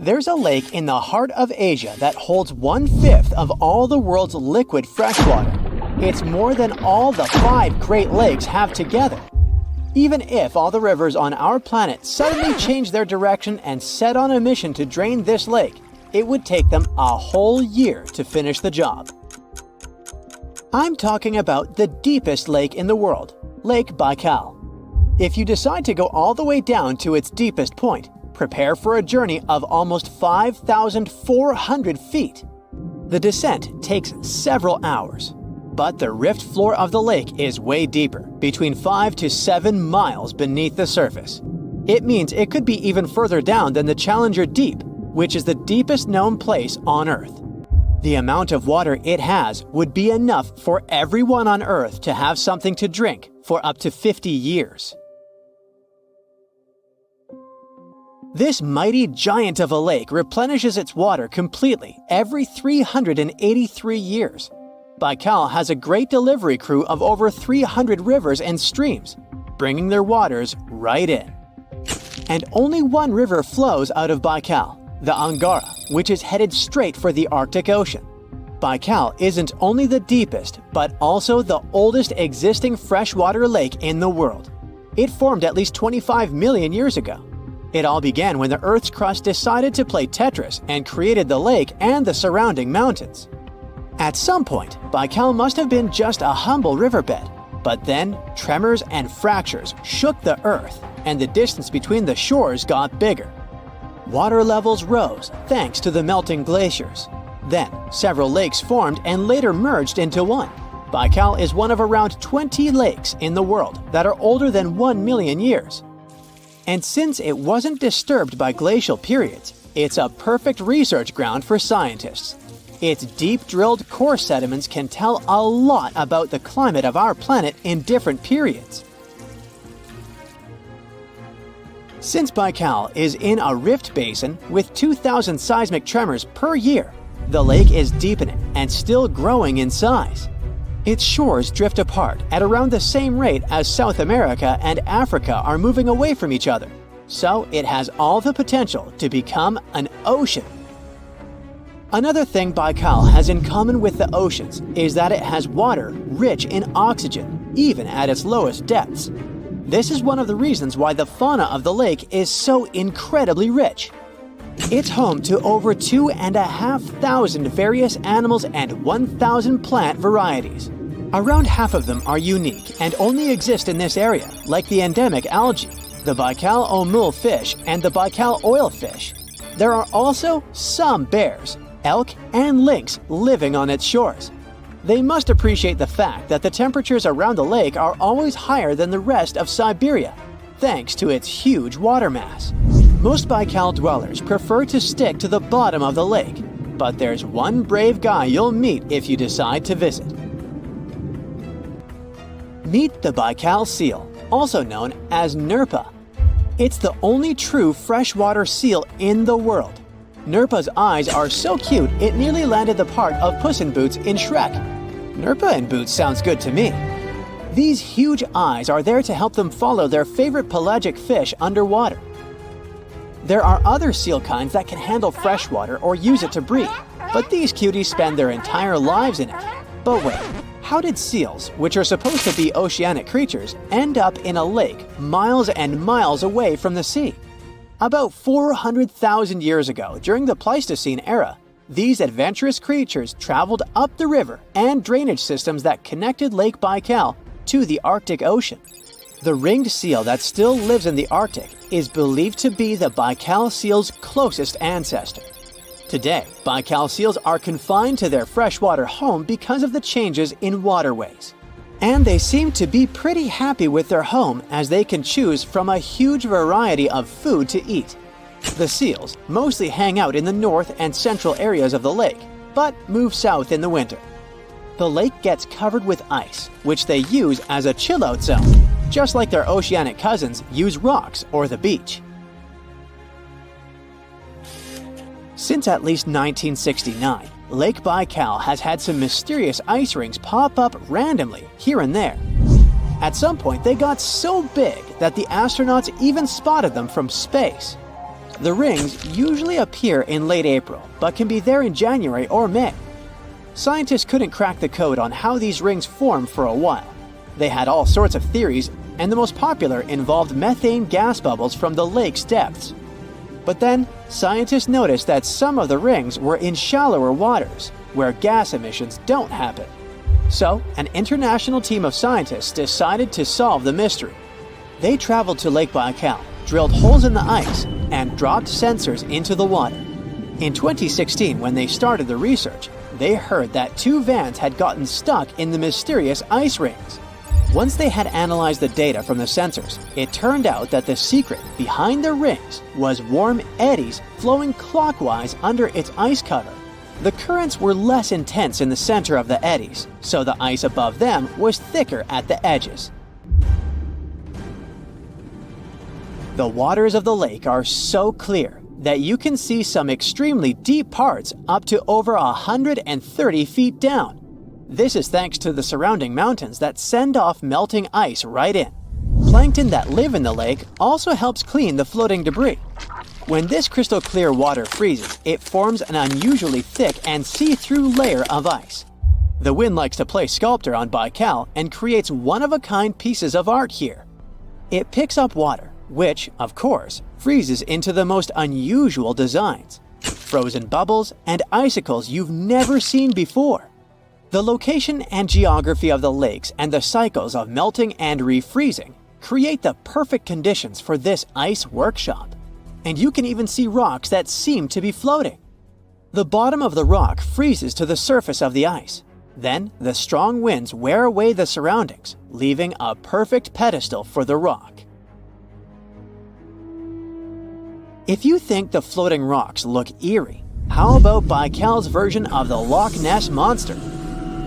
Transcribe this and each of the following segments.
There's a lake in the heart of Asia that holds 1/5 of all the world's liquid freshwater. It's more than all the 5 Great Lakes have together. Even if all the rivers on our planet suddenly changed their direction and set on a mission to drain this lake, it would take them a whole year to finish the job. I'm talking about the deepest lake in the world, Lake Baikal. If you decide to go all the way down to its deepest point, prepare for a journey of almost 5,400 feet. The descent takes several hours, but the rift floor of the lake is way deeper, between 5 to 7 miles beneath the surface. It means it could be even further down than the Challenger Deep, which is the deepest known place on Earth. The amount of water it has would be enough for everyone on Earth to have something to drink for up to 50 years. This mighty giant of a lake replenishes its water completely every 383 years. Baikal has a great delivery crew of over 300 rivers and streams, bringing their waters right in. And only one river flows out of Baikal, the Angara, which is headed straight for the Arctic Ocean. Baikal isn't only the deepest, but also the oldest existing freshwater lake in the world. It formed at least 25 million years ago. It all began when the Earth's crust decided to play Tetris and created the lake and the surrounding mountains. At some point, Baikal must have been just a humble riverbed, but then tremors and fractures shook the Earth, and the distance between the shores got bigger. Water levels rose thanks to the melting glaciers. Then, several lakes formed and later merged into one. Baikal is one of around 20 lakes in the world that are older than 1 million years. And since it wasn't disturbed by glacial periods, it's a perfect research ground for scientists. Its deep-drilled core sediments can tell a lot about the climate of our planet in different periods. Since Baikal is in a rift basin with 2,000 seismic tremors per year, the lake is deepening and still growing in size. Its shores drift apart at around the same rate as South America and Africa are moving away from each other, so it has all the potential to become an ocean. Another thing Baikal has in common with the oceans is that it has water rich in oxygen, even at its lowest depths. This is one of the reasons why the fauna of the lake is so incredibly rich. It's home to over 2,500 various animals and 1,000 plant varieties. Around half of them are unique and only exist in this area, like the endemic algae, the Baikal omul fish, and the Baikal oilfish. There are also some bears, elk, and lynx living on its shores. They must appreciate the fact that the temperatures around the lake are always higher than the rest of Siberia, thanks to its huge water mass. Most Baikal dwellers prefer to stick to the bottom of the lake, but there's one brave guy you'll meet if you decide to visit. Meet the Baikal seal, also known as Nerpa. It's the only true freshwater seal in the world. Nerpa's eyes are so cute it nearly landed the part of Puss in Boots in Shrek. Nerpa in Boots sounds good to me. These huge eyes are there to help them follow their favorite pelagic fish underwater. There are other seal kinds that can handle freshwater or use it to breathe, but these cuties spend their entire lives in it. But wait, how did seals, which are supposed to be oceanic creatures, end up in a lake miles and miles away from the sea? About 400,000 years ago, during the Pleistocene era, these adventurous creatures traveled up the river and drainage systems that connected Lake Baikal to the Arctic Ocean. The ringed seal that still lives in the Arctic is believed to be the Baikal seal's closest ancestor. Today, Baikal seals are confined to their freshwater home because of the changes in waterways. And they seem to be pretty happy with their home as they can choose from a huge variety of food to eat. The seals mostly hang out in the north and central areas of the lake, but move south in the winter. The lake gets covered with ice, which they use as a chill-out zone, just like their oceanic cousins use rocks or the beach. Since at least 1969, Lake Baikal has had some mysterious ice rings pop up randomly here and there. At some point, they got so big that the astronauts even spotted them from space. The rings usually appear in late April, but can be there in January or May. Scientists couldn't crack the code on how these rings form for a while. They had all sorts of theories, and the most popular involved methane gas bubbles from the lake's depths. But then, scientists noticed that some of the rings were in shallower waters, where gas emissions don't happen. So, an international team of scientists decided to solve the mystery. They traveled to Lake Baikal, drilled holes in the ice, and dropped sensors into the water. In 2016, when they started the research, they heard that 2 vans had gotten stuck in the mysterious ice rings. Once they had analyzed the data from the sensors, it turned out that the secret behind the rings was warm eddies flowing clockwise under its ice cover. The currents were less intense in the center of the eddies, so the ice above them was thicker at the edges. The waters of the lake are so clear that you can see some extremely deep parts up to over 130 feet down. This is thanks to the surrounding mountains that send off melting ice right in. Plankton that live in the lake also helps clean the floating debris. When this crystal clear water freezes, it forms an unusually thick and see-through layer of ice. The wind likes to play sculptor on Baikal and creates one-of-a-kind pieces of art here. It picks up water, which, of course, freezes into the most unusual designs. Frozen bubbles and icicles you've never seen before. The location and geography of the lakes and the cycles of melting and refreezing create the perfect conditions for this ice workshop. And you can even see rocks that seem to be floating. The bottom of the rock freezes to the surface of the ice. Then, the strong winds wear away the surroundings, leaving a perfect pedestal for the rock. If you think the floating rocks look eerie, how about Baikal's version of the Loch Ness Monster?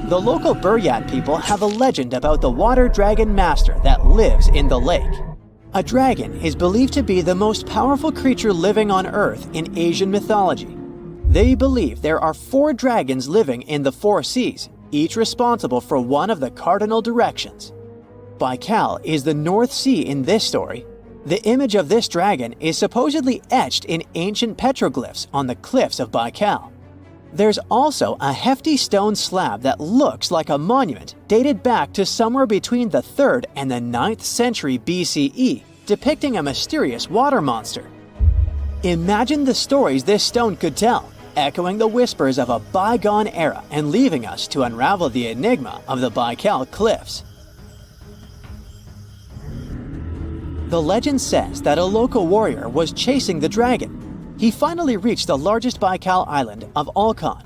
The local Buryat people have a legend about the water dragon master that lives in the lake. A dragon is believed to be the most powerful creature living on Earth in Asian mythology. They believe there are 4 dragons living in the 4 seas, each responsible for one of the cardinal directions. Baikal is the North Sea in this story. The image of this dragon is supposedly etched in ancient petroglyphs on the cliffs of Baikal. There's also a hefty stone slab that looks like a monument dated back to somewhere between the 3rd and the 9th century BCE, depicting a mysterious water monster. Imagine the stories this stone could tell, echoing the whispers of a bygone era and leaving us to unravel the enigma of the Baikal cliffs. The legend says that a local warrior was chasing the dragon. He finally reached the largest Baikal island of Alkan.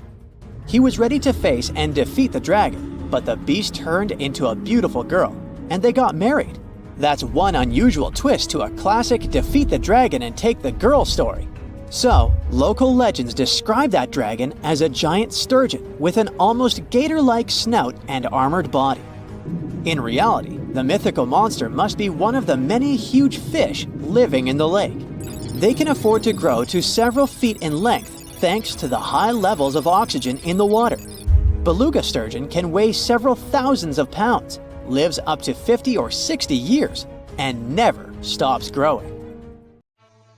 He was ready to face and defeat the dragon, but the beast turned into a beautiful girl, and they got married. That's one unusual twist to a classic defeat the dragon and take the girl story. So, local legends describe that dragon as a giant sturgeon with an almost gator-like snout and armored body. In reality, the mythical monster must be one of the many huge fish living in the lake. They can afford to grow to several feet in length thanks to the high levels of oxygen in the water. Beluga sturgeon can weigh several thousands of pounds, lives up to 50 or 60 years, and never stops growing.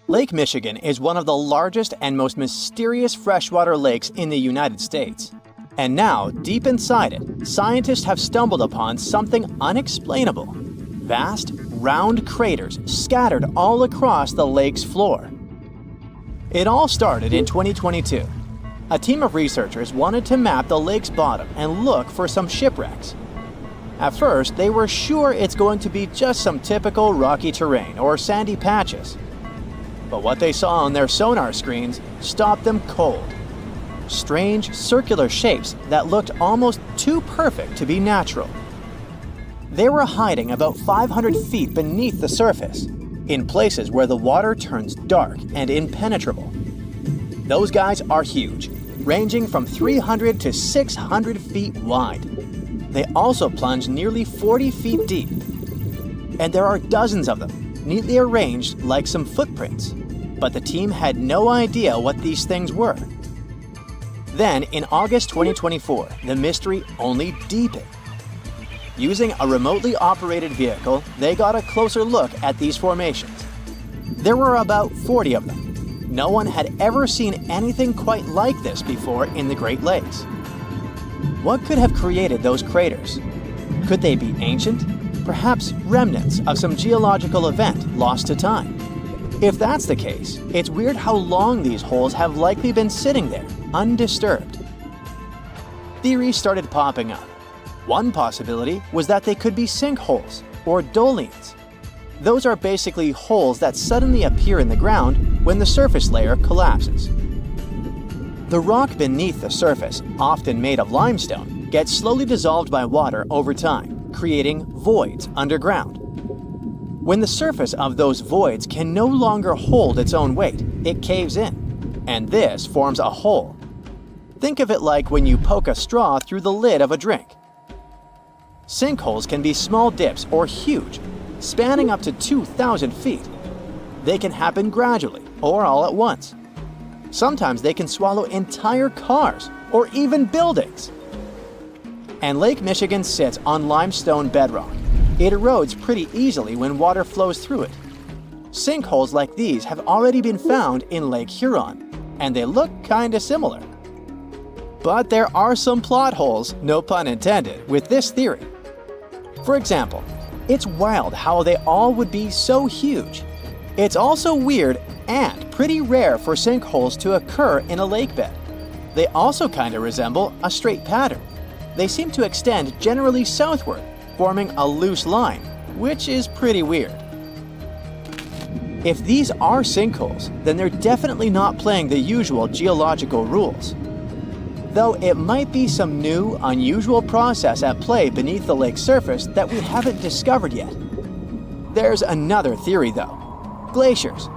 Lake Michigan is one of the largest and most mysterious freshwater lakes in the United States. And now, deep inside it, scientists have stumbled upon something unexplainable. Vast, round craters scattered all across the lake's floor. It all started in 2022. A team of researchers wanted to map the lake's bottom and look for some shipwrecks. At first, they were sure it's going to be just some typical rocky terrain or sandy patches. But what they saw on their sonar screens stopped them cold. Strange, circular shapes that looked almost too perfect to be natural. They were hiding about 500 feet beneath the surface, in places where the water turns dark and impenetrable. Those guys are huge, ranging from 300 to 600 feet wide. They also plunge nearly 40 feet deep. And there are dozens of them, neatly arranged like some footprints. But the team had no idea what these things were. Then, in August 2024, the mystery only deepened. Using a remotely operated vehicle, they got a closer look at these formations. There were about 40 of them. No one had ever seen anything quite like this before in the Great Lakes. What could have created those craters? Could they be ancient? Perhaps remnants of some geological event lost to time? If that's the case, it's weird how long these holes have likely been sitting there, undisturbed. Theories started popping up. One possibility was that they could be sinkholes, or dolines. Those are basically holes that suddenly appear in the ground when the surface layer collapses. The rock beneath the surface, often made of limestone, gets slowly dissolved by water over time, creating voids underground. When the surface of those voids can no longer hold its own weight, it caves in, and this forms a hole. Think of it like when you poke a straw through the lid of a drink. Sinkholes can be small dips or huge, spanning up to 2,000 feet. They can happen gradually or all at once. Sometimes they can swallow entire cars or even buildings. And Lake Michigan sits on limestone bedrock. It erodes pretty easily when water flows through it. Sinkholes like these have already been found in Lake Huron, and they look kinda similar. But there are some plot holes, no pun intended, with this theory. For example, it's wild how they all would be so huge. It's also weird and pretty rare for sinkholes to occur in a lake bed. They also kinda resemble a straight pattern. They seem to extend generally southward, forming a loose line, which is pretty weird. If these are sinkholes, then they're definitely not playing the usual geological rules. Though it might be some new, unusual process at play beneath the lake's surface that we haven't discovered yet. There's another theory though: glaciers.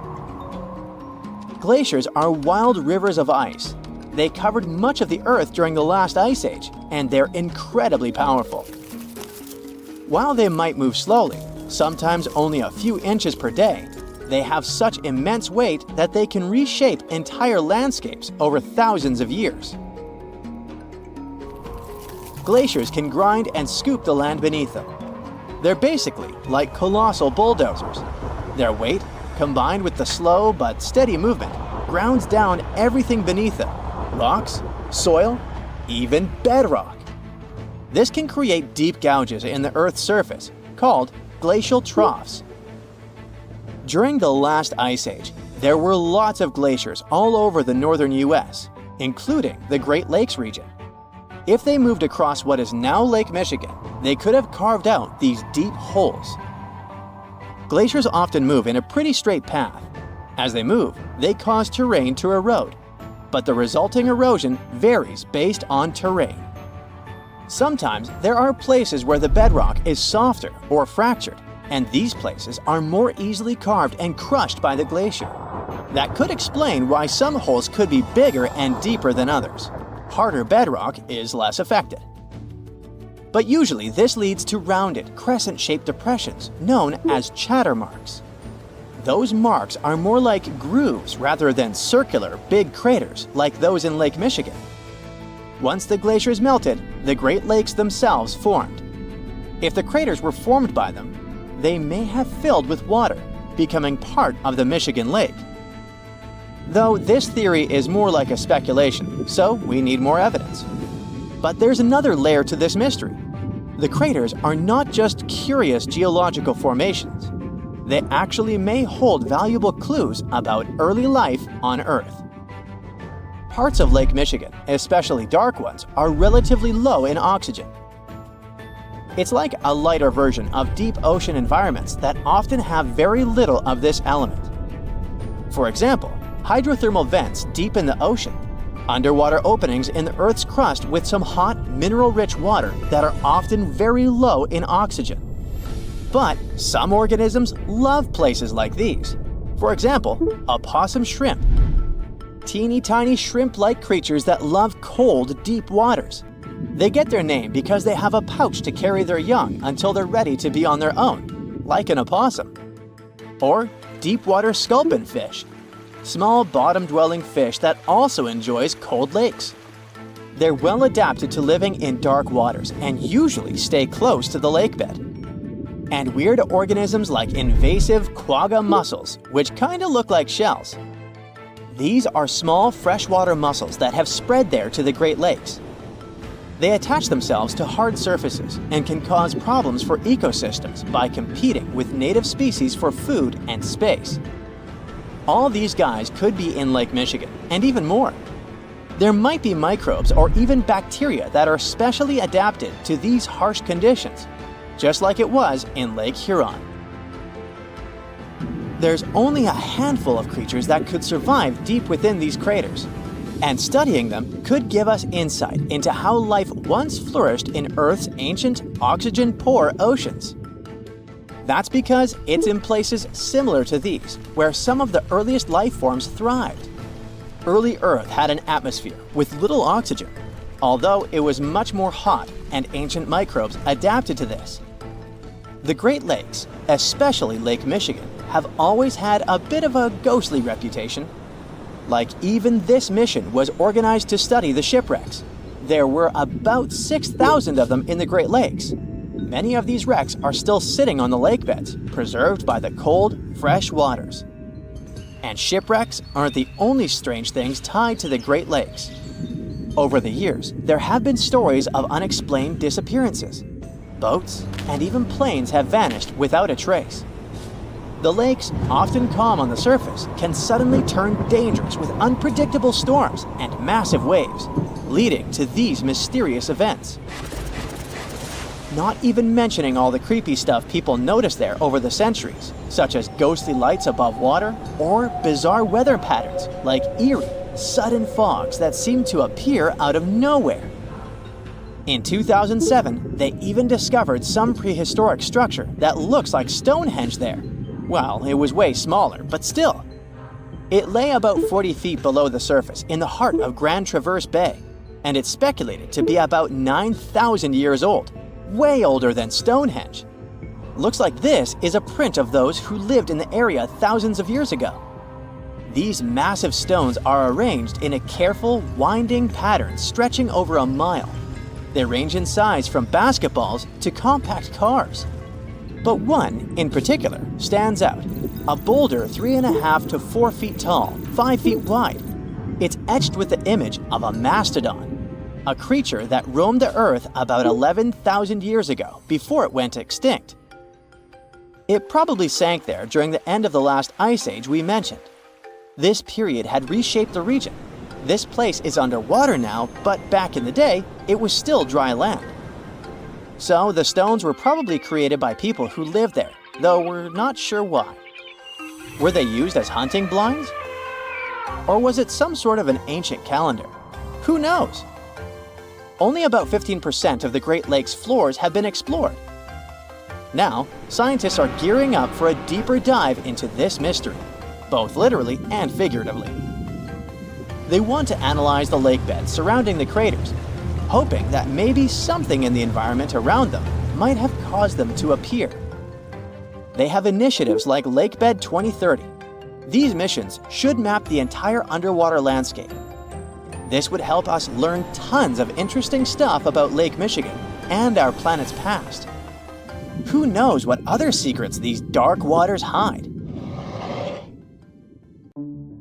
Glaciers are wild rivers of ice. They covered much of the Earth during the last ice age, and they're incredibly powerful. While they might move slowly, sometimes only a few inches per day, they have such immense weight that they can reshape entire landscapes over thousands of years. Glaciers can grind and scoop the land beneath them. They're basically like colossal bulldozers. Their weight, combined with the slow but steady movement, grounds down everything beneath them: rocks, soil, even bedrock. This can create deep gouges in the Earth's surface, called glacial troughs. During the last ice age, there were lots of glaciers all over the northern US, including the Great Lakes region. If they moved across what is now Lake Michigan, they could have carved out these deep holes. Glaciers often move in a pretty straight path. As they move, they cause terrain to erode, but the resulting erosion varies based on terrain. Sometimes there are places where the bedrock is softer or fractured, and these places are more easily carved and crushed by the glacier. That could explain why some holes could be bigger and deeper than others. Harder bedrock is less affected. But usually this leads to rounded, crescent-shaped depressions known as chatter marks. Those marks are more like grooves rather than circular, big craters like those in Lake Michigan. Once the glaciers melted, the Great Lakes themselves formed. If the craters were formed by them, they may have filled with water, becoming part of the Michigan Lake. Though this theory is more like a speculation, so we need more evidence. But there's another layer to this mystery. The craters are not just curious geological formations. They actually may hold valuable clues about early life on Earth. Parts of Lake Michigan, especially dark ones, are relatively low in oxygen. It's like a lighter version of deep ocean environments that often have very little of this element. For example, hydrothermal vents deep in the ocean, underwater openings in the Earth's crust with some hot, mineral-rich water that are often very low in oxygen. But some organisms love places like these. For example, opossum shrimp. Teeny tiny shrimp-like creatures that love cold, deep waters. They get their name because they have a pouch to carry their young until they're ready to be on their own, like an opossum. Or deep-water sculpin fish, small bottom-dwelling fish that also enjoys cold lakes. They're well adapted to living in dark waters and usually stay close to the lake bed. And weird organisms like invasive quagga mussels, which kinda look like shells. These are small freshwater mussels that have spread there to the Great Lakes. They attach themselves to hard surfaces and can cause problems for ecosystems by competing with native species for food and space. All these guys could be in Lake Michigan, and even more. There might be microbes or even bacteria that are specially adapted to these harsh conditions, just like it was in Lake Huron. There's only a handful of creatures that could survive deep within these craters, and studying them could give us insight into how life once flourished in Earth's ancient, oxygen-poor oceans. That's because it's in places similar to these where some of the earliest life forms thrived. Early Earth had an atmosphere with little oxygen, although it was much more hot, and ancient microbes adapted to this. The Great Lakes, especially Lake Michigan, have always had a bit of a ghostly reputation. Like, even this mission was organized to study the shipwrecks. There were about 6,000 of them in the Great Lakes. Many of these wrecks are still sitting on the lake beds, preserved by the cold, fresh waters. And shipwrecks aren't the only strange things tied to the Great Lakes. Over the years, there have been stories of unexplained disappearances. Boats and even planes have vanished without a trace. The lakes, often calm on the surface, can suddenly turn dangerous with unpredictable storms and massive waves, leading to these mysterious events. Not even mentioning all the creepy stuff people noticed there over the centuries, such as ghostly lights above water or bizarre weather patterns like eerie, sudden fogs that seem to appear out of nowhere. In 2007, they even discovered some prehistoric structure that looks like Stonehenge there. Well, it was way smaller, but still. It lay about 40 feet below the surface in the heart of Grand Traverse Bay, and it's speculated to be about 9,000 years old, way older than Stonehenge. Looks like this is a print of those who lived in the area thousands of years ago. These massive stones are arranged in a careful, winding pattern stretching over a mile. They range in size from basketballs to compact cars. But one, in particular, stands out. A boulder 3.5 to 4 feet tall, 5 feet wide. It's etched with the image of a mastodon, a creature that roamed the Earth about 11,000 years ago before it went extinct. It probably sank there during the end of the last ice age we mentioned. This period had reshaped the region. This place is underwater now, but back in the day, it was still dry land. So the stones were probably created by people who lived there, though we're not sure why. Were they used as hunting blinds? Or was it some sort of an ancient calendar? Who knows? Only about 15% of the Great Lakes floors have been explored. Now, scientists are gearing up for a deeper dive into this mystery, both literally and figuratively. They want to analyze the lake beds surrounding the craters, hoping that maybe something in the environment around them might have caused them to appear. They have initiatives like Lakebed 2030. These missions should map the entire underwater landscape. This would help us learn tons of interesting stuff about Lake Michigan and our planet's past. Who knows what other secrets these dark waters hide?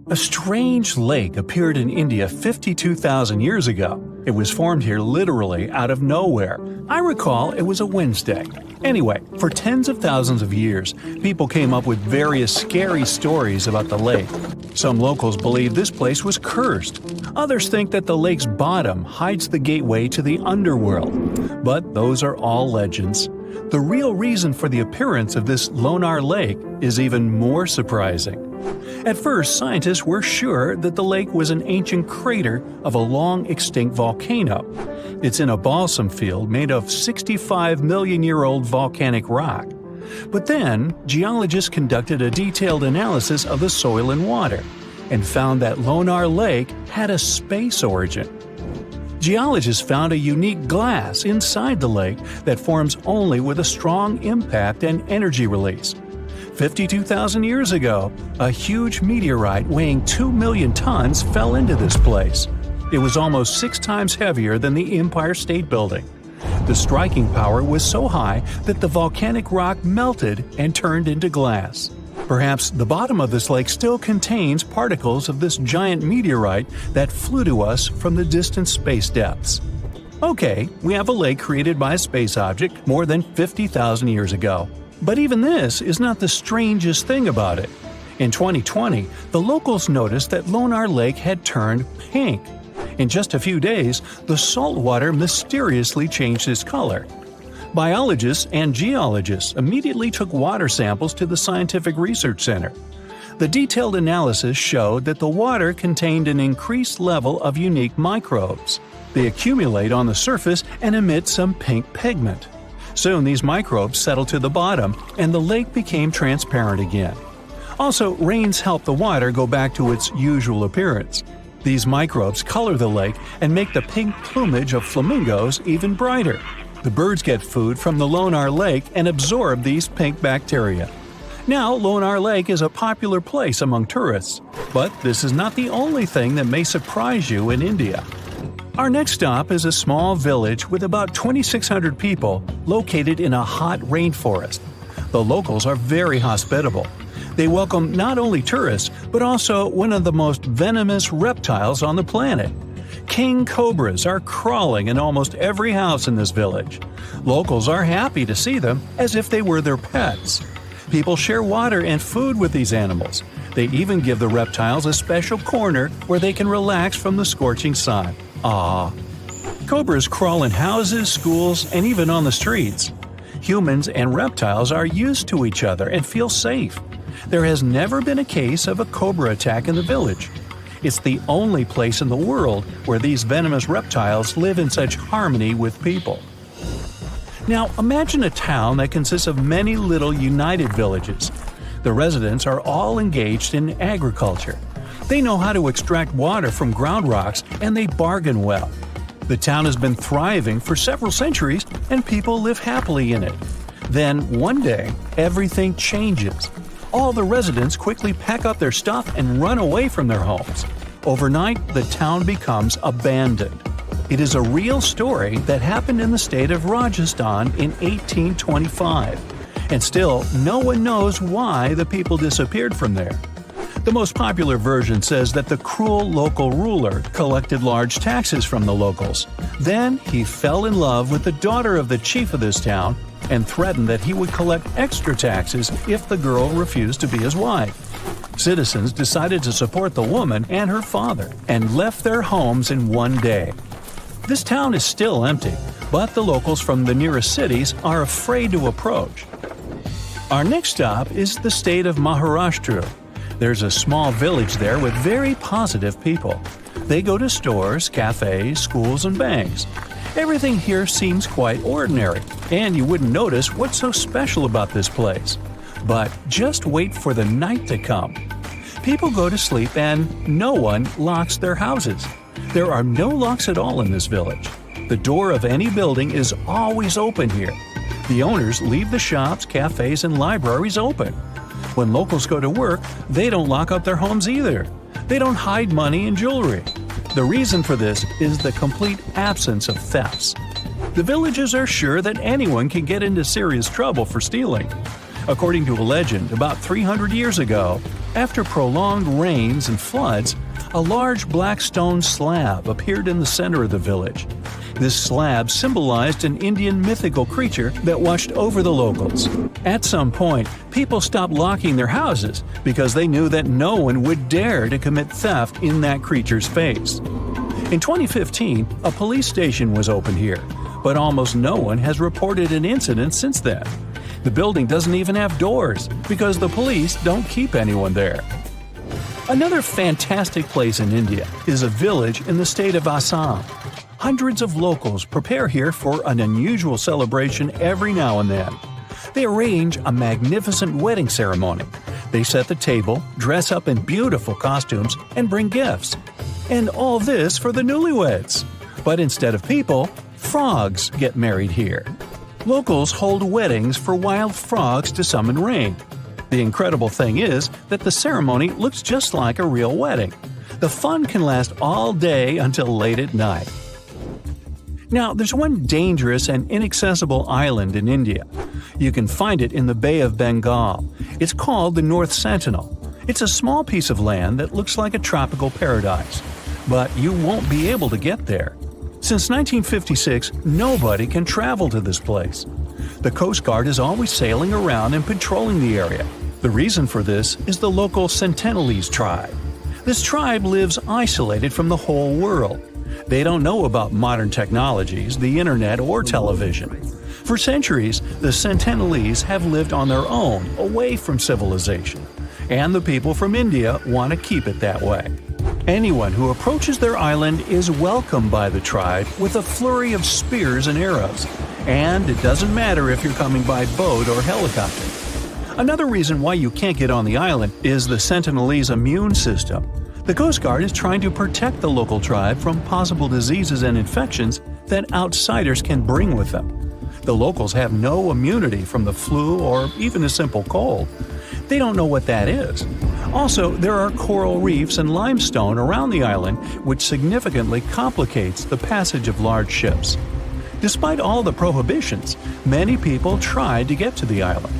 A strange lake appeared in India 52,000 years ago. It was formed here literally out of nowhere. I recall it was a Wednesday. Anyway, for tens of thousands of years, people came up with various scary stories about the lake. Some locals believe this place was cursed. Others think that the lake's bottom hides the gateway to the underworld. But those are all legends. The real reason for the appearance of this Lonar Lake is even more surprising. At first, scientists were sure that the lake was an ancient crater of a long-extinct volcano. It's in a balsam field made of 65-million-year-old volcanic rock. But then, geologists conducted a detailed analysis of the soil and water and found that Lonar Lake had a space origin. Geologists found a unique glass inside the lake that forms only with a strong impact and energy release. 52,000 years ago, a huge meteorite weighing 2 million tons fell into this place. It was almost 6 times heavier than the Empire State Building. The striking power was so high that the volcanic rock melted and turned into glass. Perhaps the bottom of this lake still contains particles of this giant meteorite that flew to us from the distant space depths. Okay, we have a lake created by a space object more than 50,000 years ago. But even this is not the strangest thing about it. In 2020, the locals noticed that Lonar Lake had turned pink. In just a few days, the salt water mysteriously changed its color. Biologists and geologists immediately took water samples to the Scientific Research Center. The detailed analysis showed that the water contained an increased level of unique microbes. They accumulate on the surface and emit some pink pigment. Soon these microbes settled to the bottom, and the lake became transparent again. Also, rains help the water go back to its usual appearance. These microbes color the lake and make the pink plumage of flamingos even brighter. The birds get food from the Lonar Lake and absorb these pink bacteria. Now, Lonar Lake is a popular place among tourists. But this is not the only thing that may surprise you in India. Our next stop is a small village with about 2,600 people located in a hot rainforest. The locals are very hospitable. They welcome not only tourists, but also one of the most venomous reptiles on the planet. King cobras are crawling in almost every house in this village. Locals are happy to see them as if they were their pets. People share water and food with these animals. They even give the reptiles a special corner where they can relax from the scorching sun. Ah, cobras crawl in houses, schools, and even on the streets. Humans and reptiles are used to each other and feel safe. There has never been a case of a cobra attack in the village. It's the only place in the world where these venomous reptiles live in such harmony with people. Now, imagine a town that consists of many little united villages. The residents are all engaged in agriculture. They know how to extract water from ground rocks, and they bargain well. The town has been thriving for several centuries, and people live happily in it. Then, one day, everything changes. All the residents quickly pack up their stuff and run away from their homes. Overnight, the town becomes abandoned. It is a real story that happened in the state of Rajasthan in 1825. And still, no one knows why the people disappeared from there. The most popular version says that the cruel local ruler collected large taxes from the locals. Then he fell in love with the daughter of the chief of this town and threatened that he would collect extra taxes if the girl refused to be his wife. Citizens decided to support the woman and her father and left their homes in one day. This town is still empty, but the locals from the nearest cities are afraid to approach. Our next stop is the state of Maharashtra. There's a small village there with very positive people. They go to stores, cafes, schools, and banks. Everything here seems quite ordinary, and you wouldn't notice what's so special about this place. But just wait for the night to come. People go to sleep and no one locks their houses. There are no locks at all in this village. The door of any building is always open here. The owners leave the shops, cafes, and libraries open. When locals go to work, they don't lock up their homes either. They don't hide money and jewelry. The reason for this is the complete absence of thefts. The villagers are sure that anyone can get into serious trouble for stealing. According to a legend, about 300 years ago, after prolonged rains and floods, a large black stone slab appeared in the center of the village. This slab symbolized an Indian mythical creature that watched over the locals. At some point, people stopped locking their houses because they knew that no one would dare to commit theft in that creature's face. In 2015, a police station was opened here, but almost no one has reported an incident since then. The building doesn't even have doors because the police don't keep anyone there. Another fantastic place in India is a village in the state of Assam. Hundreds of locals prepare here for an unusual celebration every now and then. They arrange a magnificent wedding ceremony. They set the table, dress up in beautiful costumes, and bring gifts. And all this for the newlyweds. But instead of people, frogs get married here. Locals hold weddings for wild frogs to summon rain. The incredible thing is that the ceremony looks just like a real wedding. The fun can last all day until late at night. Now, there's one dangerous and inaccessible island in India. You can find it in the Bay of Bengal. It's called the North Sentinel. It's a small piece of land that looks like a tropical paradise. But you won't be able to get there. Since 1956, nobody can travel to this place. The Coast Guard is always sailing around and patrolling the area. The reason for this is the local Sentinelese tribe. This tribe lives isolated from the whole world. They don't know about modern technologies, the internet, or television. For centuries, the Sentinelese have lived on their own, away from civilization. And the people from India want to keep it that way. Anyone who approaches their island is welcomed by the tribe with a flurry of spears and arrows. And it doesn't matter if you're coming by boat or helicopter. Another reason why you can't get on the island is the Sentinelese immune system. The Coast Guard is trying to protect the local tribe from possible diseases and infections that outsiders can bring with them. The locals have no immunity from the flu or even a simple cold. They don't know what that is. Also, there are coral reefs and limestone around the island, which significantly complicates the passage of large ships. Despite all the prohibitions, many people tried to get to the island.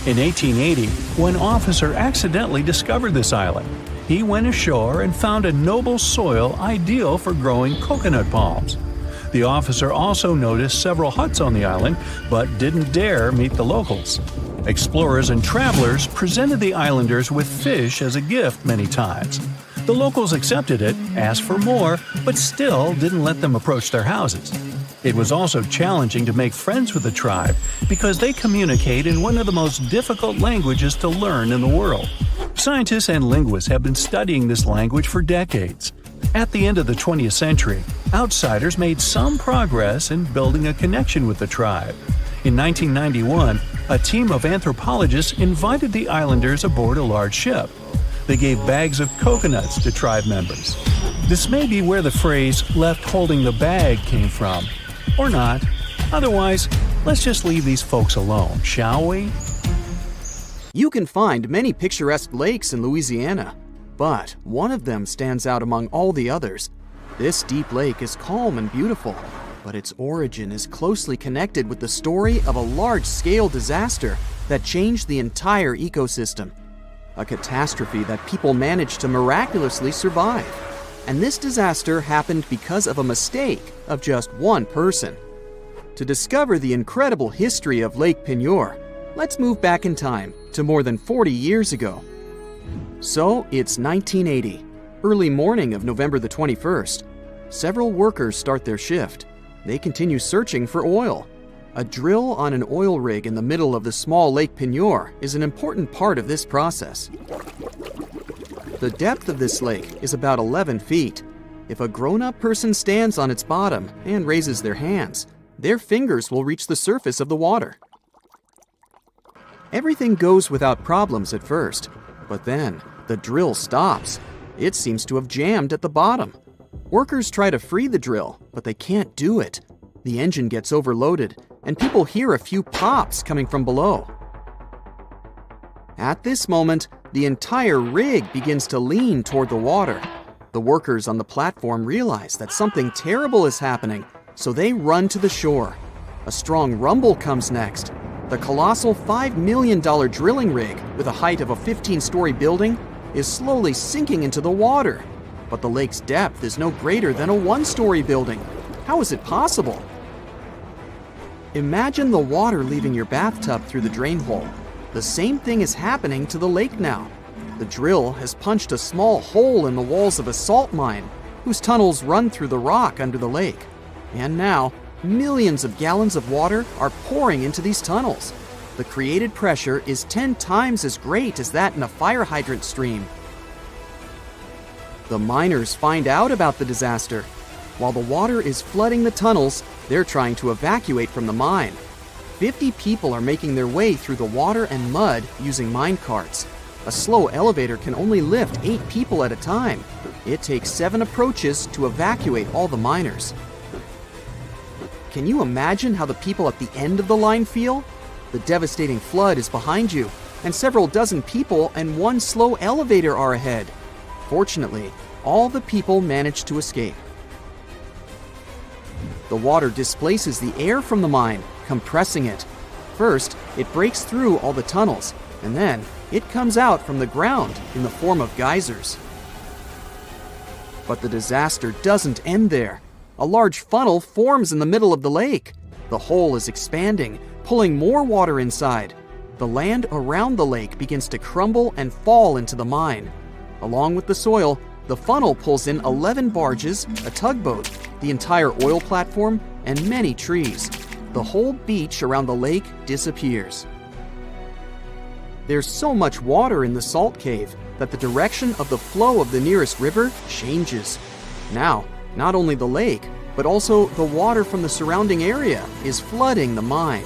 In 1880, one officer accidentally discovered this island. He went ashore and found a noble soil ideal for growing coconut palms. The officer also noticed several huts on the island, but didn't dare meet the locals. Explorers and travelers presented the islanders with fish as a gift many times. The locals accepted it, asked for more, but still didn't let them approach their houses. It was also challenging to make friends with the tribe because they communicate in one of the most difficult languages to learn in the world. Scientists and linguists have been studying this language for decades. At the end of the 20th century, outsiders made some progress in building a connection with the tribe. In 1991, a team of anthropologists invited the islanders aboard a large ship. They gave bags of coconuts to tribe members. This may be where the phrase "left holding the bag" came from. Or not. Otherwise, let's just leave these folks alone, shall we? You can find many picturesque lakes in Louisiana, but one of them stands out among all the others. This deep lake is calm and beautiful, but its origin is closely connected with the story of a large-scale disaster that changed the entire ecosystem. A catastrophe that people managed to miraculously survive. And this disaster happened because of a mistake of just one person. To discover the incredible history of Lake Peigneur, let's move back in time to more than 40 years ago. So, it's 1980, early morning of November the 21st. Several workers start their shift. They continue searching for oil. A drill on an oil rig in the middle of the small Lake Peigneur is an important part of this process. The depth of this lake is about 11 feet. If a grown-up person stands on its bottom and raises their hands, their fingers will reach the surface of the water. Everything goes without problems at first, but then the drill stops. It seems to have jammed at the bottom. Workers try to free the drill, but they can't do it. The engine gets overloaded, and people hear a few pops coming from below. At this moment, the entire rig begins to lean toward the water. The workers on the platform realize that something terrible is happening, so they run to the shore. A strong rumble comes next. The colossal $5 million drilling rig, with a height of a 15-story building, is slowly sinking into the water. But the lake's depth is no greater than a 1-story building. How is it possible? Imagine the water leaving your bathtub through the drain hole. The same thing is happening to the lake now. The drill has punched a small hole in the walls of a salt mine, whose tunnels run through the rock under the lake. And now, millions of gallons of water are pouring into these tunnels. The created pressure is 10 times as great as that in a fire hydrant stream. The miners find out about the disaster. While the water is flooding the tunnels, they're trying to evacuate from the mine. 50 people are making their way through the water and mud using mine carts. A slow elevator can only lift 8 people at a time. It takes 7 approaches to evacuate all the miners. Can you imagine how the people at the end of the line feel? The devastating flood is behind you, and several dozen people and 1 slow elevator are ahead. Fortunately, all the people manage to escape. The water displaces the air from the mine, compressing it. First, it breaks through all the tunnels, and then it comes out from the ground in the form of geysers. But the disaster doesn't end there. A large funnel forms in the middle of the lake. The hole is expanding, pulling more water inside. The land around the lake begins to crumble and fall into the mine. Along with the soil, the funnel pulls in 11 barges, a tugboat, the entire oil platform, and many trees. The whole beach around the lake disappears. There's so much water in the salt cave that the direction of the flow of the nearest river changes. Now, not only the lake, but also the water from the surrounding area is flooding the mine.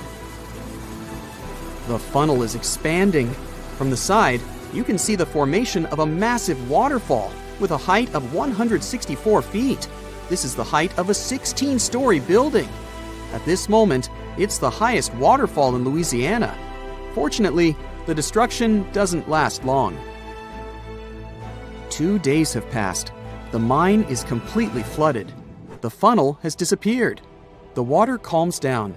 The funnel is expanding. From the side, you can see the formation of a massive waterfall with a height of 164 feet. This is the height of a 16-story building. At this moment, it's the highest waterfall in Louisiana. Fortunately, the destruction doesn't last long. 2 days have passed. The mine is completely flooded. The funnel has disappeared. The water calms down.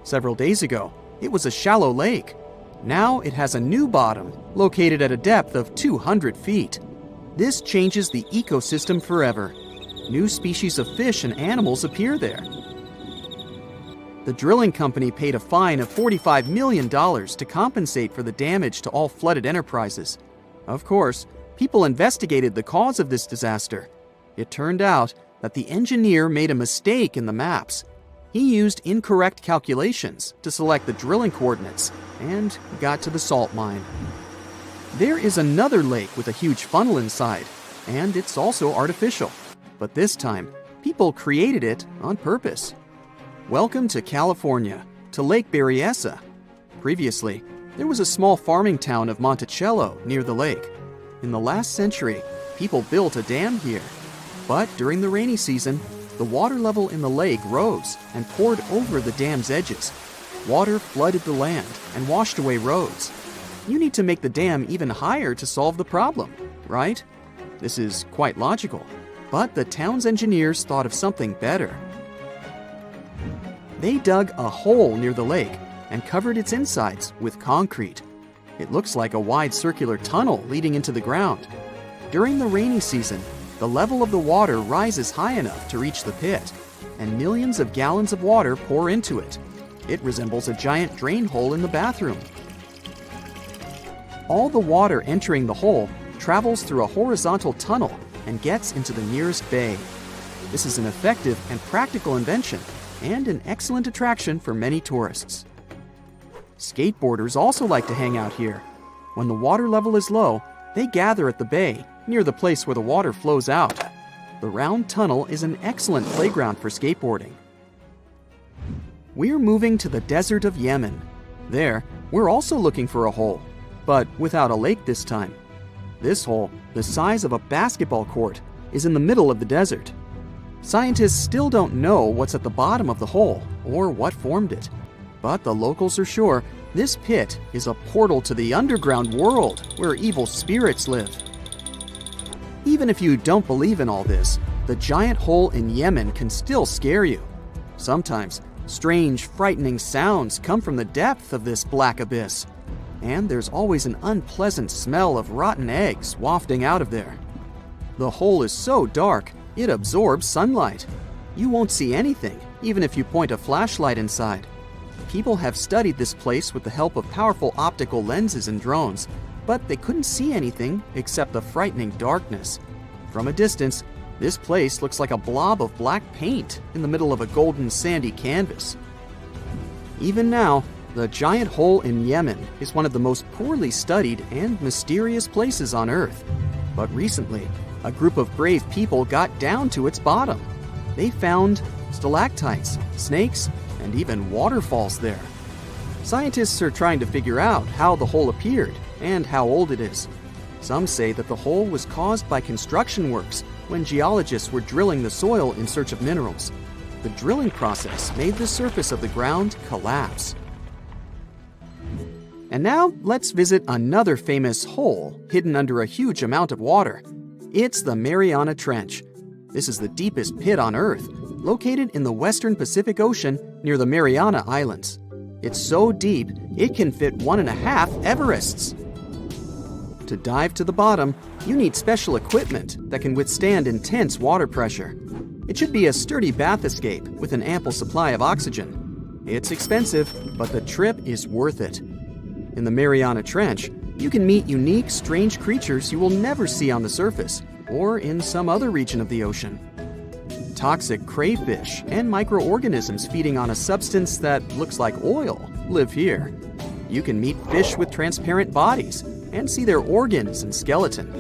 Several days ago, it was a shallow lake. Now it has a new bottom, located at a depth of 200 feet. This changes the ecosystem forever. New species of fish and animals appear there. The drilling company paid a fine of $45 million to compensate for the damage to all flooded enterprises. Of course, people investigated the cause of this disaster. It turned out that the engineer made a mistake in the maps. He used incorrect calculations to select the drilling coordinates and got to the salt mine. There is another lake with a huge funnel inside, and it's also artificial. But this time, people created it on purpose. Welcome to California, to Lake Berryessa. Previously, there was a small farming town of Monticello near the lake. In the last century, people built a dam here. But during the rainy season, the water level in the lake rose and poured over the dam's edges. Water flooded the land and washed away roads. You need to make the dam even higher to solve the problem, right? This is quite logical, but the town's engineers thought of something better. They dug a hole near the lake and covered its insides with concrete. It looks like a wide circular tunnel leading into the ground. During the rainy season, the level of the water rises high enough to reach the pit, and millions of gallons of water pour into it. It resembles a giant drain hole in the bathroom. All the water entering the hole travels through a horizontal tunnel and gets into the nearest bay. This is an effective and practical invention and an excellent attraction for many tourists. Skateboarders also like to hang out here. When the water level is low, they gather at the bay, near the place where the water flows out. The round tunnel is an excellent playground for skateboarding. We're moving to the desert of Yemen. There, we're also looking for a hole, but without a lake this time. This hole, the size of a basketball court, is in the middle of the desert. Scientists still don't know what's at the bottom of the hole or what formed it, but the locals are sure this pit is a portal to the underground world where evil spirits live. Even if you don't believe in all this, the giant hole in Yemen can still scare you. Sometimes, strange, frightening sounds come from the depth of this black abyss, and there's always an unpleasant smell of rotten eggs wafting out of there. The hole is so dark, it absorbs sunlight. You won't see anything, even if you point a flashlight inside. People have studied this place with the help of powerful optical lenses and drones, but they couldn't see anything except the frightening darkness. From a distance, this place looks like a blob of black paint in the middle of a golden sandy canvas. Even now, the giant hole in Yemen is one of the most poorly studied and mysterious places on Earth. But recently, a group of brave people got down to its bottom. They found stalactites, snakes, and even waterfalls there. Scientists are trying to figure out how the hole appeared and how old it is. Some say that the hole was caused by construction works when geologists were drilling the soil in search of minerals. The drilling process made the surface of the ground collapse. And now let's visit another famous hole hidden under a huge amount of water. It's the Mariana Trench. This is the deepest pit on Earth, located in the western Pacific Ocean near the Mariana Islands. It's so deep, it can fit 1.5 Everests. To dive to the bottom, you need special equipment that can withstand intense water pressure. It should be a sturdy bath escape with an ample supply of oxygen. It's expensive, but the trip is worth it. In the Mariana Trench, you can meet unique, strange creatures you will never see on the surface or in some other region of the ocean. Toxic crayfish and microorganisms feeding on a substance that looks like oil live here. You can meet fish with transparent bodies and see their organs and skeleton.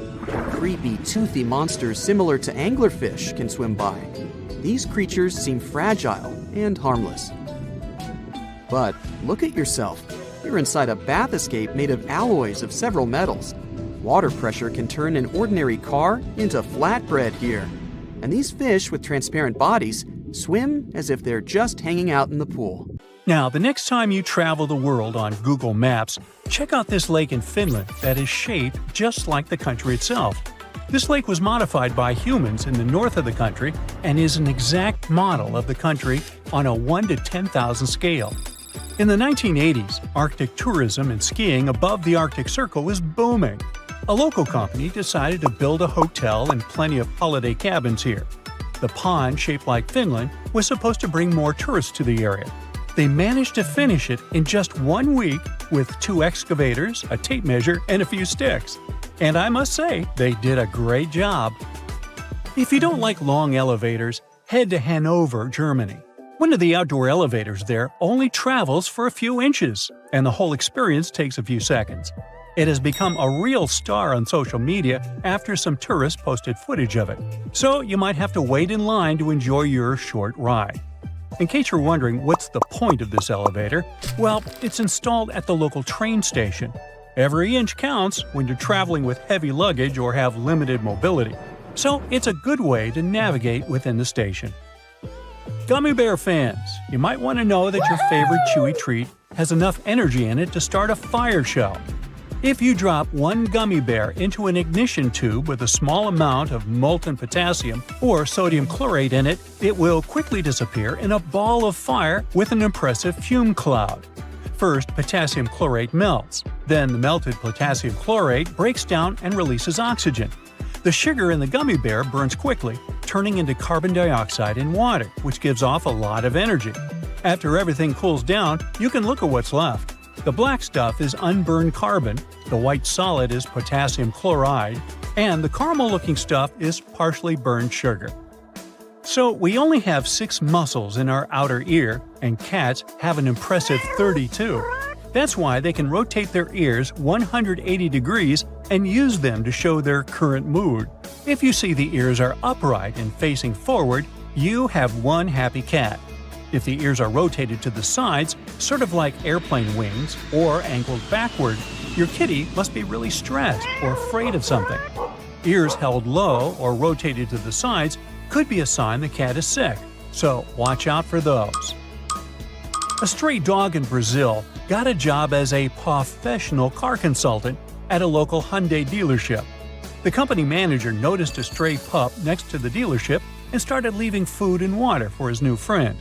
Creepy, toothy monsters similar to anglerfish can swim by. These creatures seem fragile and harmless. But look at yourself. You're inside a bath escape made of alloys of several metals. Water pressure can turn an ordinary car into flatbread here. And these fish with transparent bodies swim as if they're just hanging out in the pool. Now, the next time you travel the world on Google Maps, check out this lake in Finland that is shaped just like the country itself. This lake was modified by humans in the north of the country and is an exact model of the country on a 1 to 10,000 scale. In the 1980s, Arctic tourism and skiing above the Arctic Circle was booming. A local company decided to build a hotel and plenty of holiday cabins here. The pond, shaped like Finland, was supposed to bring more tourists to the area. They managed to finish it in just 1 week with 2 excavators, a tape measure, and a few sticks. And I must say, they did a great job. If you don't like long elevators, head to Hanover, Germany. One of the outdoor elevators there only travels for a few inches, and the whole experience takes a few seconds. It has become a real star on social media after some tourists posted footage of it, so you might have to wait in line to enjoy your short ride. In case you're wondering what's the point of this elevator, well, it's installed at the local train station. Every inch counts when you're traveling with heavy luggage or have limited mobility, so it's a good way to navigate within the station. Gummy bear fans, you might want to know that your favorite chewy treat has enough energy in it to start a fire show. If you drop 1 gummy bear into an ignition tube with a small amount of molten potassium or sodium chlorate in it, it will quickly disappear in a ball of fire with an impressive fume cloud. First, potassium chlorate melts. Then the melted potassium chlorate breaks down and releases oxygen. The sugar in the gummy bear burns quickly, turning into carbon dioxide and water, which gives off a lot of energy. After everything cools down, you can look at what's left. The black stuff is unburned carbon, the white solid is potassium chloride, and the caramel-looking stuff is partially burned sugar. So we only have 6 muscles in our outer ear, and cats have an impressive 32. That's why they can rotate their ears 180 degrees and use them to show their current mood. If you see the ears are upright and facing forward, you have one happy cat. If the ears are rotated to the sides, sort of like airplane wings, or angled backward, your kitty must be really stressed or afraid of something. Ears held low or rotated to the sides could be a sign the cat is sick, so watch out for those. A stray dog in Brazil got a job as a professional car consultant at a local Hyundai dealership. The company manager noticed a stray pup next to the dealership and started leaving food and water for his new friend.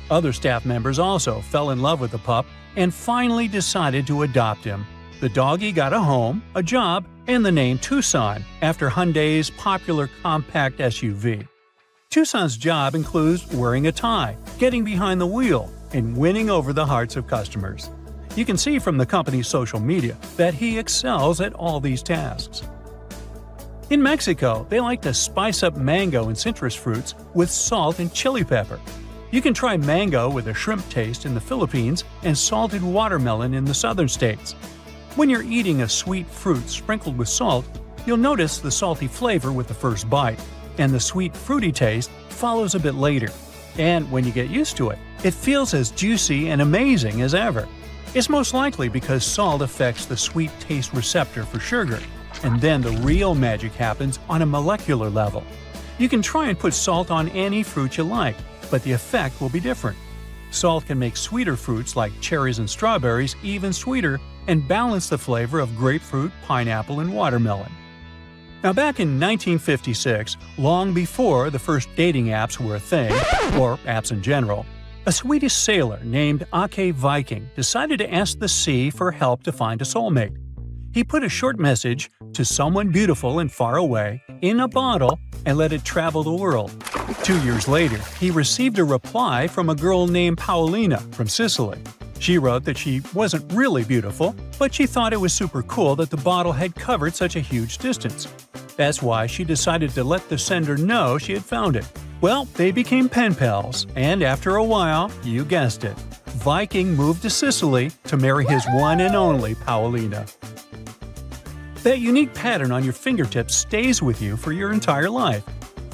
Other staff members also fell in love with the pup and finally decided to adopt him. The doggy got a home, a job, and the name Tucson, after Hyundai's popular compact SUV. Tucson's job includes wearing a tie, getting behind the wheel, and winning over the hearts of customers. You can see from the company's social media that he excels at all these tasks. In Mexico, they like to spice up mango and citrus fruits with salt and chili pepper. You can try mango with a shrimp taste in the Philippines and salted watermelon in the southern states. When you're eating a sweet fruit sprinkled with salt, you'll notice the salty flavor with the first bite, and the sweet fruity taste follows a bit later. And when you get used to it, it feels as juicy and amazing as ever. It's most likely because salt affects the sweet taste receptor for sugar, and then the real magic happens on a molecular level. You can try and put salt on any fruit you like, but the effect will be different. Salt can make sweeter fruits like cherries and strawberries even sweeter and balance the flavor of grapefruit, pineapple, and watermelon. Now, back in 1956, long before the first dating apps were a thing, or apps in general, A Swedish sailor named Ake Viking decided to ask the sea for help to find a soulmate. He put a short message to someone beautiful and far away in a bottle and let it travel the world. 2 years later, he received a reply from a girl named Paolina from Sicily. She wrote that she wasn't really beautiful, but she thought it was super cool that the bottle had covered such a huge distance. That's why she decided to let the sender know she had found it. Well, they became pen pals, and after a while, you guessed it, Viking moved to Sicily to marry his one and only Paolina. That unique pattern on your fingertips stays with you for your entire life.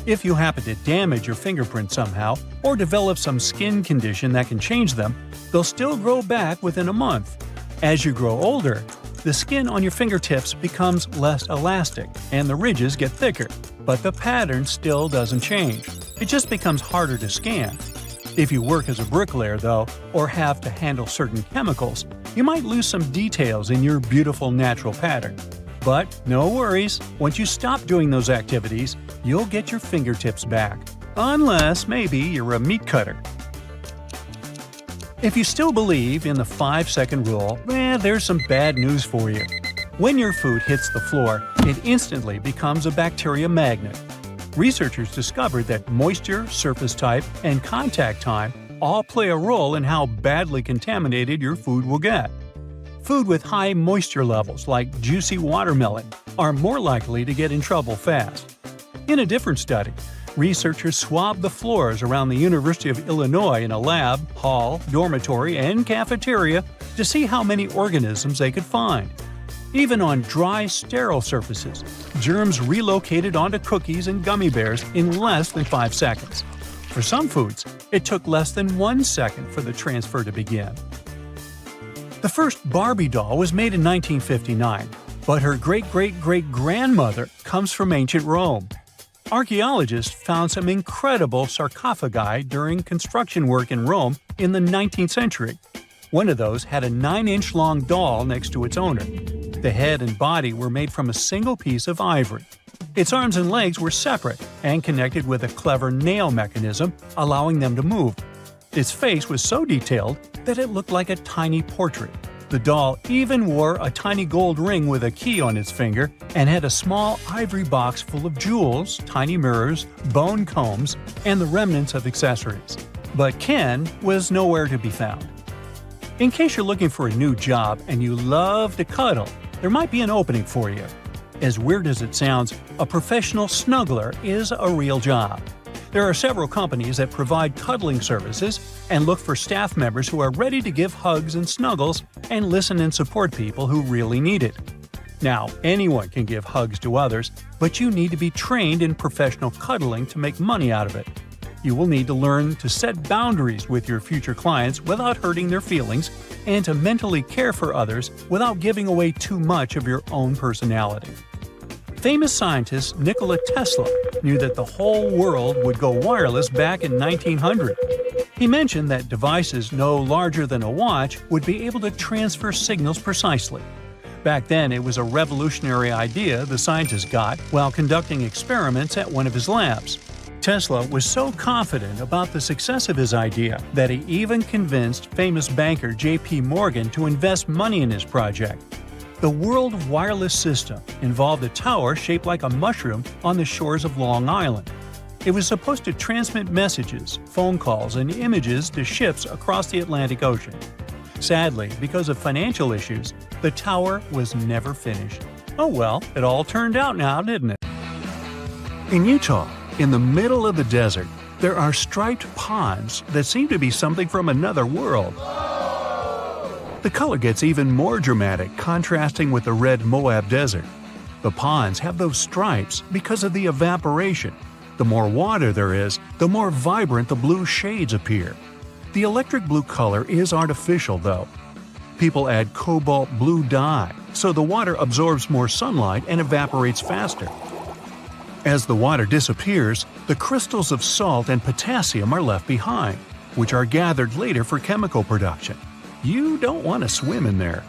If you happen to damage your fingerprints somehow, or develop some skin condition that can change them, they'll still grow back within a month. As you grow older, the skin on your fingertips becomes less elastic and the ridges get thicker, but the pattern still doesn't change. It just becomes harder to scan. If you work as a bricklayer, though, or have to handle certain chemicals, you might lose some details in your beautiful natural pattern. But no worries, once you stop doing those activities, you'll get your fingertips back. Unless maybe you're a meat cutter. If you still believe in the 5-second rule, there's some bad news for you. When your food hits the floor, it instantly becomes a bacteria magnet. Researchers discovered that moisture, surface type, and contact time all play a role in how badly contaminated your food will get. Food with high moisture levels, like juicy watermelon, are more likely to get in trouble fast. In a different study, researchers swabbed the floors around the University of Illinois in a lab, hall, dormitory, and cafeteria to see how many organisms they could find. Even on dry, sterile surfaces, germs relocated onto cookies and gummy bears in less than 5 seconds. For some foods, it took less than 1 second for the transfer to begin. The first Barbie doll was made in 1959, but her great-great-great-grandmother comes from ancient Rome. Archaeologists found some incredible sarcophagi during construction work in Rome in the 19th century. One of those had a 9-inch long doll next to its owner. The head and body were made from a single piece of ivory. Its arms and legs were separate and connected with a clever nail mechanism, allowing them to move. Its face was so detailed that it looked like a tiny portrait. The doll even wore a tiny gold ring with a key on its finger and had a small ivory box full of jewels, tiny mirrors, bone combs, and the remnants of accessories. But Ken was nowhere to be found. In case you're looking for a new job and you love to cuddle, there might be an opening for you. As weird as it sounds, a professional snuggler is a real job. There are several companies that provide cuddling services and look for staff members who are ready to give hugs and snuggles and listen and support people who really need it. Now, anyone can give hugs to others, but you need to be trained in professional cuddling to make money out of it. You will need to learn to set boundaries with your future clients without hurting their feelings and to mentally care for others without giving away too much of your own personality. Famous scientist Nikola Tesla knew that the whole world would go wireless back in 1900. He mentioned that devices no larger than a watch would be able to transfer signals precisely. Back then, it was a revolutionary idea the scientist got while conducting experiments at one of his labs. Tesla was so confident about the success of his idea that he even convinced famous banker J.P. Morgan to invest money in his project. The World Wireless System involved a tower shaped like a mushroom on the shores of Long Island. It was supposed to transmit messages, phone calls, and images to ships across the Atlantic Ocean. Sadly, because of financial issues, the tower was never finished. Oh well, it all turned out now, didn't it? In Utah, in the middle of the desert, there are striped ponds that seem to be something from another world. The color gets even more dramatic, contrasting with the red Moab desert. The ponds have those stripes because of the evaporation. The more water there is, the more vibrant the blue shades appear. The electric blue color is artificial, though. People add cobalt blue dye, so the water absorbs more sunlight and evaporates faster. As the water disappears, the crystals of salt and potassium are left behind, which are gathered later for chemical production. You don't want to swim in there.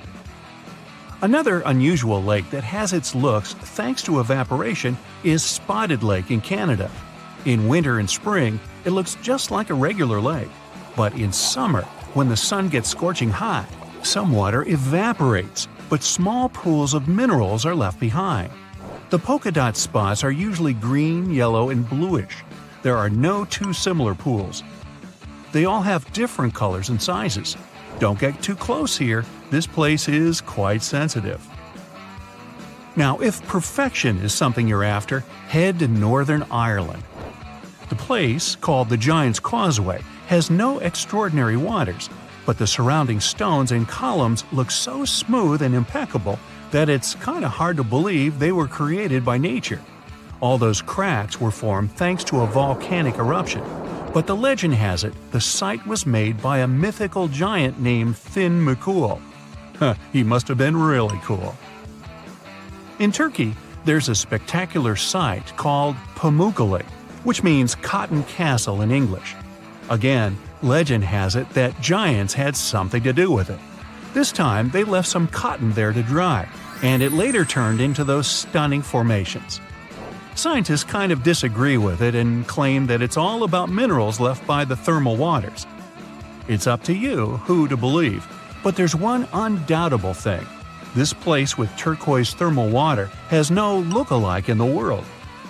Another unusual lake that has its looks thanks to evaporation is Spotted Lake in Canada. In winter and spring, it looks just like a regular lake. But in summer, when the sun gets scorching hot, some water evaporates, but small pools of minerals are left behind. The polka dot spots are usually green, yellow, and bluish. There are no two similar pools. They all have different colors and sizes. Don't get too close here, this place is quite sensitive. Now, if perfection is something you're after, head to Northern Ireland. The place, called the Giant's Causeway, has no extraordinary waters, but the surrounding stones and columns look so smooth and impeccable that it's kind of hard to believe they were created by nature. All those cracks were formed thanks to a volcanic eruption, but the legend has it the site was made by a mythical giant named Fin McCool. He must have been really cool. In Turkey, there's a spectacular site called Pamukkale, which means Cotton Castle in English. Again, legend has it that giants had something to do with it. This time, they left some cotton there to dry, and it later turned into those stunning formations. Scientists kind of disagree with it and claim that it's all about minerals left by the thermal waters. It's up to you who to believe, but there's one undoubtable thing. This place with turquoise thermal water has no look-alike in the world.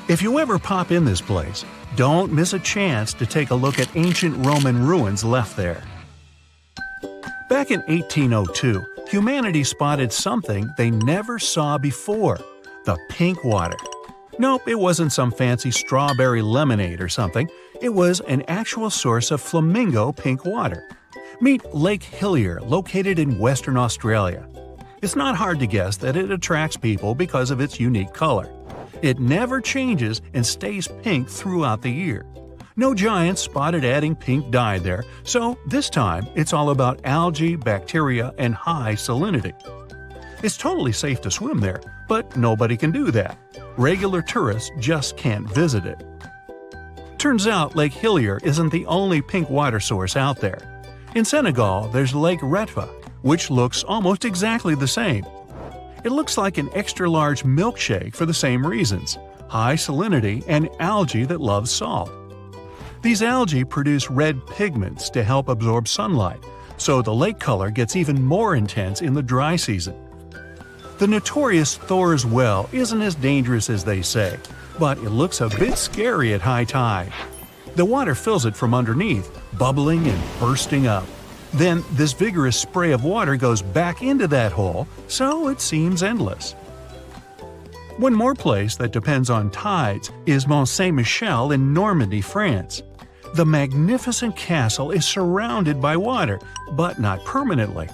If you ever pop in this place, don't miss a chance to take a look at ancient Roman ruins left there. Back in 1802, humanity spotted something they never saw before: the pink water. Nope, it wasn't some fancy strawberry lemonade or something. It was an actual source of flamingo pink water. Meet Lake Hillier, located in Western Australia. It's not hard to guess that it attracts people because of its unique color. It never changes and stays pink throughout the year. No giants spotted adding pink dye there, so this time it's all about algae, bacteria, and high salinity. It's totally safe to swim there, but nobody can do that. Regular tourists just can't visit it. Turns out Lake Hillier isn't the only pink water source out there. In Senegal, there's Lake Retva, which looks almost exactly the same. It looks like an extra-large milkshake for the same reasons: high salinity and algae that loves salt. These algae produce red pigments to help absorb sunlight, so the lake color gets even more intense in the dry season. The notorious Thor's Well isn't as dangerous as they say, but it looks a bit scary at high tide. The water fills it from underneath, bubbling and bursting up. Then this vigorous spray of water goes back into that hole, so it seems endless. One more place that depends on tides is Mont Saint-Michel in Normandy, France. The magnificent castle is surrounded by water, but not permanently.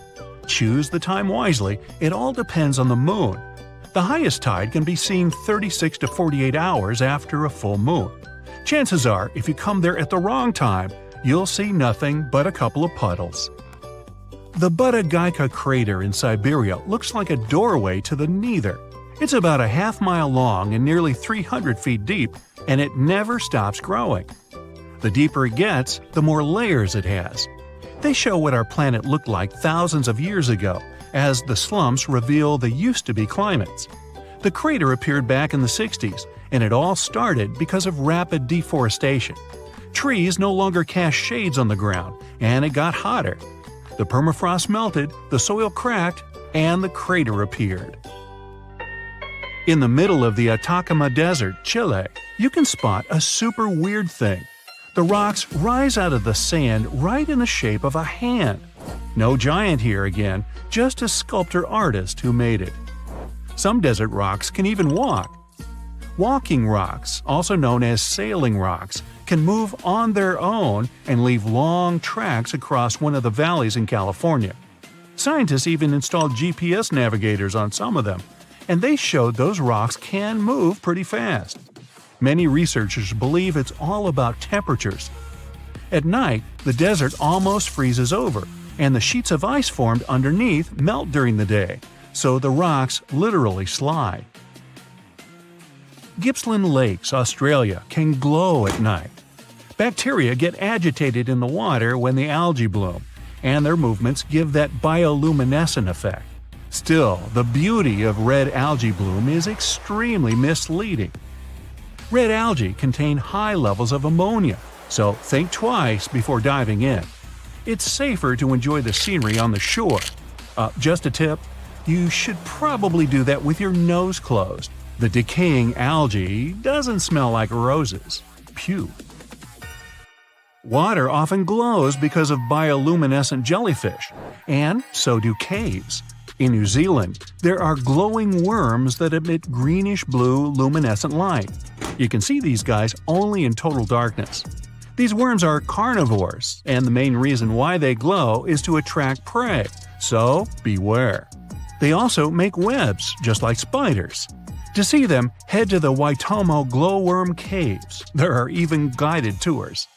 Choose the time wisely, it all depends on the moon. The highest tide can be seen 36 to 48 hours after a full moon. Chances are, if you come there at the wrong time, you'll see nothing but a couple of puddles. The Budagaika crater in Siberia looks like a doorway to the neither. It's about a half-mile long and nearly 300 feet deep, and it never stops growing. The deeper it gets, the more layers it has. They show what our planet looked like thousands of years ago, as the slumps reveal the used-to-be climates. The crater appeared back in the 60s, and it all started because of rapid deforestation. Trees no longer cast shades on the ground, and it got hotter. The permafrost melted, the soil cracked, and the crater appeared. In the middle of the Atacama Desert, Chile, you can spot a super weird thing. The rocks rise out of the sand right in the shape of a hand. No giant here again, just a sculptor-artist who made it. Some desert rocks can even walk. Walking rocks, also known as sailing rocks, can move on their own and leave long tracks across one of the valleys in California. Scientists even installed GPS navigators on some of them, and they showed those rocks can move pretty fast. Many researchers believe it's all about temperatures. At night, the desert almost freezes over, and the sheets of ice formed underneath melt during the day, so the rocks literally slide. Gippsland Lakes, Australia, can glow at night. Bacteria get agitated in the water when the algae bloom, and their movements give that bioluminescent effect. Still, the beauty of red algae bloom is extremely misleading. Red algae contain high levels of ammonia, so think twice before diving in. it's safer to enjoy the scenery on the shore. Just a tip, you should probably do that with your nose closed. The decaying algae doesn't smell like roses. Phew. Water often glows because of bioluminescent jellyfish, and so do caves. In New Zealand, there are glowing worms that emit greenish-blue luminescent light. You can see these guys only in total darkness. These worms are carnivores, and the main reason why they glow is to attract prey, so beware. They also make webs, just like spiders. To see them, head to the Waitomo glowworm caves. There are even guided tours.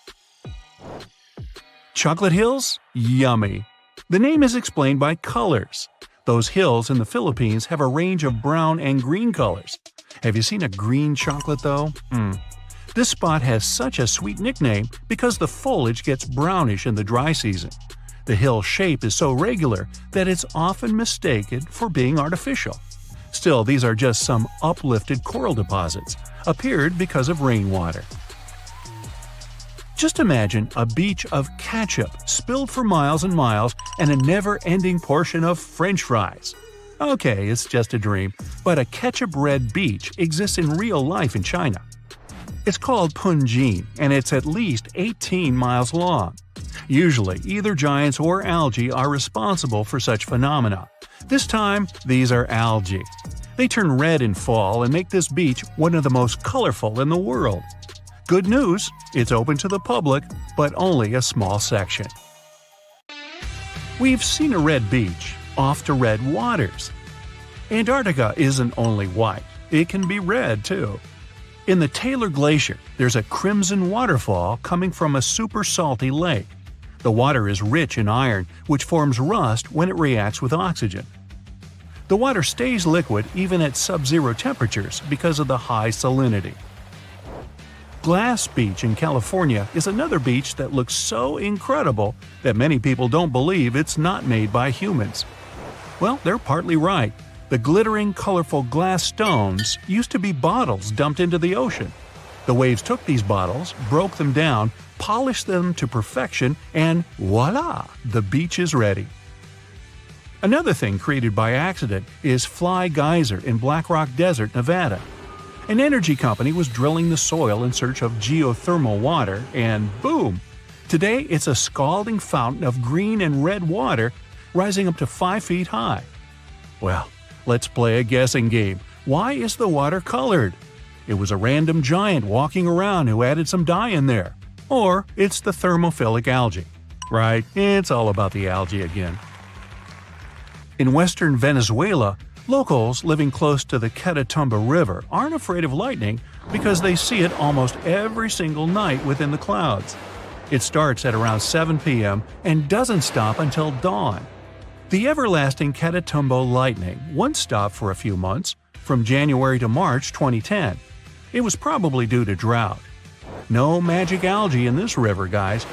Chocolate hills? Yummy. The name is explained by colors. Those hills in the Philippines have a range of brown and green colors. Have you seen a green chocolate though? This spot has such a sweet nickname because the foliage gets brownish in the dry season. The hill shape is so regular that it's often mistaken for being artificial. Still, these are just some uplifted coral deposits, appeared because of rainwater. Just imagine a beach of ketchup spilled for miles and miles and a never-ending portion of French fries. Okay, it's just a dream, but a ketchup-red beach exists in real life in China. It's called Punjin, and it's at least 18 miles long. Usually, either giants or algae are responsible for such phenomena. This time, these are algae. They turn red in fall and make this beach one of the most colorful in the world. Good news, it's open to the public, but only a small section. We've seen a red beach, off to red waters. Antarctica isn't only white, it can be red too. In the Taylor Glacier, there's a crimson waterfall coming from a super salty lake. The water is rich in iron, which forms rust when it reacts with oxygen. The water stays liquid even at sub-zero temperatures because of the high salinity. Glass Beach in California is another beach that looks so incredible that many people don't believe it's not made by humans. Well, they're partly right. The glittering, colorful glass stones used to be bottles dumped into the ocean. The waves took these bottles, broke them down, polished them to perfection, and voila! The beach is ready. Another thing created by accident is Fly Geyser in Black Rock Desert, Nevada. An energy company was drilling the soil in search of geothermal water, and boom! Today it's a scalding fountain of green and red water rising up to 5 feet high. Well, let's play a guessing game. Why is the water colored? It was a random giant walking around who added some dye in there. Or it's the thermophilic algae. Right, it's all about the algae again. In western Venezuela, locals living close to the Catatumbo River aren't afraid of lightning because they see it almost every single night within the clouds. It starts at around 7 p.m. and doesn't stop until dawn. The everlasting Catatumbo lightning once stopped for a few months, from January to March 2010. It was probably due to drought. No magic algae in this river, guys.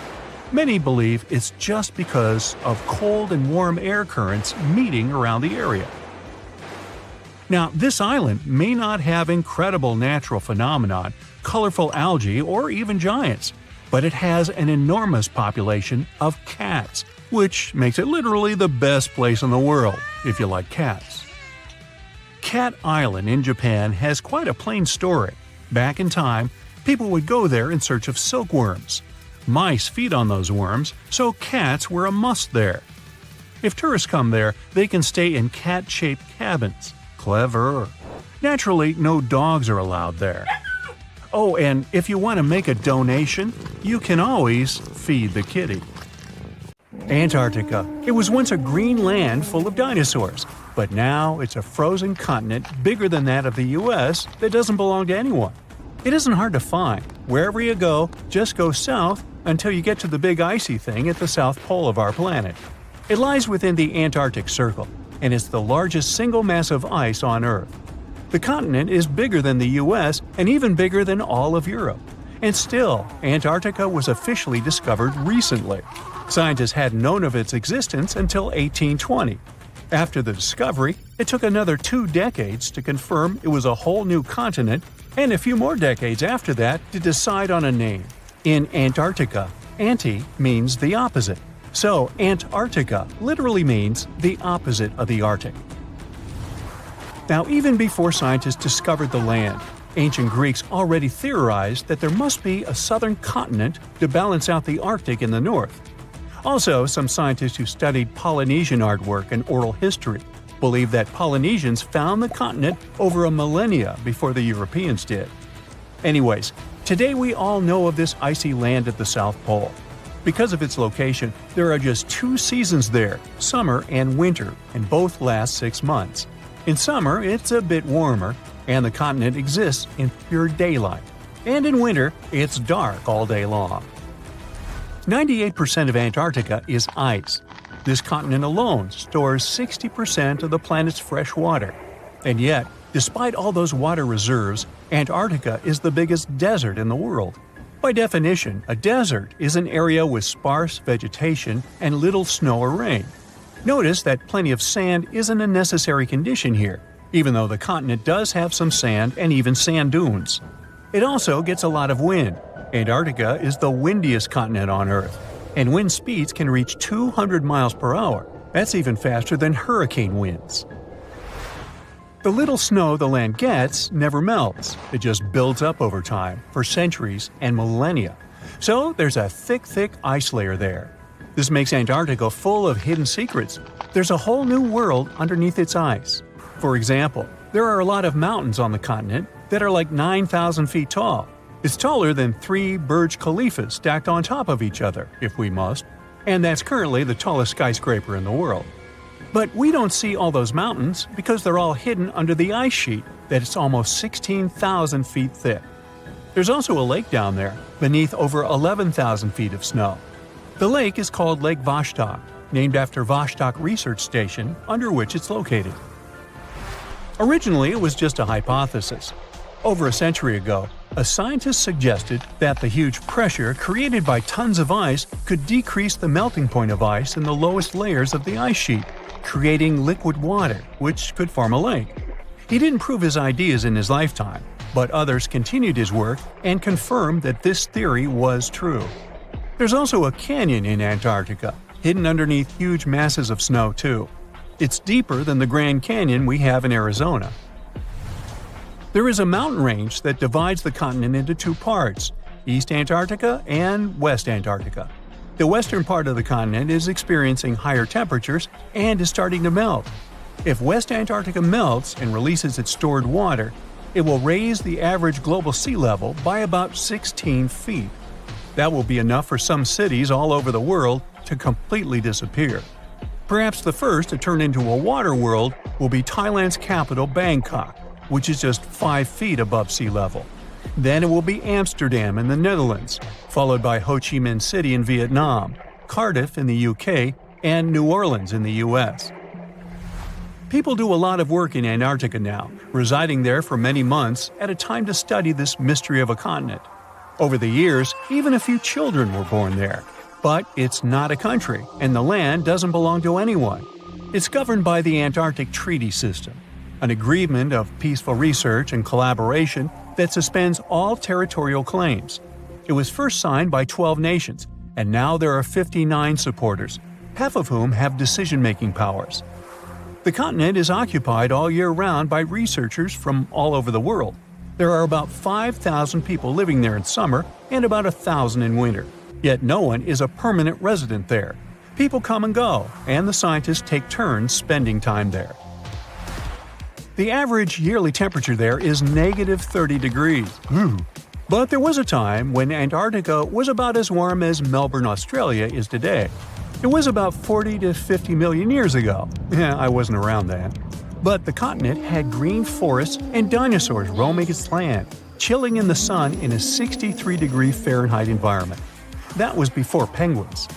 Many believe it's just because of cold and warm air currents meeting around the area. Now, this island may not have incredible natural phenomenon, colorful algae, or even giants, but it has an enormous population of cats, which makes it literally the best place in the world, if you like cats. Cat Island in Japan has quite a plain story. Back in time, people would go there in search of silkworms. Mice feed on those worms, so cats were a must there. If tourists come there, they can stay in cat-shaped cabins. Clever. Naturally, no dogs are allowed there. Oh, and if you want to make a donation, you can always feed the kitty. Antarctica. It was once a green land full of dinosaurs, but now it's a frozen continent bigger than that of the US that doesn't belong to anyone. It isn't hard to find. Wherever you go, just go south until you get to the big icy thing at the south pole of our planet. It lies within the Antarctic Circle, and it's the largest single mass of ice on Earth. The continent is bigger than the US and even bigger than all of Europe. And still, Antarctica was officially discovered recently. Scientists hadn't known of its existence until 1820. After the discovery, it took another 2 decades to confirm it was a whole new continent, and a few more decades after that to decide on a name. In Antarctica, anti means the opposite. So, Antarctica literally means the opposite of the Arctic. Now, even before scientists discovered the land, ancient Greeks already theorized that there must be a southern continent to balance out the Arctic in the north. Also, some scientists who studied Polynesian artwork and oral history believe that Polynesians found the continent over a millennia before the Europeans did. Anyways, today we all know of this icy land at the South Pole. Because of its location, there are just 2 seasons there, summer and winter, and both last 6 months. In summer, it's a bit warmer, and the continent exists in pure daylight. And in winter, it's dark all day long. 98% of Antarctica is ice. This continent alone stores 60% of the planet's fresh water. And yet, despite all those water reserves, Antarctica is the biggest desert in the world. By definition, a desert is an area with sparse vegetation and little snow or rain. Notice that plenty of sand isn't a necessary condition here, even though the continent does have some sand and even sand dunes. It also gets a lot of wind. Antarctica is the windiest continent on Earth, and wind speeds can reach 200 miles per hour. That's even faster than hurricane winds. The little snow the land gets never melts. It just builds up over time, for centuries and millennia. So there's a thick ice layer there. This makes Antarctica full of hidden secrets. There's a whole new world underneath its ice. For example, there are a lot of mountains on the continent that are like 9,000 feet tall. It's taller than 3 Burj Khalifas stacked on top of each other, if we must, and that's currently the tallest skyscraper in the world. But we don't see all those mountains because they're all hidden under the ice sheet that's almost 16,000 feet thick. There's also a lake down there, beneath over 11,000 feet of snow. The lake is called Lake Vostok, named after Vostok Research Station, under which it's located. Originally, it was just a hypothesis. Over a century ago, a scientist suggested that the huge pressure created by tons of ice could decrease the melting point of ice in the lowest layers of the ice sheet, creating liquid water, which could form a lake. He didn't prove his ideas in his lifetime, but others continued his work and confirmed that this theory was true. There's also a canyon in Antarctica, hidden underneath huge masses of snow too. It's deeper than the Grand Canyon we have in Arizona. There is a mountain range that divides the continent into 2 parts, East Antarctica and West Antarctica. The western part of the continent is experiencing higher temperatures and is starting to melt. If West Antarctica melts and releases its stored water, it will raise the average global sea level by about 16 feet. That will be enough for some cities all over the world to completely disappear. Perhaps the first to turn into a water world will be Thailand's capital, Bangkok, which is just 5 feet above sea level. Then it will be Amsterdam in the Netherlands, followed by Ho Chi Minh City in Vietnam, Cardiff in the UK, and New Orleans in the US. People do a lot of work in Antarctica now, residing there for many months at a time to study this mystery of a continent. Over the years, even a few children were born there. But it's not a country, and the land doesn't belong to anyone. It's governed by the Antarctic Treaty System, an agreement of peaceful research and collaboration that suspends all territorial claims. It was first signed by 12 nations, and now there are 59 supporters, half of whom have decision-making powers. The continent is occupied all year round by researchers from all over the world. There are about 5,000 people living there in summer and about 1,000 in winter. Yet no one is a permanent resident there. People come and go, and the scientists take turns spending time there. The average yearly temperature there is negative 30 degrees. But there was a time when Antarctica was about as warm as Melbourne, Australia is today. It was about 40 to 50 million years ago. I wasn't around then. But the continent had green forests and dinosaurs roaming its land, chilling in the sun in a 63-degree Fahrenheit environment. That was before penguins.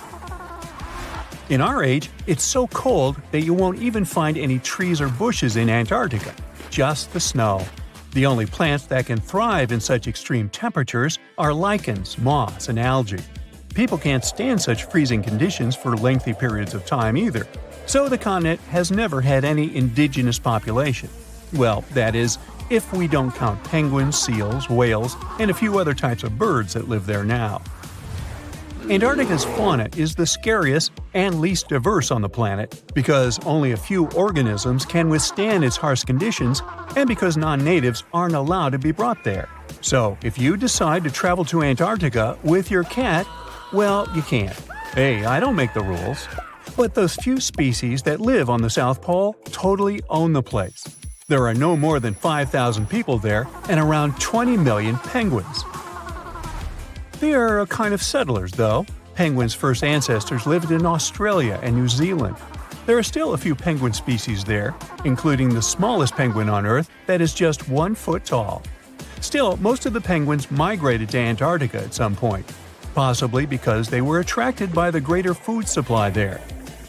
In our age, it's so cold that you won't even find any trees or bushes in Antarctica, just the snow. The only plants that can thrive in such extreme temperatures are lichens, moss, and algae. People can't stand such freezing conditions for lengthy periods of time either, so the continent has never had any indigenous population. Well, that is, if we don't count penguins, seals, whales, and a few other types of birds that live there now. Antarctica's fauna is the scariest and least diverse on the planet because only a few organisms can withstand its harsh conditions and because non-natives aren't allowed to be brought there. So, if you decide to travel to Antarctica with your cat, well, you can't. Hey, I don't make the rules. But those few species that live on the South Pole totally own the place. There are no more than 5,000 people there and around 20 million penguins. They are a kind of settlers, though. Penguins' first ancestors lived in Australia and New Zealand. There are still a few penguin species there, including the smallest penguin on Earth that is just 1 foot tall. Still, most of the penguins migrated to Antarctica at some point, possibly because they were attracted by the greater food supply there.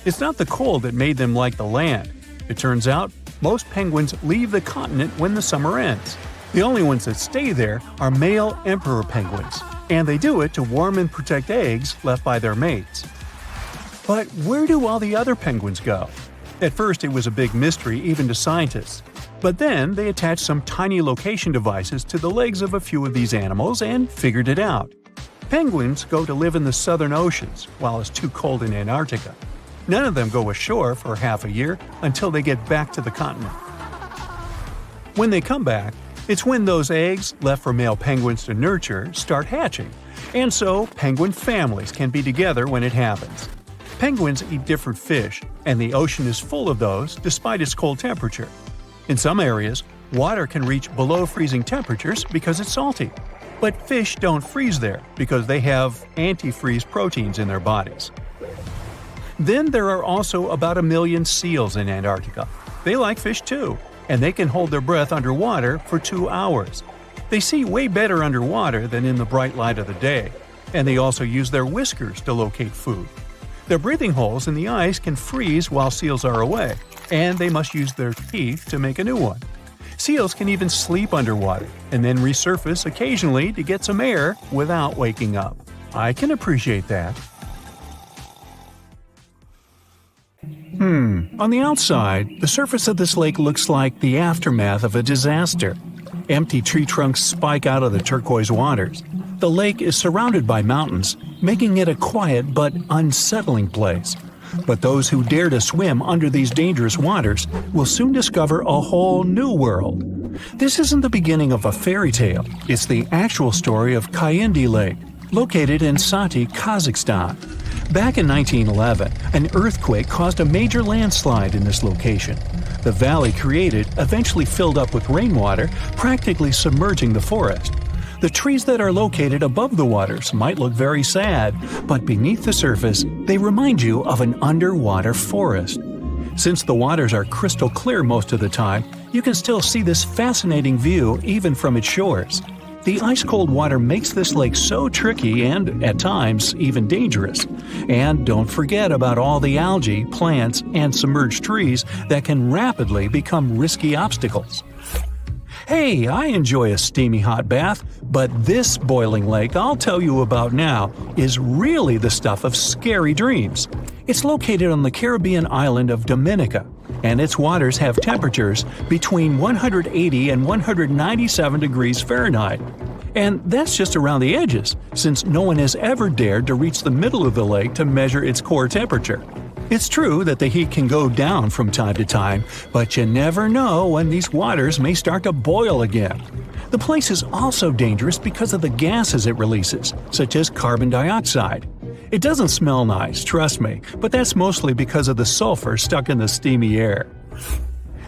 It's not the cold that made them like the land. It turns out, most penguins leave the continent when the summer ends. The only ones that stay there are male emperor penguins, and they do it to warm and protect eggs left by their mates. But where do all the other penguins go? At first it was a big mystery even to scientists, but then they attached some tiny location devices to the legs of a few of these animals and figured it out. Penguins go to live in the southern oceans while it's too cold in Antarctica. None of them go ashore for half a year until they get back to the continent. When they come back, it's when those eggs, left for male penguins to nurture, start hatching, and so penguin families can be together when it happens. Penguins eat different fish, and the ocean is full of those despite its cold temperature. In some areas, water can reach below freezing temperatures because it's salty. But fish don't freeze there because they have antifreeze proteins in their bodies. Then there are also about 1 million seals in Antarctica. They like fish too, and they can hold their breath underwater for 2 hours. They see way better underwater than in the bright light of the day, and they also use their whiskers to locate food. Their breathing holes in the ice can freeze while seals are away, and they must use their teeth to make a new one. Seals can even sleep underwater and then resurface occasionally to get some air without waking up. I can appreciate that. On the outside, the surface of this lake looks like the aftermath of a disaster. Empty tree trunks spike out of the turquoise waters. The lake is surrounded by mountains, making it a quiet but unsettling place. But those who dare to swim under these dangerous waters will soon discover a whole new world. This isn't the beginning of a fairy tale. It's the actual story of Kayindi Lake, located in Sati, Kazakhstan. Back in 1911, an earthquake caused a major landslide in this location. The valley created eventually filled up with rainwater, practically submerging the forest. The trees that are located above the waters might look very sad, but beneath the surface, they remind you of an underwater forest. Since the waters are crystal clear most of the time, you can still see this fascinating view even from its shores. The ice-cold water makes this lake so tricky and, at times, even dangerous. And don't forget about all the algae, plants, and submerged trees that can rapidly become risky obstacles. Hey, I enjoy a steamy hot bath, but this boiling lake I'll tell you about now is really the stuff of scary dreams. It's located on the Caribbean island of Dominica, and its waters have temperatures between 180 and 197 degrees Fahrenheit. And that's just around the edges, since no one has ever dared to reach the middle of the lake to measure its core temperature. It's true that the heat can go down from time to time, but you never know when these waters may start to boil again. The place is also dangerous because of the gases it releases, such as carbon dioxide. It doesn't smell nice, trust me, but that's mostly because of the sulfur stuck in the steamy air.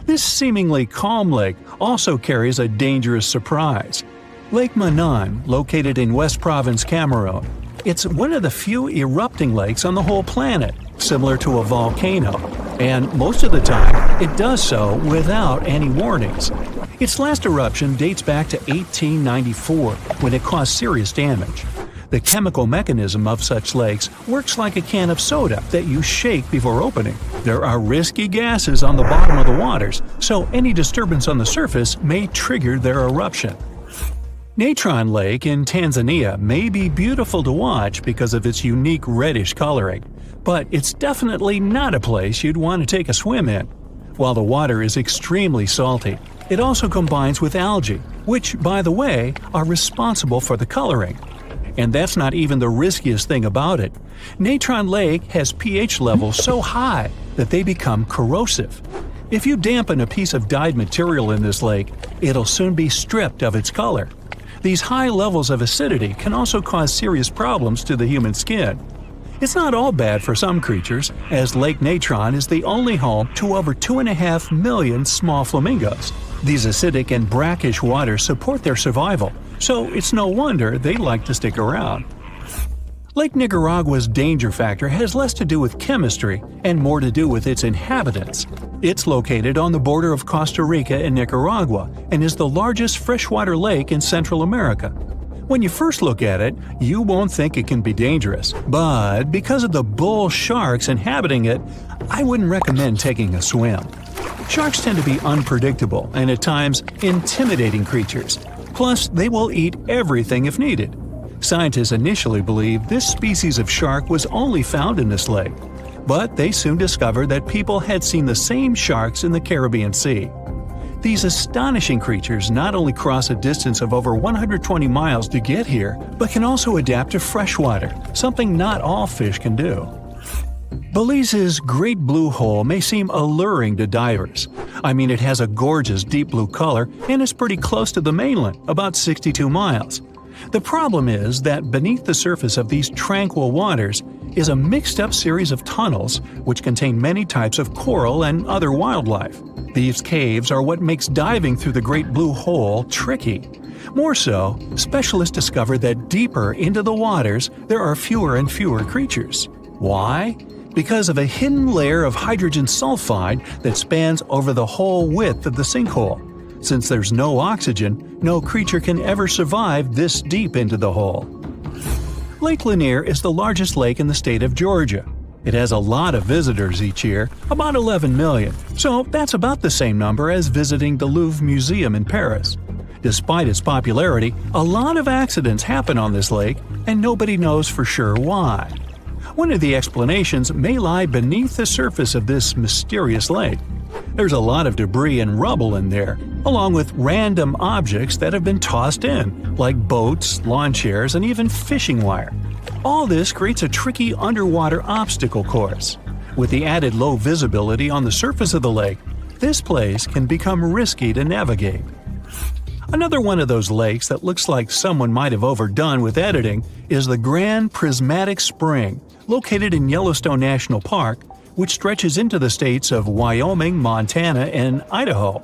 This seemingly calm lake also carries a dangerous surprise. Lake Manan, located in West Province, Cameroon. It's one of the few erupting lakes on the whole planet, similar to a volcano, and most of the time it does so without any warnings. Its last eruption dates back to 1894, when it caused serious damage. The chemical mechanism of such lakes works like a can of soda that you shake before opening. There are risky gases on the bottom of the waters, so any disturbance on the surface may trigger their eruption. Natron Lake in Tanzania may be beautiful to watch because of its unique reddish coloring, but it's definitely not a place you'd want to take a swim in. While the water is extremely salty, it also combines with algae, which, by the way, are responsible for the coloring. And that's not even the riskiest thing about it. Natron Lake has pH levels so high that they become corrosive. If you dampen a piece of dyed material in this lake, it'll soon be stripped of its color. These high levels of acidity can also cause serious problems to the human skin. It's not all bad for some creatures, as Lake Natron is the only home to over 2.5 million small flamingos. These acidic and brackish waters support their survival, so it's no wonder they like to stick around. Lake Nicaragua's danger factor has less to do with chemistry and more to do with its inhabitants. It's located on the border of Costa Rica and Nicaragua and is the largest freshwater lake in Central America. When you first look at it, you won't think it can be dangerous, but because of the bull sharks inhabiting it, I wouldn't recommend taking a swim. Sharks tend to be unpredictable and at times intimidating creatures. Plus, they will eat everything if needed. Scientists initially believed this species of shark was only found in this lake, but they soon discovered that people had seen the same sharks in the Caribbean Sea. These astonishing creatures not only cross a distance of over 120 miles to get here, but can also adapt to freshwater, something not all fish can do. Belize's Great Blue Hole may seem alluring to divers. I mean, it has a gorgeous deep blue color and is pretty close to the mainland, about 62 miles. The problem is that beneath the surface of these tranquil waters is a mixed-up series of tunnels which contain many types of coral and other wildlife. These caves are what makes diving through the Great Blue Hole tricky. More so, specialists discover that deeper into the waters there are fewer and fewer creatures. Why? Because of a hidden layer of hydrogen sulfide that spans over the whole width of the sinkhole. Since there's no oxygen, no creature can ever survive this deep into the hole. Lake Lanier is the largest lake in the state of Georgia. It has a lot of visitors each year, about 11 million, so that's about the same number as visiting the Louvre Museum in Paris. Despite its popularity, a lot of accidents happen on this lake, and nobody knows for sure why. One of the explanations may lie beneath the surface of this mysterious lake. There's a lot of debris and rubble in there, along with random objects that have been tossed in, like boats, lawn chairs, and even fishing wire. All this creates a tricky underwater obstacle course. With the added low visibility on the surface of the lake, this place can become risky to navigate. Another one of those lakes that looks like someone might have overdone with editing is the Grand Prismatic Spring, located in Yellowstone National Park, which stretches into the states of Wyoming, Montana, and Idaho.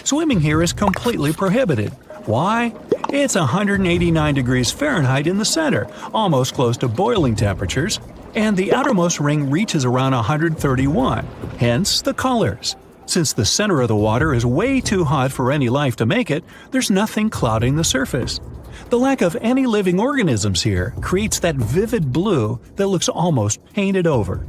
Swimming here is completely prohibited. Why? It's 189 degrees Fahrenheit in the center, almost close to boiling temperatures, and the outermost ring reaches around 131, hence the colors. Since the center of the water is way too hot for any life to make it, there's nothing clouding the surface. The lack of any living organisms here creates that vivid blue that looks almost painted over.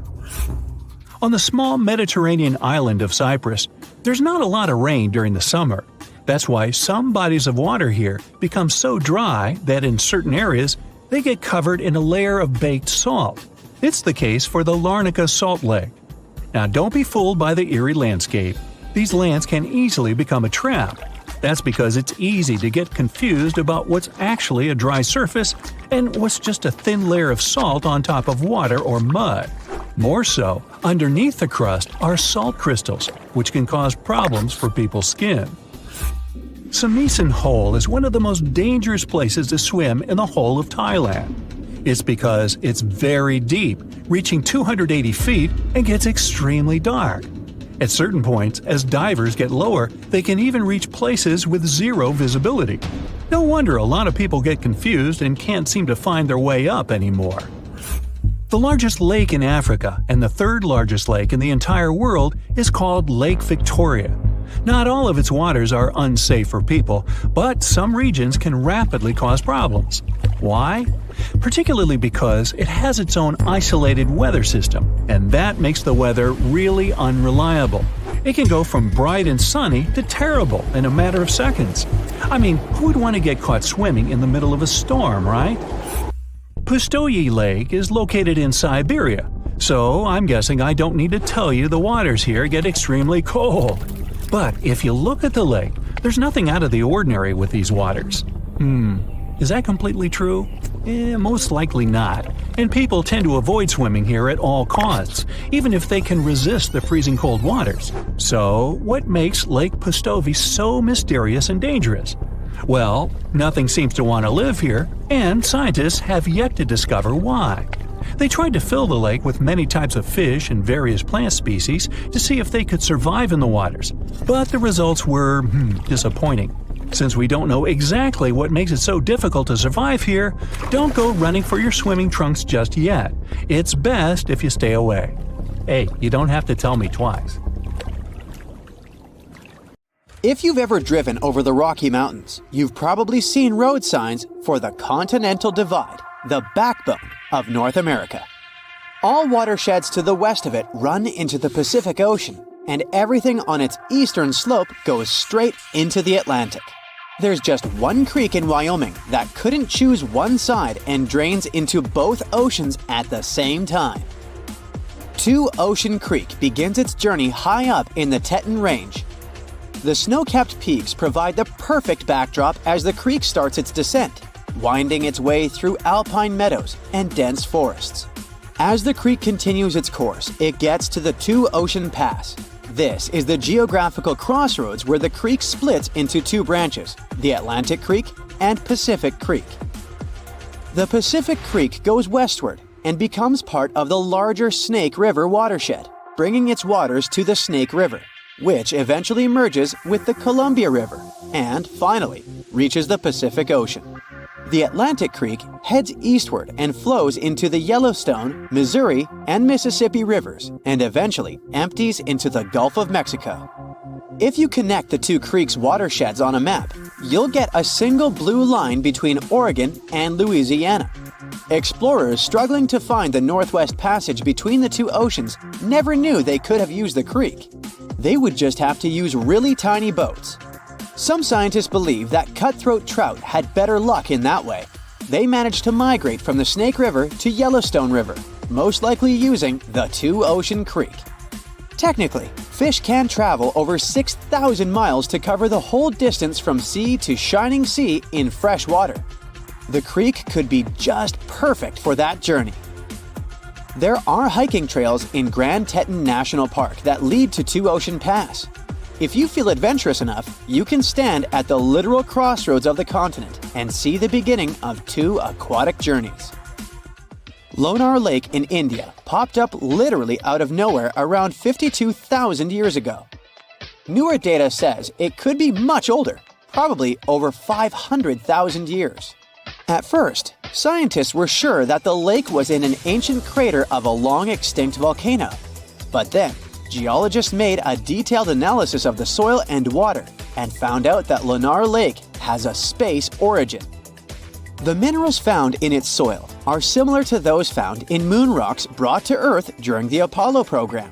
On the small Mediterranean island of Cyprus, there's not a lot of rain during the summer. That's why some bodies of water here become so dry that in certain areas they get covered in a layer of baked salt. It's the case for the Larnaca Salt Lake. Now don't be fooled by the eerie landscape. These lands can easily become a trap. That's because it's easy to get confused about what's actually a dry surface and what's just a thin layer of salt on top of water or mud. More so, underneath the crust are salt crystals, which can cause problems for people's skin. Samisen Hole is one of the most dangerous places to swim in the whole of Thailand. It's because it's very deep, reaching 280 feet, and gets extremely dark. At certain points, as divers get lower, they can even reach places with zero visibility. No wonder a lot of people get confused and can't seem to find their way up anymore. The largest lake in Africa and the third largest lake in the entire world is called Lake Victoria. Not all of its waters are unsafe for people, but some regions can rapidly cause problems. Why? Particularly because it has its own isolated weather system, and that makes the weather really unreliable. It can go from bright and sunny to terrible in a matter of seconds. I mean, who would want to get caught swimming in the middle of a storm, right? Pustoye Lake is located in Siberia, so I'm guessing I don't need to tell you the waters here get extremely cold. But if you look at the lake, there's nothing out of the ordinary with these waters. Is that completely true? Most likely not, and people tend to avoid swimming here at all costs, even if they can resist the freezing cold waters. So, what makes Lake Pustovi so mysterious and dangerous? Well, nothing seems to want to live here, and scientists have yet to discover why. They tried to fill the lake with many types of fish and various plant species to see if they could survive in the waters, but the results were disappointing. Since we don't know exactly what makes it so difficult to survive here, don't go running for your swimming trunks just yet. It's best if you stay away. Hey, you don't have to tell me twice. If you've ever driven over the Rocky Mountains, you've probably seen road signs for the Continental Divide, the backbone of North America. All watersheds to the west of it run into the Pacific Ocean, and everything on its eastern slope goes straight into the Atlantic. There's just one creek in Wyoming that couldn't choose one side and drains into both oceans at the same time. Two Ocean Creek begins its journey high up in the Teton Range. The snow-capped peaks provide the perfect backdrop as the creek starts its descent, winding its way through alpine meadows and dense forests. As the creek continues its course, it gets to the Two Ocean Pass. This is the geographical crossroads where the creek splits into two branches, the Atlantic Creek and Pacific Creek. The Pacific Creek goes westward and becomes part of the larger Snake River watershed, bringing its waters to the Snake River, which eventually merges with the Columbia River and, finally, reaches the Pacific Ocean. The Atlantic Creek heads eastward and flows into the Yellowstone, Missouri, and Mississippi rivers, and eventually empties into the Gulf of Mexico. If you connect the two creeks' watersheds on a map, you'll get a single blue line between Oregon and Louisiana. Explorers struggling to find the Northwest Passage between the two oceans never knew they could have used the creek. They would just have to use really tiny boats. Some scientists believe that cutthroat trout had better luck in that way. They managed to migrate from the Snake River to Yellowstone River, most likely using the Two Ocean Creek. Technically, fish can travel over 6,000 miles to cover the whole distance from sea to shining sea in fresh water. The creek could be just perfect for that journey. There are hiking trails in Grand Teton National Park that lead to Two Ocean Pass. If you feel adventurous enough, you can stand at the literal crossroads of the continent and see the beginning of two aquatic journeys. Lonar Lake in India popped up literally out of nowhere around 52,000 years ago. Newer data says it could be much older, probably over 500,000 years. At first, scientists were sure that the lake was in an ancient crater of a long-extinct volcano. But then, geologists made a detailed analysis of the soil and water and found out that Lonar Lake has a space origin. The minerals found in its soil are similar to those found in moon rocks brought to Earth during the Apollo program.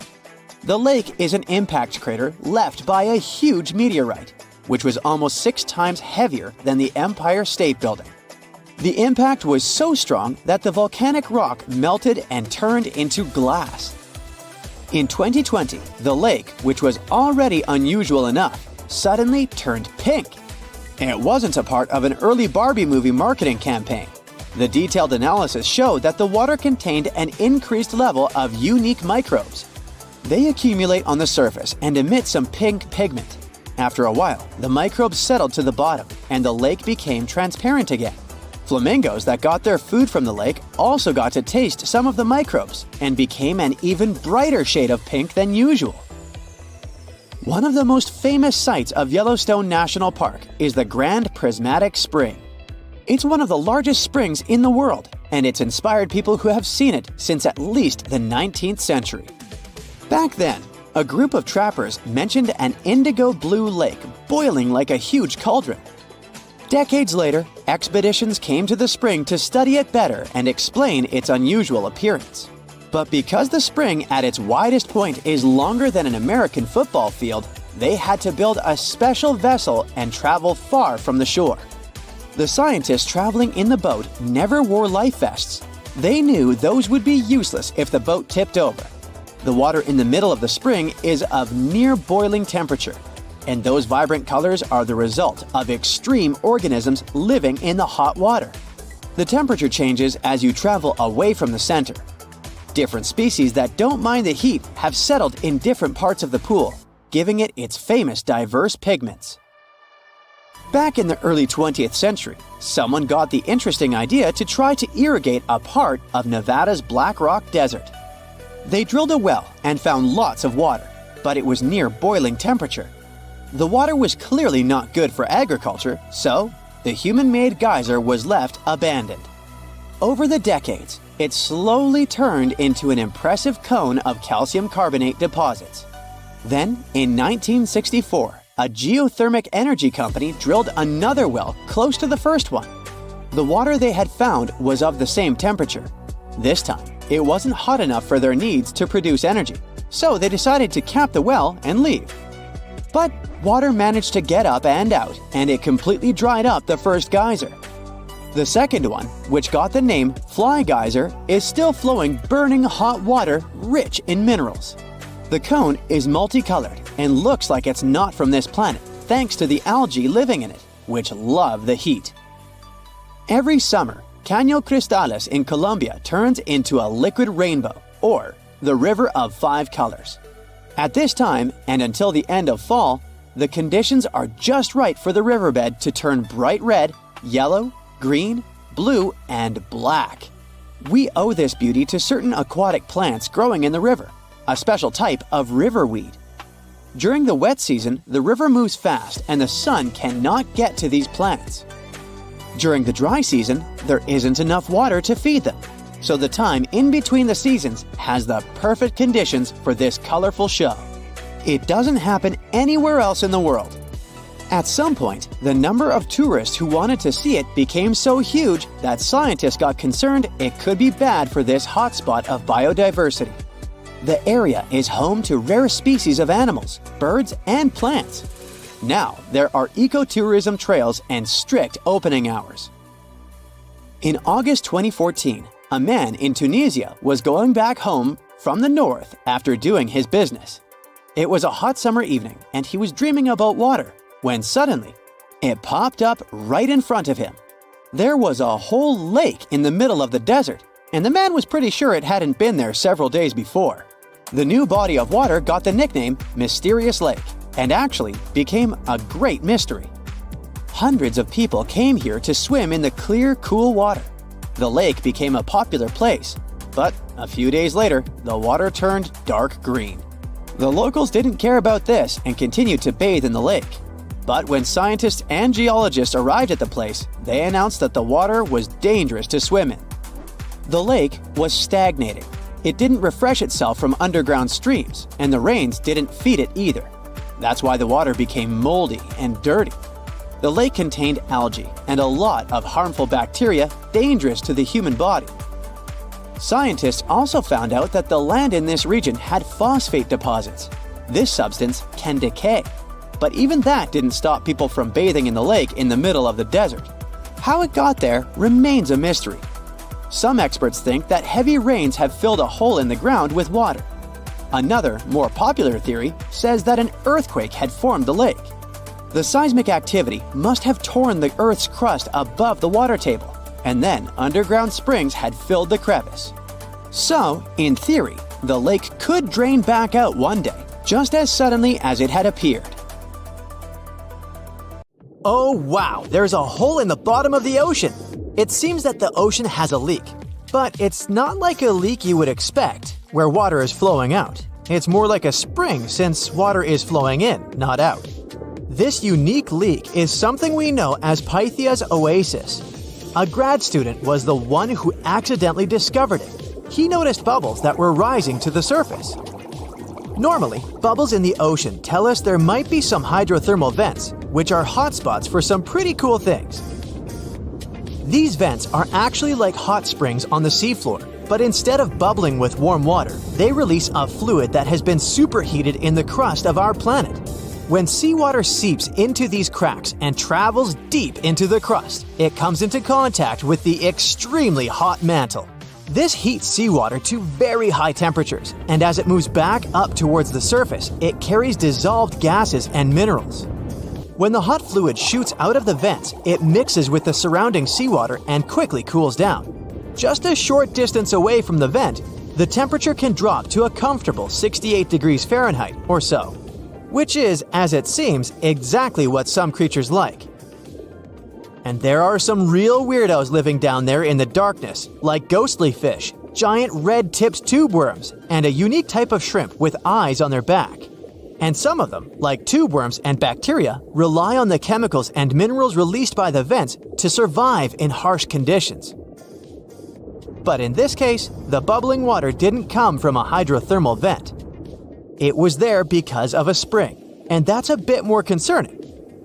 The lake is an impact crater left by a huge meteorite, which was almost 6 times heavier than the Empire State Building. The impact was so strong that the volcanic rock melted and turned into glass. In 2020, the lake, which was already unusual enough, suddenly turned pink. It wasn't a part of an early Barbie movie marketing campaign. The detailed analysis showed that the water contained an increased level of unique microbes. They accumulate on the surface and emit some pink pigment. After a while, the microbes settled to the bottom and the lake became transparent again. Flamingos that got their food from the lake also got to taste some of the microbes and became an even brighter shade of pink than usual. One of the most famous sights of Yellowstone National Park is the Grand Prismatic Spring. It's one of the largest springs in the world, and it's inspired people who have seen it since at least the 19th century. Back then, a group of trappers mentioned an indigo blue lake boiling like a huge cauldron. Decades later, expeditions came to the spring to study it better and explain its unusual appearance. But because the spring at its widest point is longer than an American football field, they had to build a special vessel and travel far from the shore. The scientists traveling in the boat never wore life vests. They knew those would be useless if the boat tipped over. The water in the middle of the spring is of near boiling temperature, and those vibrant colors are the result of extreme organisms living in the hot water. The temperature changes as you travel away from the center. Different species that don't mind the heat have settled in different parts of the pool, giving it its famous diverse pigments. Back in the early 20th century, someone got the interesting idea to try to irrigate a part of Nevada's Black Rock Desert. They drilled a well and found lots of water, but it was near boiling temperature. The water was clearly not good for agriculture, so the human-made geyser was left abandoned. Over the decades, it slowly turned into an impressive cone of calcium carbonate deposits. Then, in 1964, a geothermal energy company drilled another well close to the first one. The water they had found was of the same temperature. This time, it wasn't hot enough for their needs to produce energy, so they decided to cap the well and leave. But water managed to get up and out, and it completely dried up the first geyser. The second one, which got the name Fly Geyser, is still flowing burning hot water rich in minerals. The cone is multicolored and looks like it's not from this planet, thanks to the algae living in it, which love the heat. Every summer, Caño Cristales in Colombia turns into a liquid rainbow, or the River of Five Colors. At this time, and until the end of fall, the conditions are just right for the riverbed to turn bright red, yellow, green, blue, and black. We owe this beauty to certain aquatic plants growing in the river, a special type of riverweed. During the wet season, the river moves fast and the sun cannot get to these plants. During the dry season, there isn't enough water to feed them, so the time in between the seasons has the perfect conditions for this colorful show. It doesn't happen anywhere else in the world. At some point, the number of tourists who wanted to see it became so huge that scientists got concerned it could be bad for this hotspot of biodiversity. The area is home to rare species of animals, birds, and plants. Now, there are ecotourism trails and strict opening hours. In August 2014, a man in Tunisia was going back home from the north after doing his business. It was a hot summer evening, and he was dreaming about water, when suddenly, it popped up right in front of him. There was a whole lake in the middle of the desert, and the man was pretty sure it hadn't been there several days before. The new body of water got the nickname Mysterious Lake, and actually became a great mystery. Hundreds of people came here to swim in the clear, cool water. The lake became a popular place, but a few days later, the water turned dark green. The locals didn't care about this and continued to bathe in the lake. But when scientists and geologists arrived at the place, they announced that the water was dangerous to swim in. The lake was stagnating. It didn't refresh itself from underground streams, and the rains didn't feed it either. That's why the water became moldy and dirty. The lake contained algae and a lot of harmful bacteria dangerous to the human body. Scientists also found out that the land in this region had phosphate deposits. This substance can decay. But even that didn't stop people from bathing in the lake in the middle of the desert. How it got there remains a mystery. Some experts think that heavy rains have filled a hole in the ground with water. Another, more popular theory says that an earthquake had formed the lake. The seismic activity must have torn the Earth's crust above the water table, and then underground springs had filled the crevice. So, in theory, the lake could drain back out one day, just as suddenly as it had appeared. Oh wow, there's a hole in the bottom of the ocean! It seems that the ocean has a leak. But it's not like a leak you would expect, where water is flowing out. It's more like a spring since water is flowing in, not out. This unique leak is something we know as Pythia's oasis. A grad student was the one who accidentally discovered it. He noticed bubbles that were rising to the surface. Normally, bubbles in the ocean tell us there might be some hydrothermal vents, which are hotspots for some pretty cool things. These vents are actually like hot springs on the seafloor, but instead of bubbling with warm water, they release a fluid that has been superheated in the crust of our planet. When seawater seeps into these cracks and travels deep into the crust, it comes into contact with the extremely hot mantle. This heats seawater to very high temperatures, and as it moves back up towards the surface, it carries dissolved gases and minerals. When the hot fluid shoots out of the vents, it mixes with the surrounding seawater and quickly cools down. Just a short distance away from the vent, the temperature can drop to a comfortable 68 degrees Fahrenheit or so, which is, as it seems, exactly what some creatures like. And there are some real weirdos living down there in the darkness, like ghostly fish, giant red-tipped tube worms, and a unique type of shrimp with eyes on their back. And some of them, like tube worms and bacteria, rely on the chemicals and minerals released by the vents to survive in harsh conditions. But in this case, the bubbling water didn't come from a hydrothermal vent. It was there because of a spring, and that's a bit more concerning.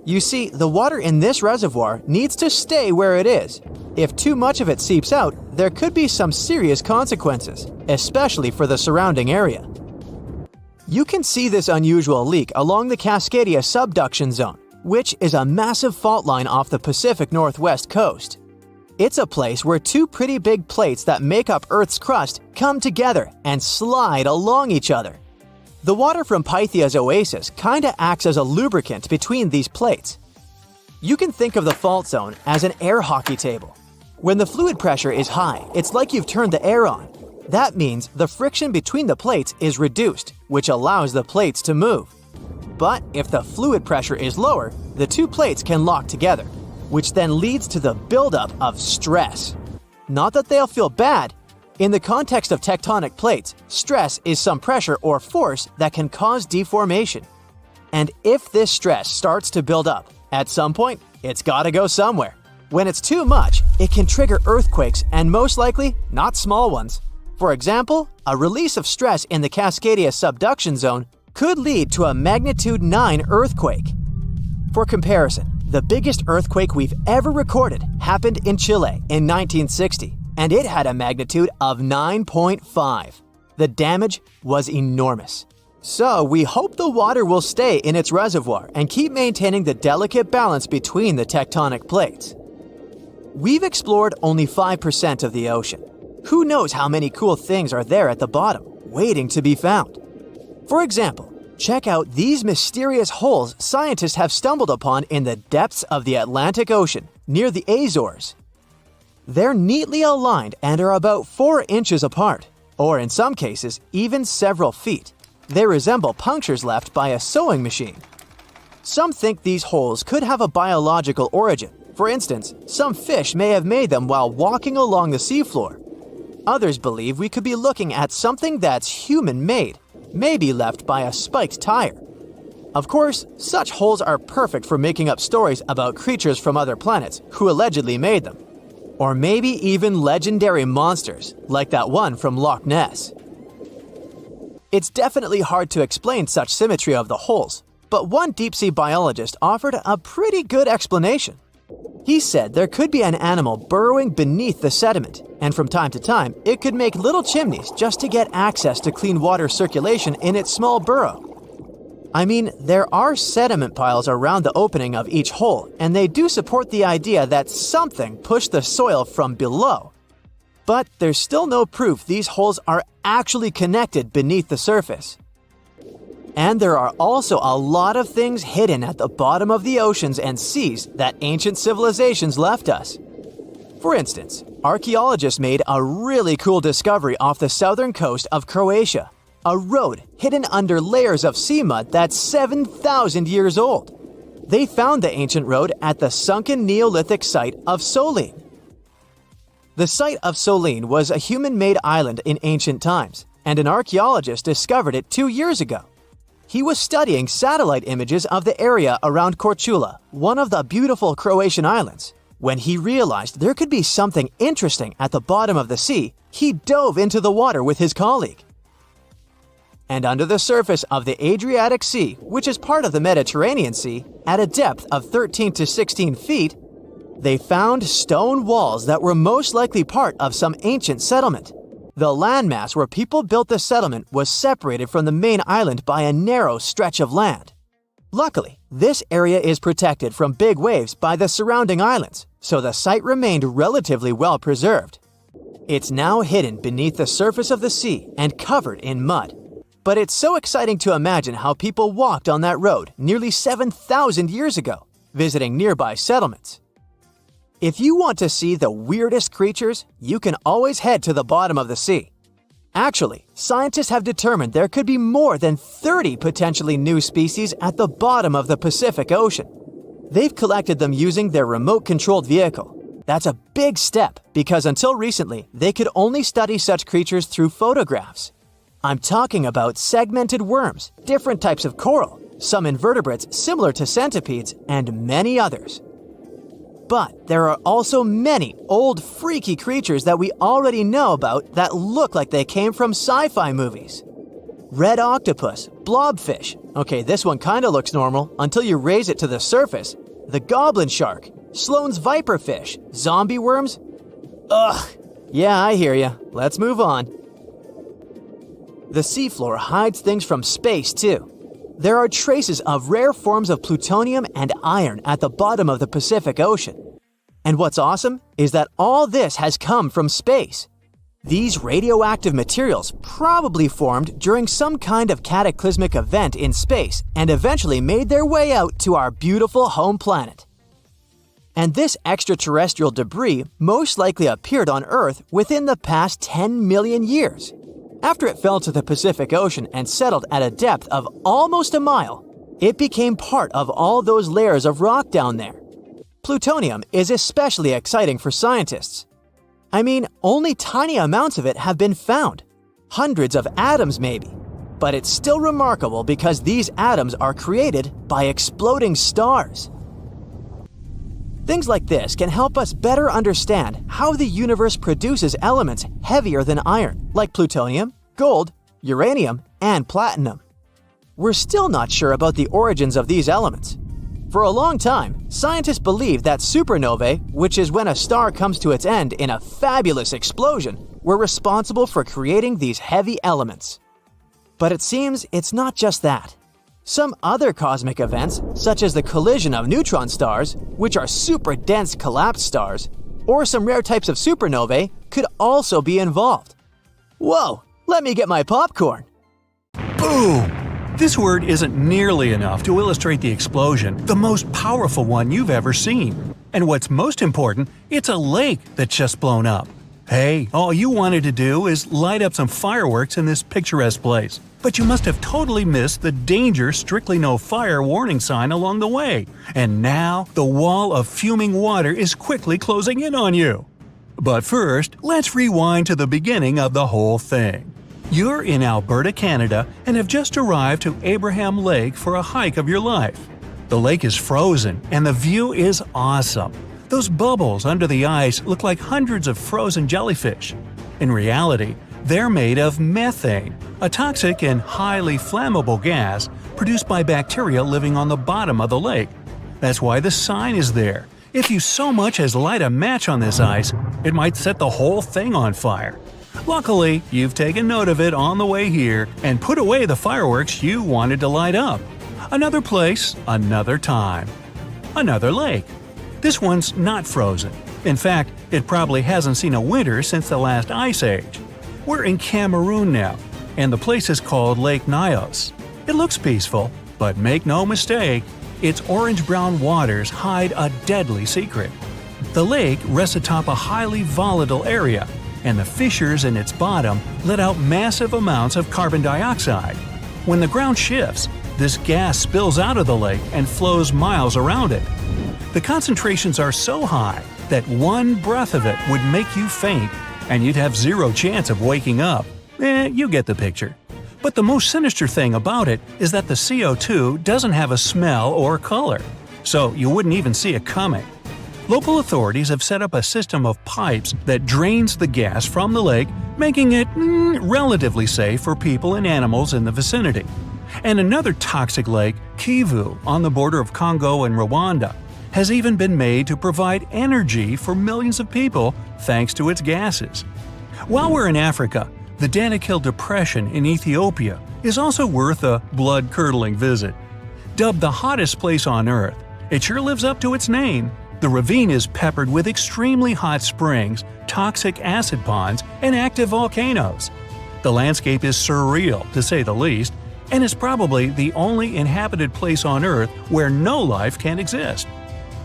You see, the water in this reservoir needs to stay where it is. If too much of it seeps out, there could be some serious consequences, especially for the surrounding area. You can see this unusual leak along the Cascadia subduction zone, which is a massive fault line off the Pacific Northwest coast. It's a place where two pretty big plates that make up Earth's crust come together and slide along each other. The water from Pythia's oasis kinda acts as a lubricant between these plates. You can think of the fault zone as an air hockey table. When the fluid pressure is high, it's like you've turned the air on. That means the friction between the plates is reduced, which allows the plates to move. But if the fluid pressure is lower, the two plates can lock together, which then leads to the buildup of stress. Not that they'll feel bad. In the context of tectonic plates, stress is some pressure or force that can cause deformation. And if this stress starts to build up, at some point, it's gotta go somewhere. When it's too much, it can trigger earthquakes and most likely, not small ones. For example, a release of stress in the Cascadia subduction zone could lead to a magnitude 9 earthquake. For comparison, the biggest earthquake we've ever recorded happened in Chile in 1960, and it had a magnitude of 9.5. The damage was enormous. So we hope the water will stay in its reservoir and keep maintaining the delicate balance between the tectonic plates. We've explored only 5% of the ocean. Who knows how many cool things are there at the bottom, waiting to be found? For example, check out these mysterious holes scientists have stumbled upon in the depths of the Atlantic Ocean, near the Azores. They're neatly aligned and are about 4 inches apart, or in some cases, even several feet. They resemble punctures left by a sewing machine. Some think these holes could have a biological origin. For instance, some fish may have made them while walking along the seafloor. Others believe we could be looking at something that's human-made, maybe left by a spiked tire. Of course, such holes are perfect for making up stories about creatures from other planets who allegedly made them. Or maybe even legendary monsters, like that one from Loch Ness. It's definitely hard to explain such symmetry of the holes, but one deep-sea biologist offered a pretty good explanation. He said there could be an animal burrowing beneath the sediment, and from time to time, it could make little chimneys just to get access to clean water circulation in its small burrow. I mean, there are sediment piles around the opening of each hole, and they do support the idea that something pushed the soil from below. But there's still no proof these holes are actually connected beneath the surface. And there are also a lot of things hidden at the bottom of the oceans and seas that ancient civilizations left us. For instance, archaeologists made a really cool discovery off the southern coast of Croatia, a road hidden under layers of sea mud that's 7,000 years old. They found the ancient road at the sunken Neolithic site of Solin. The site of Solin was a human-made island in ancient times, and an archaeologist discovered it 2 years ago. He was studying satellite images of the area around Korčula, one of the beautiful Croatian islands. When he realized there could be something interesting at the bottom of the sea, he dove into the water with his colleague. And under the surface of the Adriatic Sea, which is part of the Mediterranean Sea, at a depth of 13 to 16 feet, they found stone walls that were most likely part of some ancient settlement. The landmass where people built the settlement was separated from the main island by a narrow stretch of land. Luckily, this area is protected from big waves by the surrounding islands, so the site remained relatively well preserved. It's now hidden beneath the surface of the sea and covered in mud. but it's so exciting to imagine how people walked on that road nearly 7,000 years ago, visiting nearby settlements. If you want to see the weirdest creatures, you can always head to the bottom of the sea. Actually, scientists have determined there could be more than 30 potentially new species at the bottom of the Pacific Ocean. They've collected them using their remote-controlled vehicle. That's a big step because until recently, they could only study such creatures through photographs. I'm talking about segmented worms, different types of coral, some invertebrates similar to centipedes, and many others. But there are also many old freaky creatures that we already know about that look like they came from sci-fi movies. Red octopus, blobfish. Okay, this one kinda looks normal until you raise it to the surface. The goblin shark, Sloane's viperfish, zombie worms. Ugh. Yeah, I hear ya. Let's move on. The seafloor hides things from space too. There are traces of rare forms of plutonium and iron at the bottom of the Pacific Ocean. And what's awesome is that all this has come from space. These radioactive materials probably formed during some kind of cataclysmic event in space and eventually made their way out to our beautiful home planet. And this extraterrestrial debris most likely appeared on Earth within the past 10 million years. After it fell to the Pacific Ocean and settled at a depth of almost a mile, it became part of all those layers of rock down there. Plutonium is especially exciting for scientists. I mean, only tiny amounts of it have been found, hundreds of atoms maybe. But it's still remarkable because these atoms are created by exploding stars. Things like this can help us better understand how the universe produces elements heavier than iron, like plutonium, gold, uranium, and platinum. We're still not sure about the origins of these elements. For a long time, scientists believed that supernovae, which is when a star comes to its end in a fabulous explosion, were responsible for creating these heavy elements. But it seems it's not just that. Some other cosmic events, such as the collision of neutron stars, which are super dense collapsed stars, or some rare types of supernovae, could also be involved. Whoa, let me get my popcorn. Boom! This word isn't nearly enough to illustrate the explosion, the most powerful one you've ever seen. And what's most important, it's a lake that's just blown up. Hey, all you wanted to do is light up some fireworks in this picturesque place. But you must have totally missed the danger strictly no fire warning sign along the way. And now, the wall of fuming water is quickly closing in on you. But first, let's rewind to the beginning of the whole thing. You're in Alberta, Canada, and have just arrived to Abraham Lake for a hike of your life. The lake is frozen, and the view is awesome. Those bubbles under the ice look like hundreds of frozen jellyfish. In reality, they're made of methane, a toxic and highly flammable gas produced by bacteria living on the bottom of the lake. That's why the sign is there. If you so much as light a match on this ice, it might set the whole thing on fire. Luckily, you've taken note of it on the way here and put away the fireworks you wanted to light up. Another place, another time. Another lake. This one's not frozen. In fact, it probably hasn't seen a winter since the last ice age. We're in Cameroon now, and the place is called Lake Nyos. It looks peaceful, but make no mistake, its orange-brown waters hide a deadly secret. The lake rests atop a highly volatile area, and the fissures in its bottom let out massive amounts of carbon dioxide. When the ground shifts, this gas spills out of the lake and flows miles around it. The concentrations are so high that one breath of it would make you faint, and you'd have zero chance of waking up. You get the picture. But the most sinister thing about it is that the CO2 doesn't have a smell or color, so you wouldn't even see it coming. Local authorities have set up a system of pipes that drains the gas from the lake, making it relatively safe for people and animals in the vicinity. And another toxic lake, Kivu, on the border of Congo and Rwanda, has even been made to provide energy for millions of people thanks to its gases. While we're in Africa, the Danakil Depression in Ethiopia is also worth a blood-curdling visit. Dubbed the hottest place on Earth, it sure lives up to its name. The ravine is peppered with extremely hot springs, toxic acid ponds, and active volcanoes. The landscape is surreal, to say the least, and is probably the only inhabited place on Earth where no life can exist.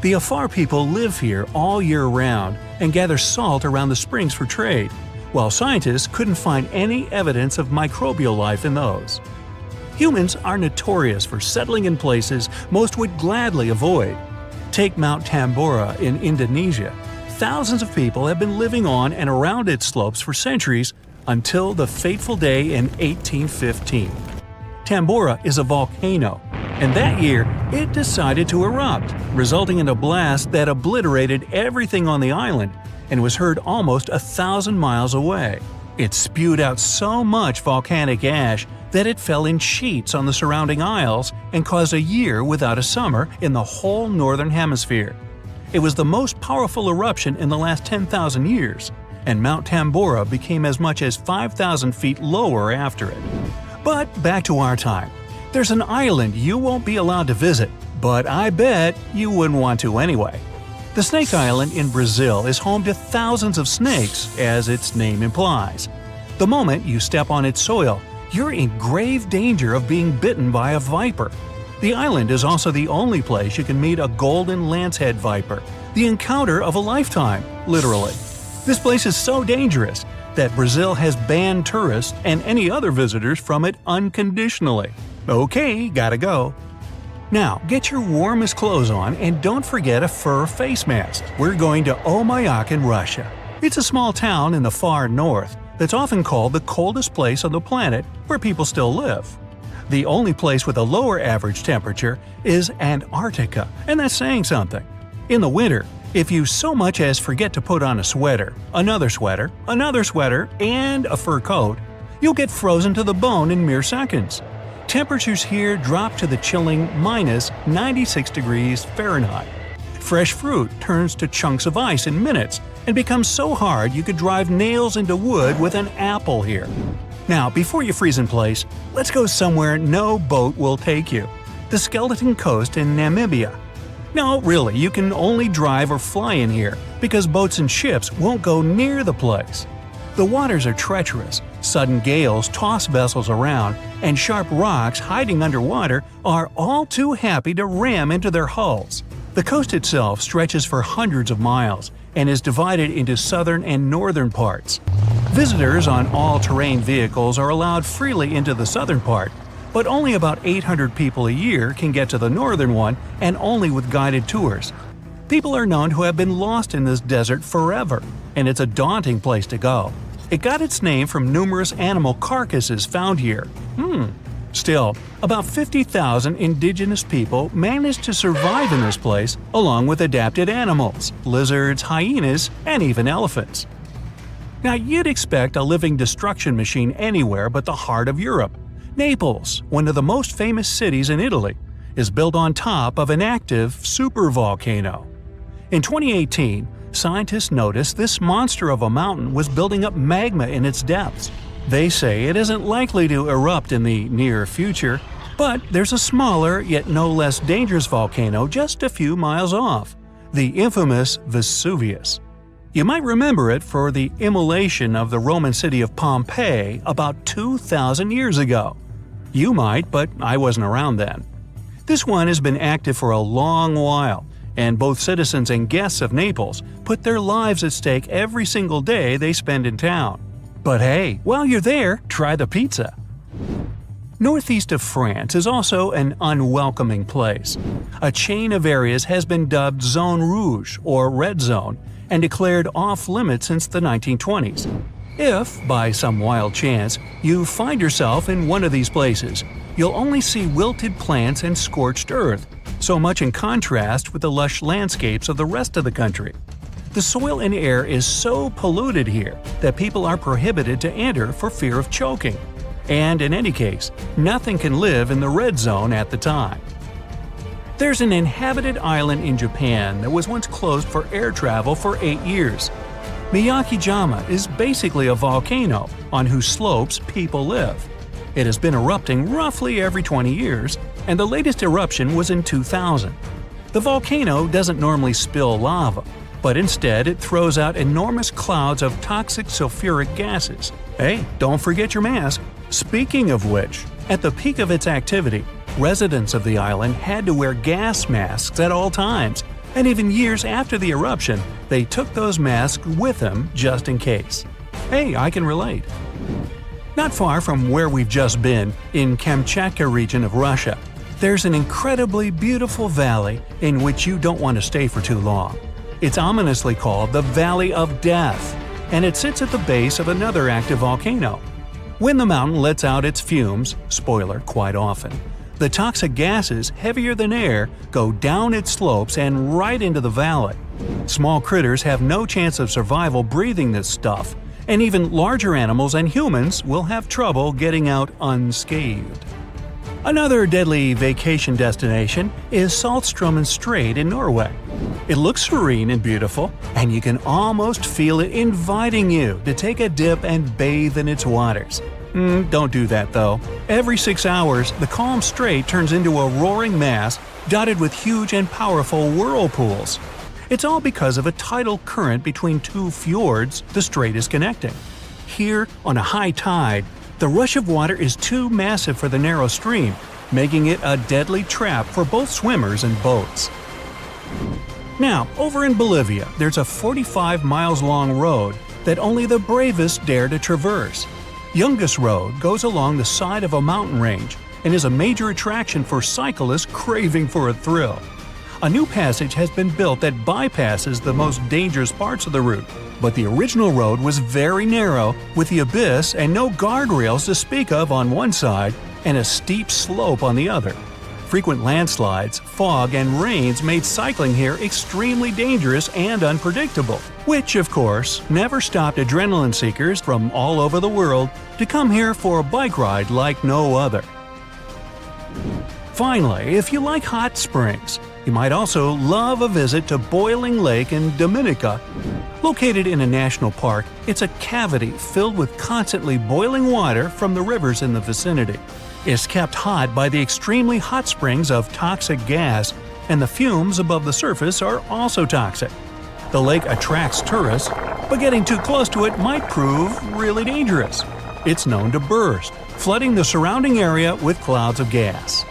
The Afar people live here all year round and gather salt around the springs for trade, while scientists couldn't find any evidence of microbial life in those. Humans are notorious for settling in places most would gladly avoid. Take Mount Tambora in Indonesia. Thousands of people have been living on and around its slopes for centuries until the fateful day in 1815. Tambora is a volcano, and that year it decided to erupt, resulting in a blast that obliterated everything on the island and was heard almost 1,000 miles away. It spewed out so much volcanic ash that it fell in sheets on the surrounding isles and caused a year without a summer in the whole northern hemisphere. It was the most powerful eruption in the last 10,000 years, and Mount Tambora became as much as 5,000 feet lower after it. But back to our time. There's an island you won't be allowed to visit, but I bet you wouldn't want to anyway. The Snake Island in Brazil is home to thousands of snakes, as its name implies. The moment you step on its soil, you're in grave danger of being bitten by a viper. The island is also the only place you can meet a golden lancehead viper, the encounter of a lifetime, literally. This place is so dangerous that Brazil has banned tourists and any other visitors from it unconditionally. Okay, gotta go. Now, get your warmest clothes on and don't forget a fur face mask. We're going to Omayak in Russia. It's a small town in the far north that's often called the coldest place on the planet where people still live. The only place with a lower average temperature is Antarctica, and that's saying something. In the winter, if you so much as forget to put on a sweater, and a fur coat, you'll get frozen to the bone in mere seconds. Temperatures here drop to the chilling minus 96 degrees Fahrenheit. Fresh fruit turns to chunks of ice in minutes and becomes so hard you could drive nails into wood with an apple here. Now, before you freeze in place, let's go somewhere no boat will take you. The Skeleton Coast in Namibia. No, really, you can only drive or fly in here because boats and ships won't go near the place. The waters are treacherous, sudden gales toss vessels around, and sharp rocks hiding underwater are all too happy to ram into their hulls. The coast itself stretches for hundreds of miles and is divided into southern and northern parts. Visitors on all-terrain vehicles are allowed freely into the southern part, but only about 800 people a year can get to the northern one, and only with guided tours. People are known to have been lost in this desert forever, and it's a daunting place to go. It got its name from numerous animal carcasses found here. Still, about 50,000 indigenous people managed to survive in this place, along with adapted animals, lizards, hyenas, and even elephants. Now, you'd expect a living destruction machine anywhere but the heart of Europe. Naples, one of the most famous cities in Italy, is built on top of an active supervolcano. In 2018, scientists noticed this monster of a mountain was building up magma in its depths. They say it isn't likely to erupt in the near future, but there's a smaller yet no less dangerous volcano just a few miles off, the infamous Vesuvius. You might remember it for the immolation of the Roman city of Pompeii about 2,000 years ago. You might, but I wasn't around then. This one has been active for a long while, and both citizens and guests of Naples put their lives at stake every single day they spend in town. But hey, while you're there, try the pizza. Northeast of France is also an unwelcoming place. A chain of areas has been dubbed Zone Rouge, or Red Zone, and declared off-limits since the 1920s. If, by some wild chance, you find yourself in one of these places, you'll only see wilted plants and scorched earth, so much in contrast with the lush landscapes of the rest of the country. The soil and air is so polluted here that people are prohibited to enter for fear of choking. And in any case, nothing can live in the red zone at the time. There's an inhabited island in Japan that was once closed for air travel for 8 years. Miyagi-jima is basically a volcano on whose slopes people live. It has been erupting roughly every 20 years, and the latest eruption was in 2000. The volcano doesn't normally spill lava. but instead it throws out enormous clouds of toxic sulfuric gases. Hey, don't forget your mask. Speaking of which, at the peak of its activity, residents of the island had to wear gas masks at all times, and even years after the eruption, they took those masks with them just in case. Hey, I can relate. Not far from where we've just been, in Kamchatka region of Russia, there's an incredibly beautiful valley in which you don't want to stay for too long. It's ominously called the Valley of Death, and it sits at the base of another active volcano. When the mountain lets out its fumes, spoiler, quite often, the toxic gases, heavier than air, go down its slopes and right into the valley. Small critters have no chance of survival breathing this stuff, and even larger animals and humans will have trouble getting out unscathed. Another deadly vacation destination is Saltstraumen Strait in Norway. It looks serene and beautiful, and you can almost feel it inviting you to take a dip and bathe in its waters. Don't do that though. Every 6 hours, the calm strait turns into a roaring mass dotted with huge and powerful whirlpools. It's all because of a tidal current between two fjords the strait is connecting. Here, on a high tide, the rush of water is too massive for the narrow stream, making it a deadly trap for both swimmers and boats. Now, over in Bolivia, there's a 45 miles long road that only the bravest dare to traverse. Yungas Road goes along the side of a mountain range and is a major attraction for cyclists craving for a thrill. A new passage has been built that bypasses the most dangerous parts of the route, but the original road was very narrow, with the abyss and no guardrails to speak of on one side and a steep slope on the other. Frequent landslides, fog, and rains made cycling here extremely dangerous and unpredictable, which, of course, never stopped adrenaline seekers from all over the world to come here for a bike ride like no other. Finally, if you like hot springs, you might also love a visit to Boiling Lake in Dominica. Located in a national park, it's a cavity filled with constantly boiling water from the rivers in the vicinity. It's kept hot by the extremely hot springs of toxic gas, and the fumes above the surface are also toxic. The lake attracts tourists, but getting too close to it might prove really dangerous. It's known to burst, flooding the surrounding area with clouds of gas.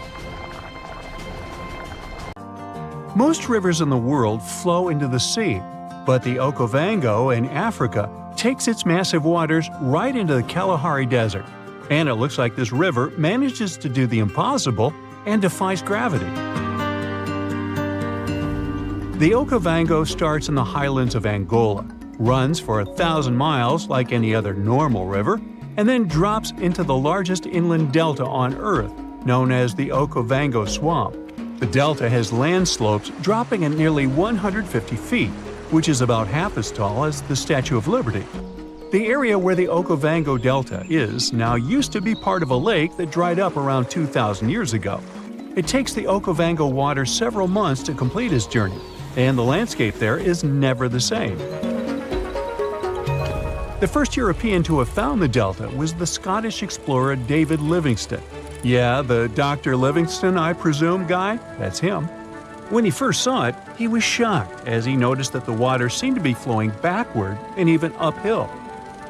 Most rivers in the world flow into the sea, but the Okavango in Africa takes its massive waters right into the Kalahari Desert. And it looks like this river manages to do the impossible and defies gravity. The Okavango starts in the highlands of Angola, runs for 1,000 miles like any other normal river, and then drops into the largest inland delta on Earth, known as the Okavango Swamp. The delta has land slopes dropping at nearly 150 feet, which is about half as tall as the Statue of Liberty. The area where the Okavango Delta is now used to be part of a lake that dried up around 2,000 years ago. It takes the Okavango water several months to complete its journey, and the landscape there is never the same. The first European to have found the delta was the Scottish explorer David Livingstone. Yeah, the Dr. Livingstone, I presume, guy? That's him. When he first saw it, he was shocked as he noticed that the water seemed to be flowing backward and even uphill.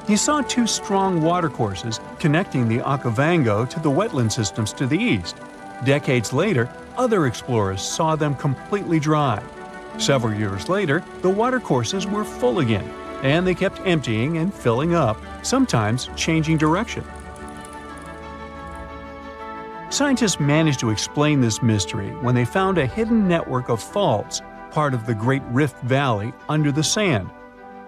He saw two strong watercourses connecting the Okavango to the wetland systems to the east. Decades later, other explorers saw them completely dry. Several years later, the watercourses were full again, and they kept emptying and filling up, sometimes changing direction. Scientists managed to explain this mystery when they found a hidden network of faults, part of the Great Rift Valley, under the sand.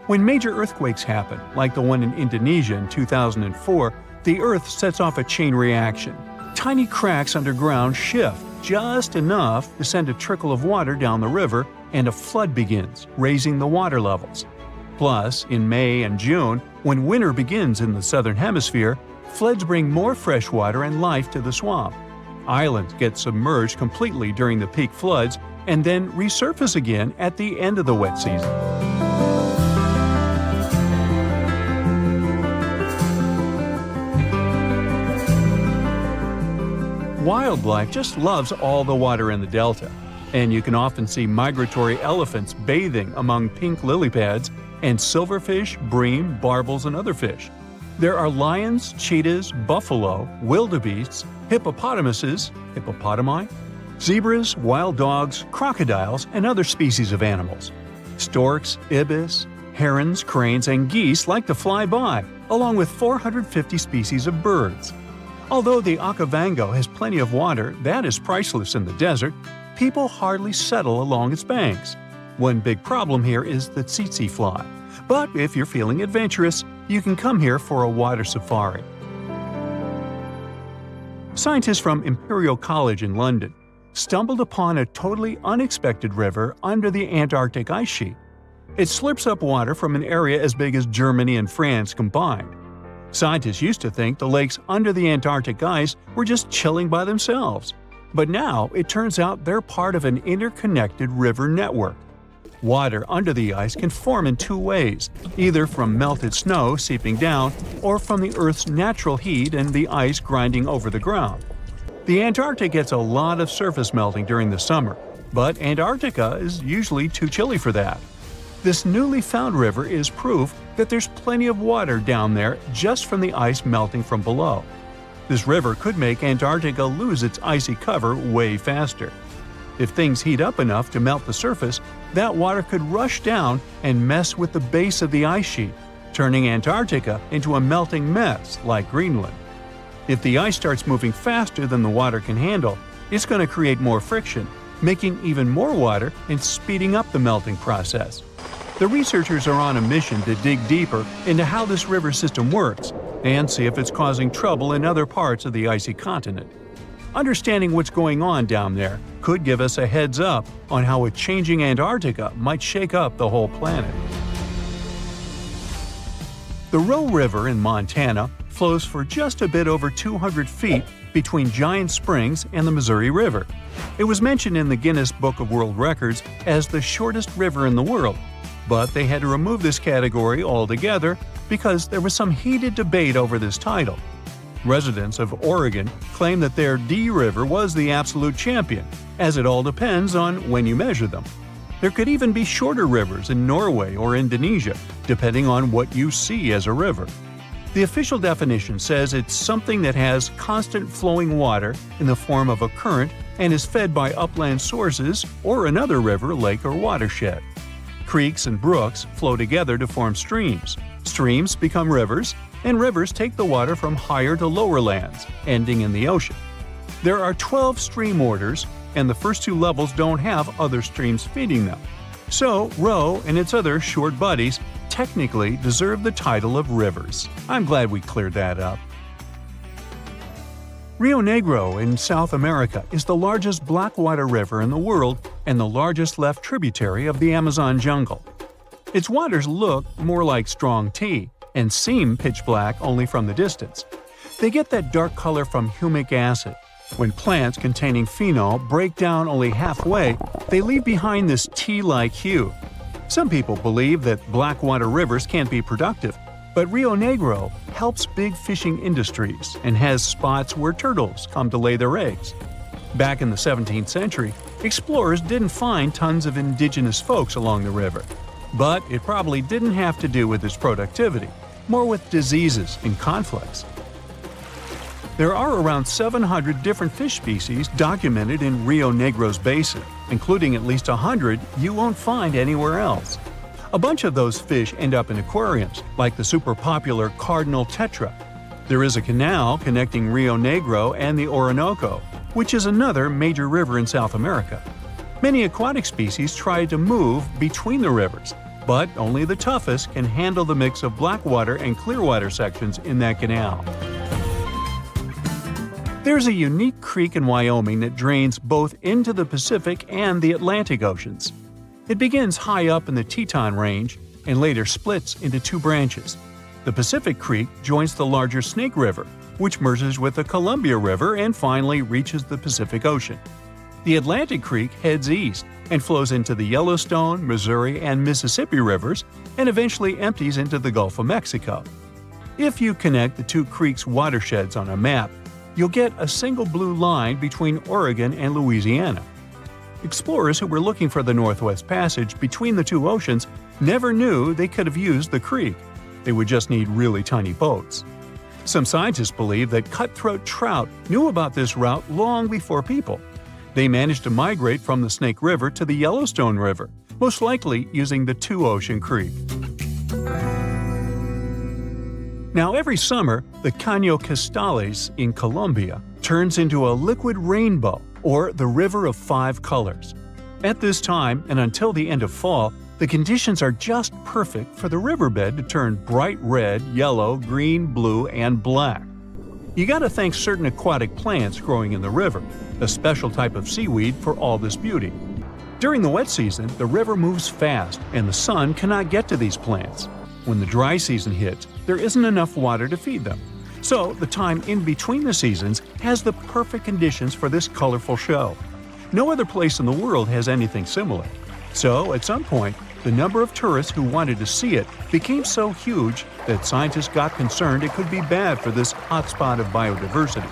When major earthquakes happen, like the one in Indonesia in 2004, the Earth sets off a chain reaction. Tiny cracks underground shift just enough to send a trickle of water down the river, and a flood begins, raising the water levels. Plus, in May and June, when winter begins in the southern hemisphere, floods bring more fresh water and life to the swamp. Islands get submerged completely during the peak floods and then resurface again at the end of the wet season. Wildlife just loves all the water in the delta. and you can often see migratory elephants bathing among pink lily pads and silverfish, bream, barbels, and other fish. There are lions, cheetahs, buffalo, wildebeests, hippopotamuses, hippopotami, zebras, wild dogs, crocodiles, and other species of animals. Storks, ibis, herons, cranes, and geese like to fly by, along with 450 species of birds. Although the Okavango has plenty of water that is priceless in the desert, people hardly settle along its banks. One big problem here is the tsetse fly. But if you're feeling adventurous, you can come here for a water safari. Scientists from Imperial College in London stumbled upon a totally unexpected river under the Antarctic ice sheet. It slurps up water from an area as big as Germany and France combined. Scientists used to think the lakes under the Antarctic ice were just chilling by themselves. But now it turns out they're part of an interconnected river network. Water under the ice can form in two ways, either from melted snow seeping down or from the Earth's natural heat and the ice grinding over the ground. The Antarctic gets a lot of surface melting during the summer, but Antarctica is usually too chilly for that. This newly found river is proof that there's plenty of water down there just from the ice melting from below. This river could make Antarctica lose its icy cover way faster. If things heat up enough to melt the surface, that water could rush down and mess with the base of the ice sheet, turning Antarctica into a melting mess like Greenland. If the ice starts moving faster than the water can handle, it's going to create more friction, making even more water and speeding up the melting process. The researchers are on a mission to dig deeper into how this river system works and see if it's causing trouble in other parts of the icy continent. Understanding what's going on down there could give us a heads up on how a changing Antarctica might shake up the whole planet. The Roe River in Montana flows for just a bit over 200 feet between Giant Springs and the Missouri River. It was mentioned in the Guinness Book of World Records as the shortest river in the world, but they had to remove this category altogether because there was some heated debate over this title. Residents of Oregon claim that their D River was the absolute champion, as it all depends on when you measure them. There could even be shorter rivers in Norway or Indonesia, depending on what you see as a river. The official definition says it's something that has constant flowing water in the form of a current and is fed by upland sources or another river, lake, or watershed. Creeks and brooks flow together to form streams. Streams become rivers, and rivers take the water from higher to lower lands, ending in the ocean. There are 12 stream orders, and the first two levels don't have other streams feeding them. So, Roe and its other short buddies technically deserve the title of rivers. I'm glad we cleared that up. Rio Negro in South America is the largest blackwater river in the world and the largest left tributary of the Amazon jungle. Its waters look more like strong tea and seem pitch black only from the distance. They get that dark color from humic acid. When plants containing phenol break down only halfway, they leave behind this tea-like hue. Some people believe that blackwater rivers can't be productive, but Rio Negro helps big fishing industries and has spots where turtles come to lay their eggs. Back in the 17th century, explorers didn't find tons of indigenous folks along the river. But it probably didn't have to do with its productivity, more with diseases and conflicts. There are around 700 different fish species documented in Rio Negro's basin, including at least 100 you won't find anywhere else. A bunch of those fish end up in aquariums, like the super popular cardinal tetra. There is a canal connecting Rio Negro and the Orinoco, which is another major river in South America. Many aquatic species try to move between the rivers, but only the toughest can handle the mix of blackwater and clearwater sections in that canal. There's a unique creek in Wyoming that drains both into the Pacific and the Atlantic Oceans. It begins high up in the Teton Range and later splits into two branches. The Pacific Creek joins the larger Snake River, which merges with the Columbia River and finally reaches the Pacific Ocean. The Atlantic Creek heads east and flows into the Yellowstone, Missouri, and Mississippi rivers and eventually empties into the Gulf of Mexico. If you connect the two creeks' watersheds on a map, you'll get a single blue line between Oregon and Louisiana. Explorers who were looking for the Northwest Passage between the two oceans never knew they could have used the creek. They would just need really tiny boats. Some scientists believe that cutthroat trout knew about this route long before people. They managed to migrate from the Snake River to the Yellowstone River, most likely using the two-ocean creek. Now, every summer, the Caño Costales in Colombia turns into a liquid rainbow, or the River of Five Colors. At this time, and until the end of fall, the conditions are just perfect for the riverbed to turn bright red, yellow, green, blue, and black. You gotta thank certain aquatic plants growing in the river, a special type of seaweed for all this beauty. During the wet season, the river moves fast, and the sun cannot get to these plants. When the dry season hits, there isn't enough water to feed them. So, the time in between the seasons has the perfect conditions for this colorful show. No other place in the world has anything similar. So, at some point, the number of tourists who wanted to see it became so huge that scientists got concerned it could be bad for this hotspot of biodiversity.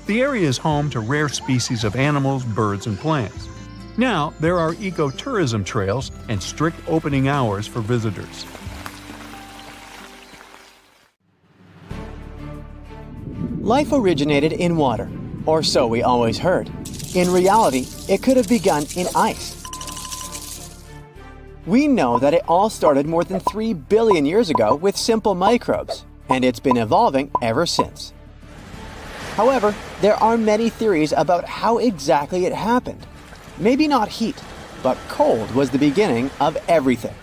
The area is home to rare species of animals, birds, and plants. Now, there are ecotourism trails and strict opening hours for visitors. Life originated in water, or so we always heard. In reality, it could have begun in ice. We know that it all started more than 3 billion years ago with simple microbes, and it's been evolving ever since. However, there are many theories about how exactly it happened. Maybe not heat, but cold was the beginning of everything.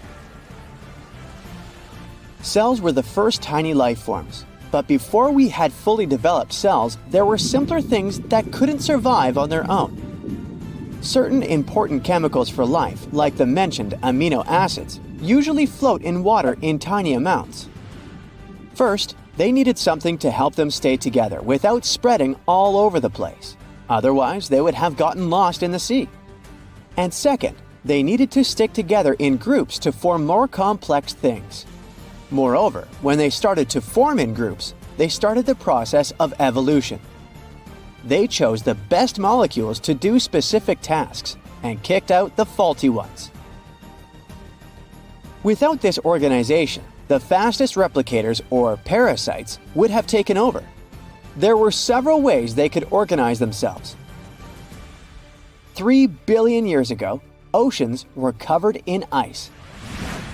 Cells were the first tiny life forms. But before we had fully developed cells, there were simpler things that couldn't survive on their own. Certain important chemicals for life, like the mentioned amino acids, usually float in water in tiny amounts. First, they needed something to help them stay together without spreading all over the place. Otherwise, they would have gotten lost in the sea. And second, they needed to stick together in groups to form more complex things. Moreover, when they started to form in groups, they started the process of evolution. They chose the best molecules to do specific tasks and kicked out the faulty ones. Without this organization, the fastest replicators, or parasites, would have taken over. There were several ways they could organize themselves. 3 billion years ago, oceans were covered in ice.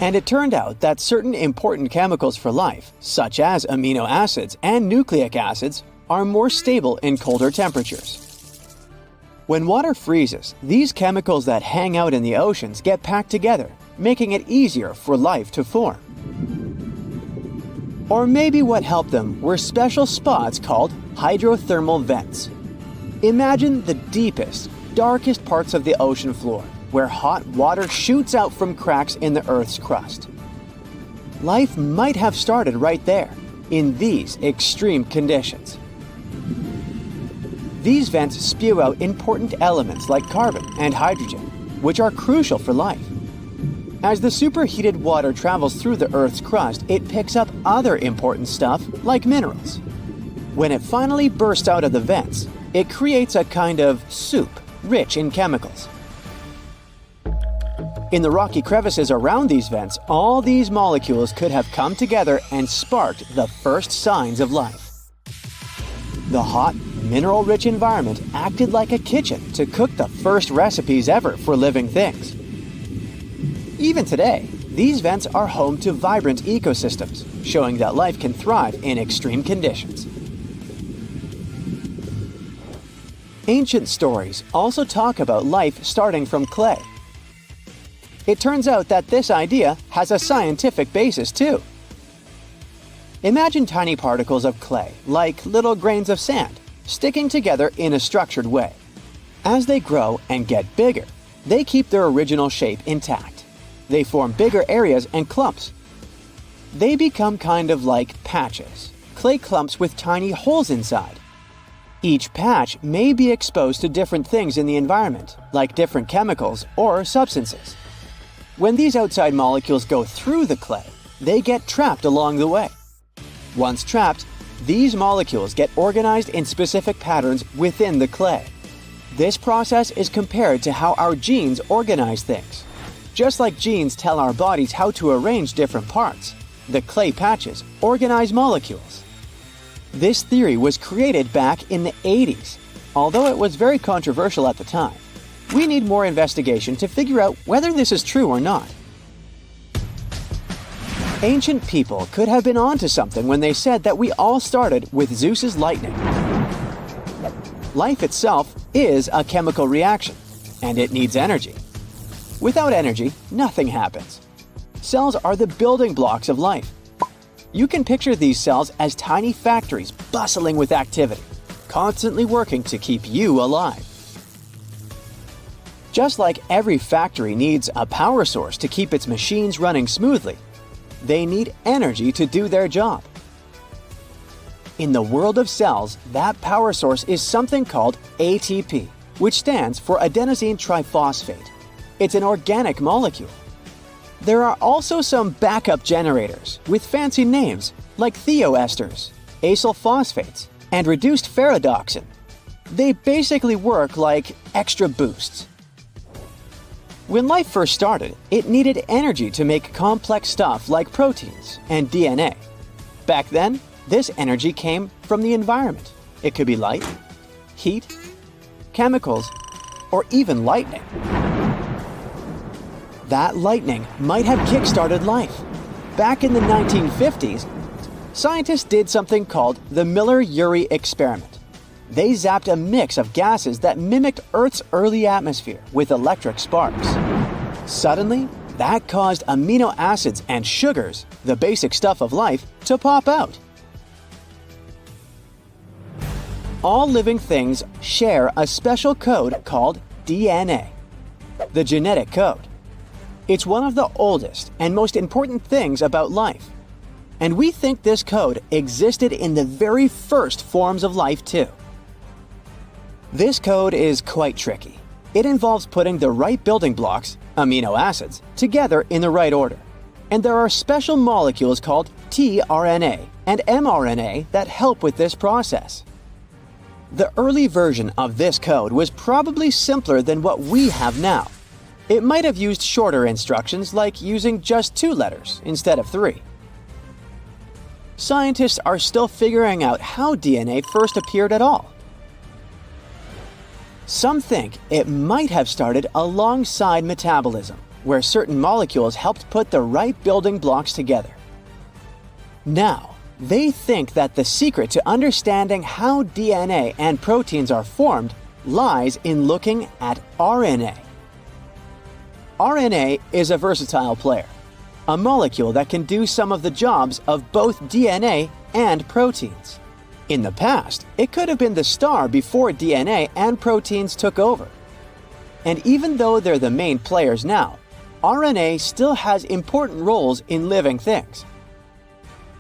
And it turned out that certain important chemicals for life, such as amino acids and nucleic acids, are more stable in colder temperatures. When water freezes, these chemicals that hang out in the oceans get packed together, making it easier for life to form. Or maybe what helped them were special spots called hydrothermal vents. Imagine the deepest, darkest parts of the ocean floor, where hot water shoots out from cracks in the Earth's crust. Life might have started right there, in these extreme conditions. These vents spew out important elements like carbon and hydrogen, which are crucial for life. As the superheated water travels through the Earth's crust, it picks up other important stuff like minerals. When it finally bursts out of the vents, it creates a kind of soup rich in chemicals. In the rocky crevices around these vents, all these molecules could have come together and sparked the first signs of life. The hot, mineral-rich environment acted like a kitchen to cook the first recipes ever for living things. Even today, these vents are home to vibrant ecosystems, showing that life can thrive in extreme conditions. Ancient stories also talk about life starting from clay. It turns out that this idea has a scientific basis too. Imagine tiny particles of clay, like little grains of sand, sticking together in a structured way. As they grow and get bigger, they keep their original shape intact. They form bigger areas and clumps. They become kind of like patches, clay clumps with tiny holes inside. Each patch may be exposed to different things in the environment, like different chemicals or substances. When these outside molecules go through the clay, they get trapped along the way. Once trapped, these molecules get organized in specific patterns within the clay. This process is compared to how our genes organize things. Just like genes tell our bodies how to arrange different parts, the clay patches organize molecules. This theory was created back in the 80s, although it was very controversial at the time. We need more investigation to figure out whether this is true or not. Ancient people could have been onto something when they said that we all started with Zeus's lightning. Life itself is a chemical reaction, and it needs energy. Without energy, nothing happens. Cells are the building blocks of life. You can picture these cells as tiny factories bustling with activity, constantly working to keep you alive. Just like every factory needs a power source to keep its machines running smoothly, they need energy to do their job. In the world of cells, that power source is something called ATP, which stands for adenosine triphosphate. It's an organic molecule. There are also some backup generators with fancy names like thioesters, acyl phosphates, and reduced ferredoxin. They basically work like extra boosts. When life first started, it needed energy to make complex stuff like proteins and DNA. Back then, this energy came from the environment. It could be light, heat, chemicals, or even lightning. That lightning might have kick-started life. Back in the 1950s, scientists did something called the Miller-Urey experiment. They zapped a mix of gases that mimicked Earth's early atmosphere with electric sparks. Suddenly, that caused amino acids and sugars, the basic stuff of life, to pop out. All living things share a special code called DNA, the genetic code. It's one of the oldest and most important things about life. And we think this code existed in the very first forms of life too. This code is quite tricky. It involves putting the right building blocks, amino acids, together in the right order. And there are special molecules called tRNA and mRNA that help with this process. The early version of this code was probably simpler than what we have now. It might have used shorter instructions like using just 2 letters instead of 3. Scientists are still figuring out how DNA first appeared at all. Some think it might have started alongside metabolism, where certain molecules helped put the right building blocks together. Now, they think that the secret to understanding how DNA and proteins are formed lies in looking at RNA. RNA is a versatile player, a molecule that can do some of the jobs of both DNA and proteins. In the past, it could have been the star before DNA and proteins took over. And even though they're the main players now, RNA still has important roles in living things.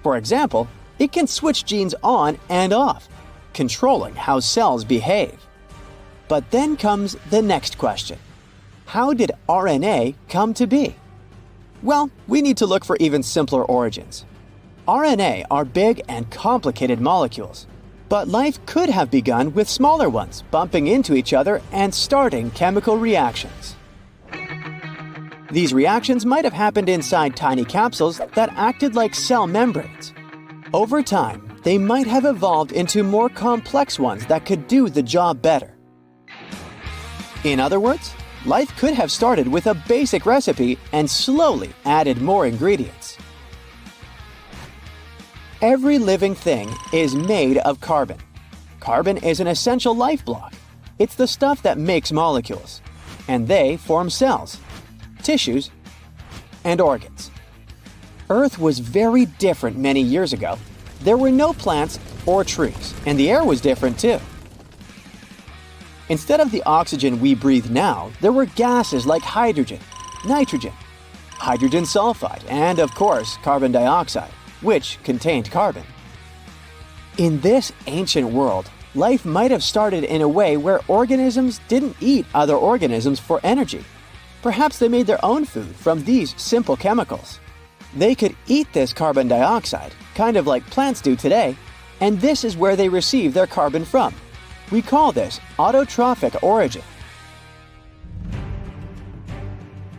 For example, it can switch genes on and off, controlling how cells behave. But then comes the next question. How did RNA come to be? Well, we need to look for even simpler origins. RNA are big and complicated molecules, but life could have begun with smaller ones bumping into each other and starting chemical reactions. These reactions might have happened inside tiny capsules that acted like cell membranes. Over time, they might have evolved into more complex ones that could do the job better. In other words, life could have started with a basic recipe and slowly added more ingredients. Every living thing is made of carbon. Carbon is an essential life block. It's the stuff that makes molecules, and they form cells, tissues, and organs. Earth was very different many years ago. There were no plants or trees, and the air was different too. Instead of the oxygen we breathe now, there were gases like hydrogen, nitrogen, hydrogen sulfide, and of course, carbon dioxide, which contained carbon. In this ancient world, life might have started in a way where organisms didn't eat other organisms for energy. Perhaps they made their own food from these simple chemicals. They could eat this carbon dioxide, kind of like plants do today, and this is where they receive their carbon from. We call this autotrophic origin.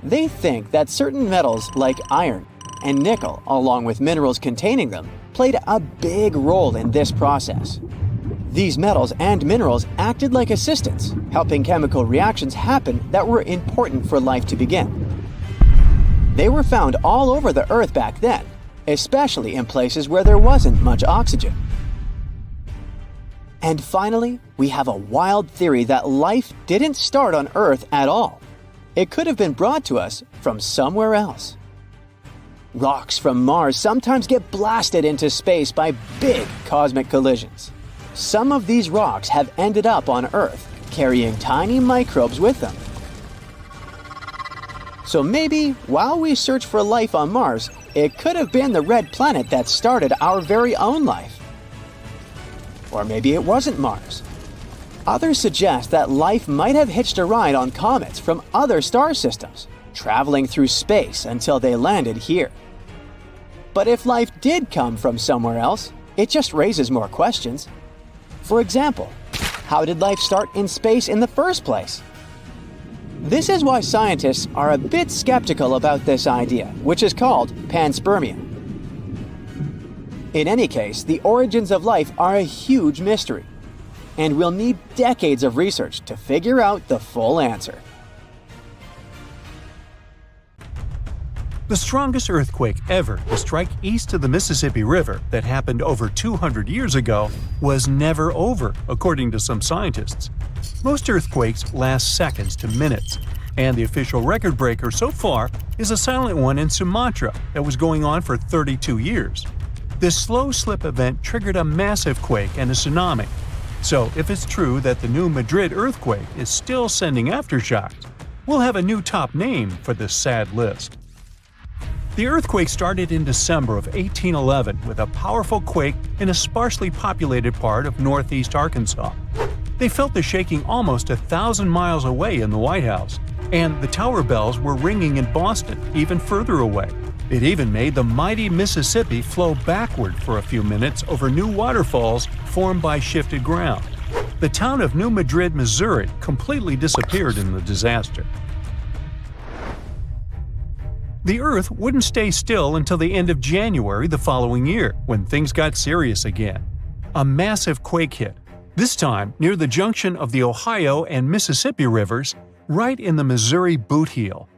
They think that certain metals like iron and nickel, along with minerals containing them, played a big role in this process. These metals and minerals acted like assistants, helping chemical reactions happen that were important for life to begin. They were found all over the Earth back then, especially in places where there wasn't much oxygen. And finally, we have a wild theory that life didn't start on Earth at all. It could have been brought to us from somewhere else. Rocks from Mars sometimes get blasted into space by big cosmic collisions. Some of these rocks have ended up on Earth, carrying tiny microbes with them. So maybe, while we search for life on Mars, it could have been the red planet that started our very own life. Or maybe it wasn't Mars. Others suggest that life might have hitched a ride on comets from other star systems, traveling through space until they landed here. But if life did come from somewhere else, it just raises more questions. For example, how did life start in space in the first place? This is why scientists are a bit skeptical about this idea, which is called panspermia. In any case, the origins of life are a huge mystery, and we'll need decades of research to figure out the full answer. The strongest earthquake ever to strike east of the Mississippi River that happened over 200 years ago was never over, according to some scientists. Most earthquakes last seconds to minutes, and the official record breaker so far is a silent one in Sumatra that was going on for 32 years. This slow slip event triggered a massive quake and a tsunami. So if it's true that the New Madrid earthquake is still sending aftershocks, we'll have a new top name for this sad list. The earthquake started in December of 1811 with a powerful quake in a sparsely populated part of northeast Arkansas. They felt the shaking almost 1,000 miles away in the White House, and the tower bells were ringing in Boston, even further away. It even made the mighty Mississippi flow backward for a few minutes over new waterfalls formed by shifted ground. The town of New Madrid, Missouri, completely disappeared in the disaster. The Earth wouldn't stay still until the end of January the following year, when things got serious again. A massive quake hit, this time near the junction of the Ohio and Mississippi rivers, right in the Missouri boot heel.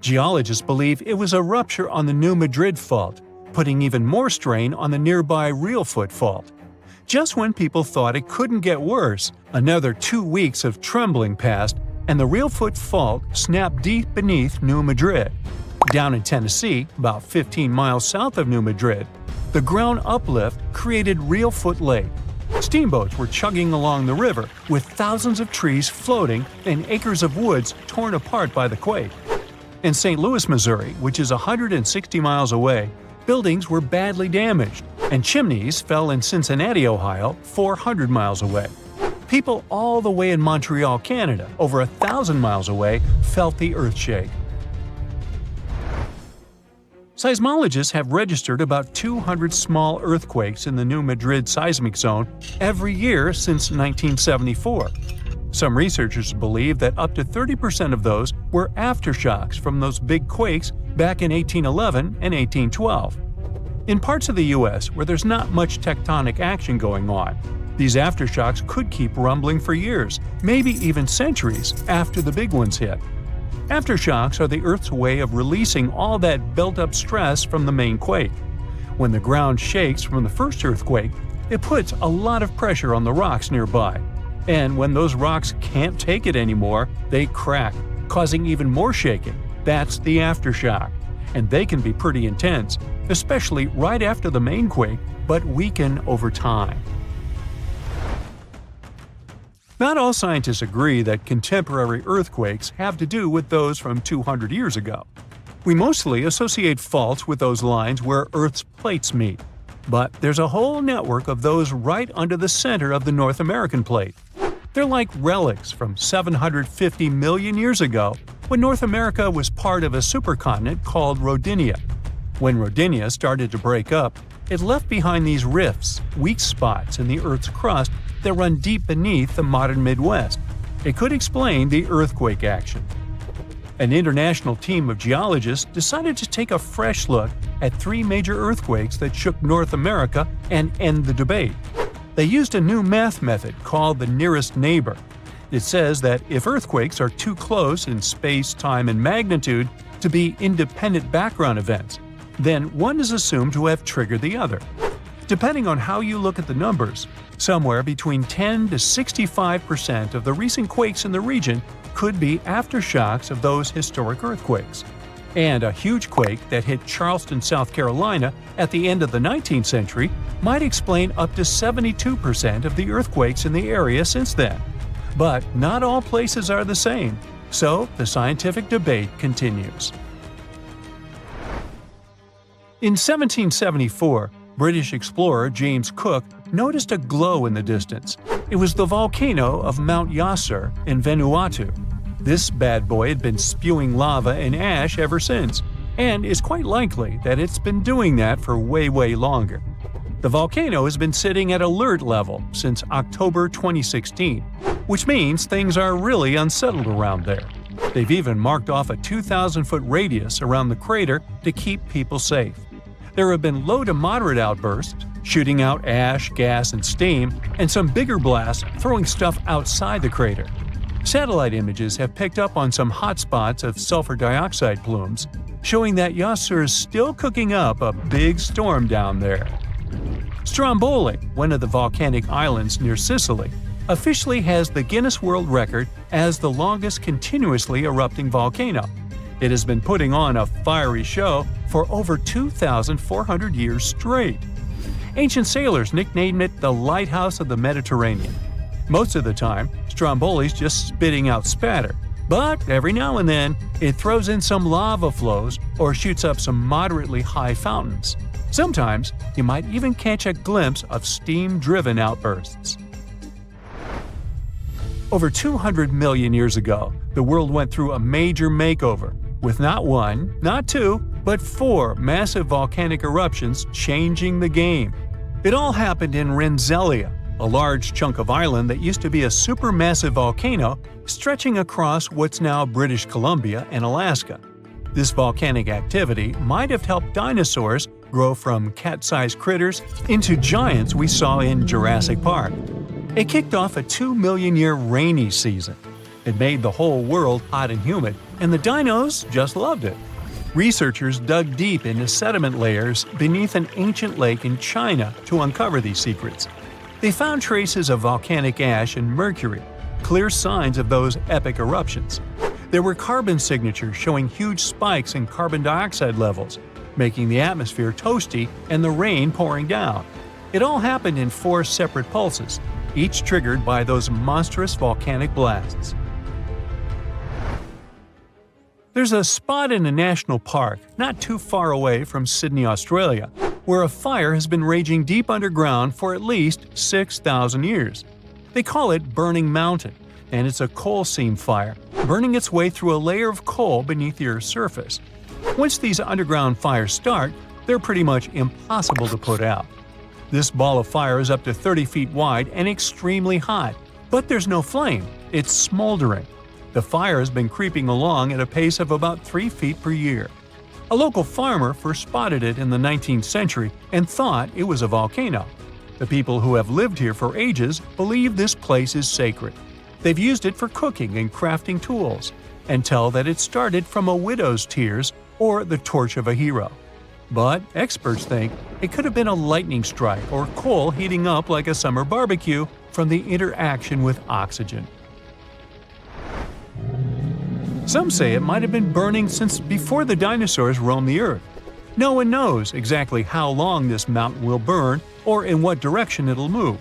Geologists believe it was a rupture on the New Madrid fault, putting even more strain on the nearby Reelfoot fault. Just when people thought it couldn't get worse, another 2 weeks of trembling passed, and the Reelfoot fault snapped deep beneath New Madrid. Down in Tennessee, about 15 miles south of New Madrid, the ground uplift created Reelfoot Lake. Steamboats were chugging along the river, with thousands of trees floating and acres of woods torn apart by the quake. In St. Louis, Missouri, which is 160 miles away, buildings were badly damaged, and chimneys fell in Cincinnati, Ohio, 400 miles away. People all the way in Montreal, Canada, over 1,000 miles away, felt the earthshake. Seismologists have registered about 200 small earthquakes in the New Madrid seismic zone every year since 1974. Some researchers believe that up to 30% of those were aftershocks from those big quakes back in 1811 and 1812. In parts of the U.S. where there's not much tectonic action going on, these aftershocks could keep rumbling for years, maybe even centuries, after the big ones hit. Aftershocks are the Earth's way of releasing all that built-up stress from the main quake. When the ground shakes from the first earthquake, it puts a lot of pressure on the rocks nearby. And when those rocks can't take it anymore, they crack, causing even more shaking. That's the aftershock. And they can be pretty intense, especially right after the main quake, but weaken over time. Not all scientists agree that contemporary earthquakes have to do with those from 200 years ago. We mostly associate faults with those lines where Earth's plates meet. But there's a whole network of those right under the center of the North American plate. They're like relics from 750 million years ago, when North America was part of a supercontinent called Rodinia. When Rodinia started to break up, it left behind these rifts, weak spots in the Earth's crust that run deep beneath the modern Midwest. It could explain the earthquake action. An international team of geologists decided to take a fresh look at 3 major earthquakes that shook North America and end the debate. They used a new math method called the nearest neighbor. It says that if earthquakes are too close in space, time, and magnitude to be independent background events, then one is assumed to have triggered the other. Depending on how you look at the numbers, somewhere between 10 to 65% of the recent quakes in the region could be aftershocks of those historic earthquakes. And a huge quake that hit Charleston, South Carolina at the end of the 19th century might explain up to 72% of the earthquakes in the area since then. But not all places are the same, so the scientific debate continues. In 1774, British explorer James Cook noticed a glow in the distance. It was the volcano of Mount Yasur in Vanuatu. This bad boy had been spewing lava and ash ever since, and it's quite likely that it's been doing that for way longer. The volcano has been sitting at alert level since October 2016, which means things are really unsettled around there. They've even marked off a 2,000-foot radius around the crater to keep people safe. There have been low to moderate outbursts, shooting out ash, gas, and steam, and some bigger blasts throwing stuff outside the crater. Satellite images have picked up on some hot spots of sulfur dioxide plumes, showing that Yasur is still cooking up a big storm down there. Stromboli, one of the volcanic islands near Sicily, officially has the Guinness World Record as the longest continuously erupting volcano. It has been putting on a fiery show for over 2,400 years straight. Ancient sailors nicknamed it the Lighthouse of the Mediterranean. Most of the time, Stromboli's just spitting out spatter, but every now and then it throws in some lava flows or shoots up some moderately high fountains. Sometimes you might even catch a glimpse of steam-driven outbursts. Over 200 million years ago, the world went through a major makeover, with not 1, not 2, but 4 massive volcanic eruptions changing the game. It all happened in Rensselaer, a large chunk of island that used to be a supermassive volcano stretching across what's now British Columbia and Alaska. This volcanic activity might have helped dinosaurs grow from cat-sized critters into giants we saw in Jurassic Park. It kicked off a 2-million-year rainy season. It made the whole world hot and humid, and the dinos just loved it. Researchers dug deep into sediment layers beneath an ancient lake in China to uncover these secrets. They found traces of volcanic ash and mercury, clear signs of those epic eruptions. There were carbon signatures showing huge spikes in carbon dioxide levels, making the atmosphere toasty and the rain pouring down. It all happened in 4 separate pulses, each triggered by those monstrous volcanic blasts. There's a spot in a national park not too far away from Sydney, Australia, where a fire has been raging deep underground for at least 6,000 years. They call it Burning Mountain, and it's a coal seam fire, burning its way through a layer of coal beneath the Earth's surface. Once these underground fires start, they're pretty much impossible to put out. This ball of fire is up to 30 feet wide and extremely hot, but there's no flame, it's smoldering. The fire has been creeping along at a pace of about 3 feet per year. A local farmer first spotted it in the 19th century and thought it was a volcano. The people who have lived here for ages believe this place is sacred. They've used it for cooking and crafting tools, and tell that it started from a widow's tears or the torch of a hero. But experts think it could have been a lightning strike or coal heating up like a summer barbecue from the interaction with oxygen. Some say it might have been burning since before the dinosaurs roamed the Earth. No one knows exactly how long this mountain will burn or in what direction it'll move.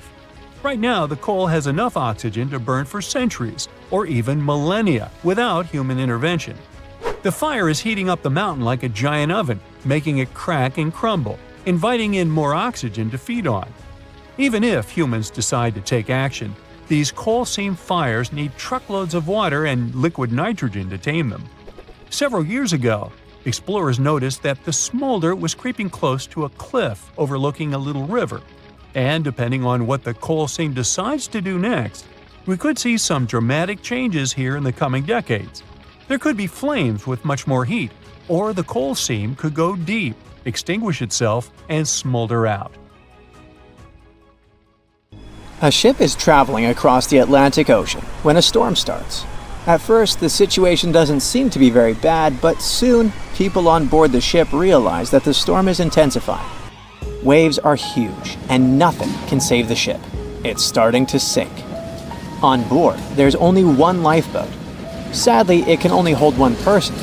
Right now, the coal has enough oxygen to burn for centuries or even millennia without human intervention. The fire is heating up the mountain like a giant oven, making it crack and crumble, inviting in more oxygen to feed on. Even if humans decide to take action, these coal seam fires need truckloads of water and liquid nitrogen to tame them. Several years ago, explorers noticed that the smolder was creeping close to a cliff overlooking a little river. And depending on what the coal seam decides to do next, we could see some dramatic changes here in the coming decades. There could be flames with much more heat, or the coal seam could go deep, extinguish itself, and smolder out. A ship is traveling across the Atlantic Ocean when a storm starts. At first, the situation doesn't seem to be very bad, but soon, people on board the ship realize that the storm is intensifying. Waves are huge, and nothing can save the ship. It's starting to sink. On board, there's only one lifeboat. Sadly, it can only hold one person.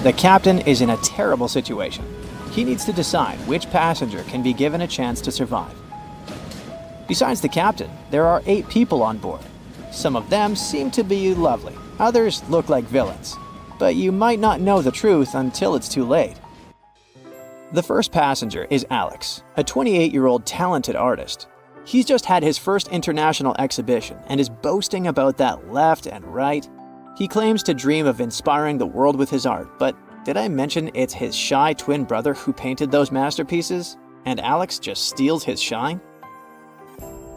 The captain is in a terrible situation. He needs to decide which passenger can be given a chance to survive. Besides the captain, there are 8 people on board. Some of them seem to be lovely. Others look like villains. But you might not know the truth until it's too late. The first passenger is Alex, a 28-year-old talented artist. He's just had his first international exhibition and is boasting about that left and right. He claims to dream of inspiring the world with his art, but did I mention it's his shy twin brother who painted those masterpieces? And Alex just steals his shine?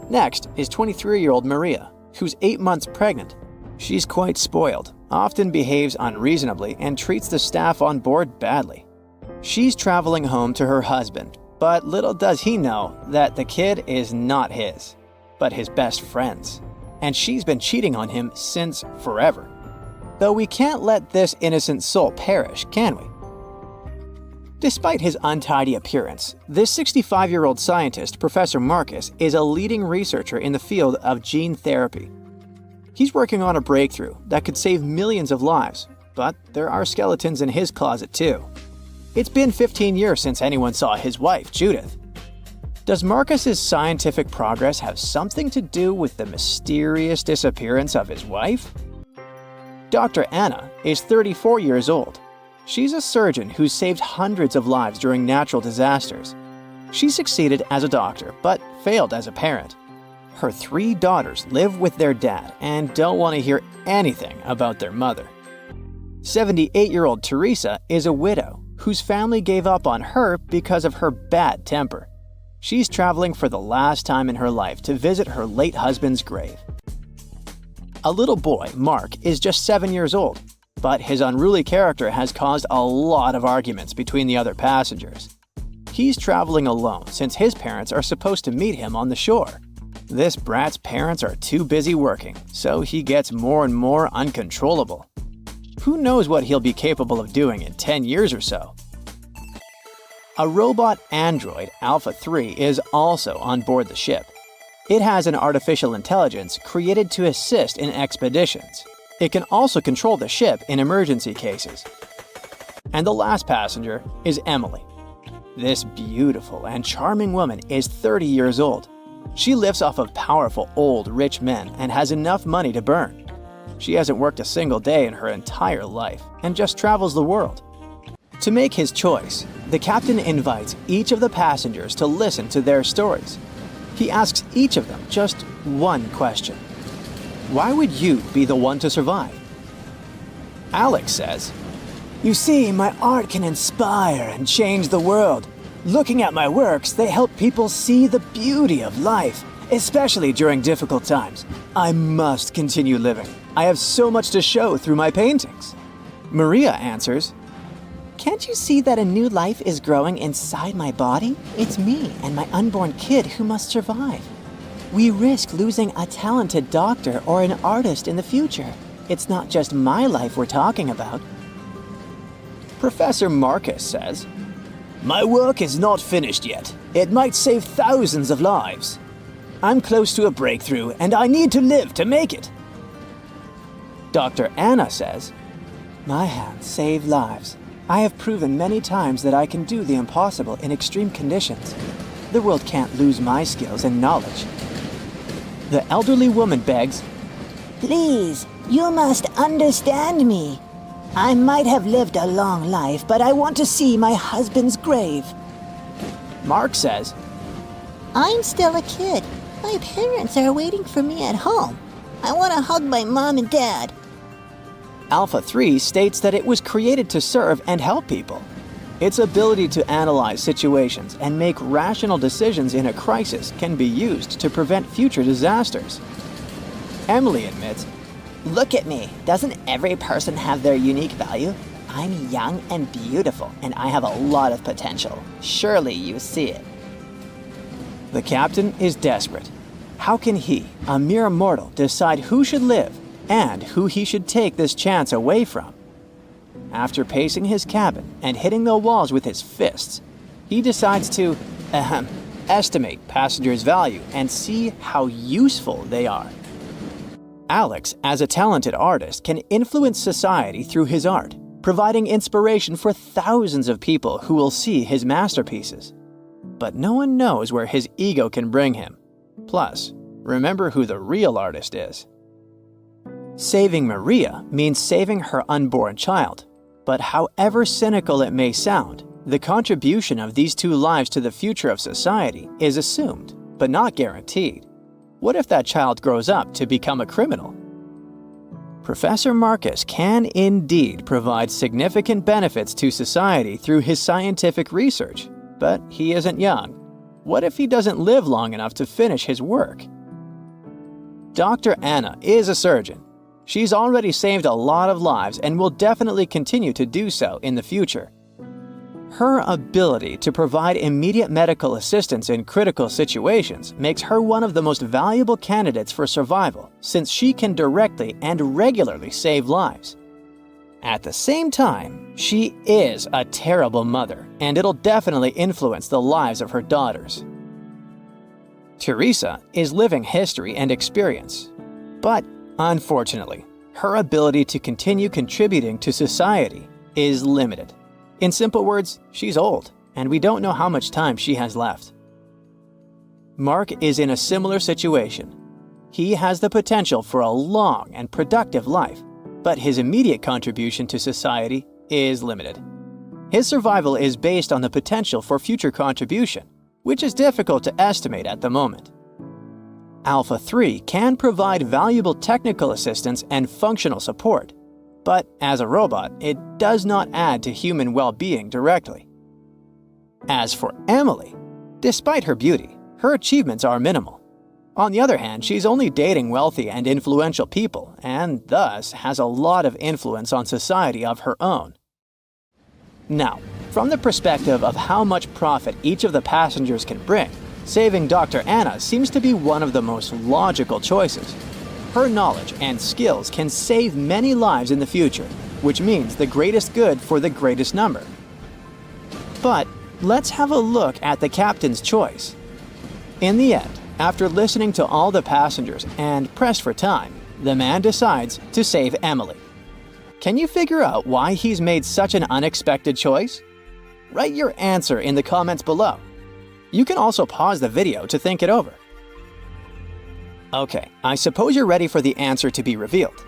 Next is 23-year-old Maria, who's 8 months pregnant. She's quite spoiled, often behaves unreasonably, and treats the staff on board badly. She's traveling home to her husband, but little does he know that the kid is not his, but his best friend's. And she's been cheating on him since forever. Though we can't let this innocent soul perish, can we? Despite his untidy appearance, this 65-year-old scientist, Professor Marcus, is a leading researcher in the field of gene therapy. He's working on a breakthrough that could save millions of lives, but there are skeletons in his closet too. It's been 15 years since anyone saw his wife, Judith. Does Marcus's scientific progress have something to do with the mysterious disappearance of his wife? Dr. Anna is 34 years old. She's a surgeon who's saved hundreds of lives during natural disasters. She succeeded as a doctor, but failed as a parent. Her 3 daughters live with their dad and don't want to hear anything about their mother. 78-year-old Teresa is a widow whose family gave up on her because of her bad temper. She's traveling for the last time in her life to visit her late husband's grave. A little boy, Mark, is just 7 years old, but his unruly character has caused a lot of arguments between the other passengers. He's traveling alone since his parents are supposed to meet him on the shore. This brat's parents are too busy working, so he gets more and more uncontrollable. Who knows what he'll be capable of doing in 10 years or so? A robot android, Alpha 3, is also on board the ship. It has an artificial intelligence created to assist in expeditions. It can also control the ship in emergency cases. And the last passenger is Emily. This beautiful and charming woman is 30 years old. She lives off of powerful, old, rich men and has enough money to burn. She hasn't worked a single day in her entire life and just travels the world. To make his choice, the captain invites each of the passengers to listen to their stories. He asks each of them just one question. Why would you be the one to survive? Alex says, "You see, my art can inspire and change the world. Looking at my works, they help people see the beauty of life, especially during difficult times. I must continue living. I have so much to show through my paintings." Maria answers, "Can't you see that a new life is growing inside my body? It's me and my unborn kid who must survive. We risk losing a talented doctor or an artist in the future. It's not just my life we're talking about." Professor Marcus says, "My work is not finished yet. It might save thousands of lives. I'm close to a breakthrough and I need to live to make it." Dr. Anna says, "My hands save lives. I have proven many times that I can do the impossible in extreme conditions. The world can't lose my skills and knowledge." The elderly woman begs, "Please, you must understand me. I might have lived a long life, but I want to see my husband's grave." Mark says, "I'm still a kid. My parents are waiting for me at home. I want to hug my mom and dad." Alpha 3 states that it was created to serve and help people. Its ability to analyze situations and make rational decisions in a crisis can be used to prevent future disasters. Emily admits, Look at me. Doesn't every person have their unique value? I'm young and beautiful, and I have a lot of potential. Surely you see it. the captain is desperate. How can he, a mere mortal, decide who should live and who he should take this chance away from? After pacing his cabin and hitting the walls with his fists, he decides to, estimate passengers' value and see how useful they are. Alex, as a talented artist, can influence society through his art, providing inspiration for thousands of people who will see his masterpieces. But no one knows where his ego can bring him. Plus, remember who the real artist is. Saving Maria means saving her unborn child. But however cynical it may sound, the contribution of these two lives to the future of society is assumed, but not guaranteed. What if that child grows up to become a criminal? Professor Marcus can indeed provide significant benefits to society through his scientific research, but he isn't young. What if he doesn't live long enough to finish his work? Dr. Anna is a surgeon. She's already saved a lot of lives and will definitely continue to do so in the future. Her ability to provide immediate medical assistance in critical situations makes her one of the most valuable candidates for survival, since she can directly and regularly save lives. At the same time, she is a terrible mother, and it'll definitely influence the lives of her daughters. Teresa is living history and experience, but unfortunately, her ability to continue contributing to society is limited. In simple words, she's old, and we don't know how much time she has left. Mark is in a similar situation. He has the potential for a long and productive life, but his immediate contribution to society is limited. His survival is based on the potential for future contribution, which is difficult to estimate at the moment. Alpha 3 can provide valuable technical assistance and functional support, but as a robot, it does not add to human well-being directly. As for Emily, despite her beauty, her achievements are minimal. On the other hand, she's only dating wealthy and influential people, and thus has a lot of influence on society of her own. Now, from the perspective of how much profit each of the passengers can bring, saving Dr. Anna seems to be one of the most logical choices. Her knowledge and skills can save many lives in the future, which means the greatest good for the greatest number. But let's have a look at the captain's choice. In the end, after listening to all the passengers and pressed for time, the man decides to save Emily. Can you figure out why he's made such an unexpected choice? Write your answer in the comments below. You can also pause the video to think it over. Okay, I suppose you're ready for the answer to be revealed.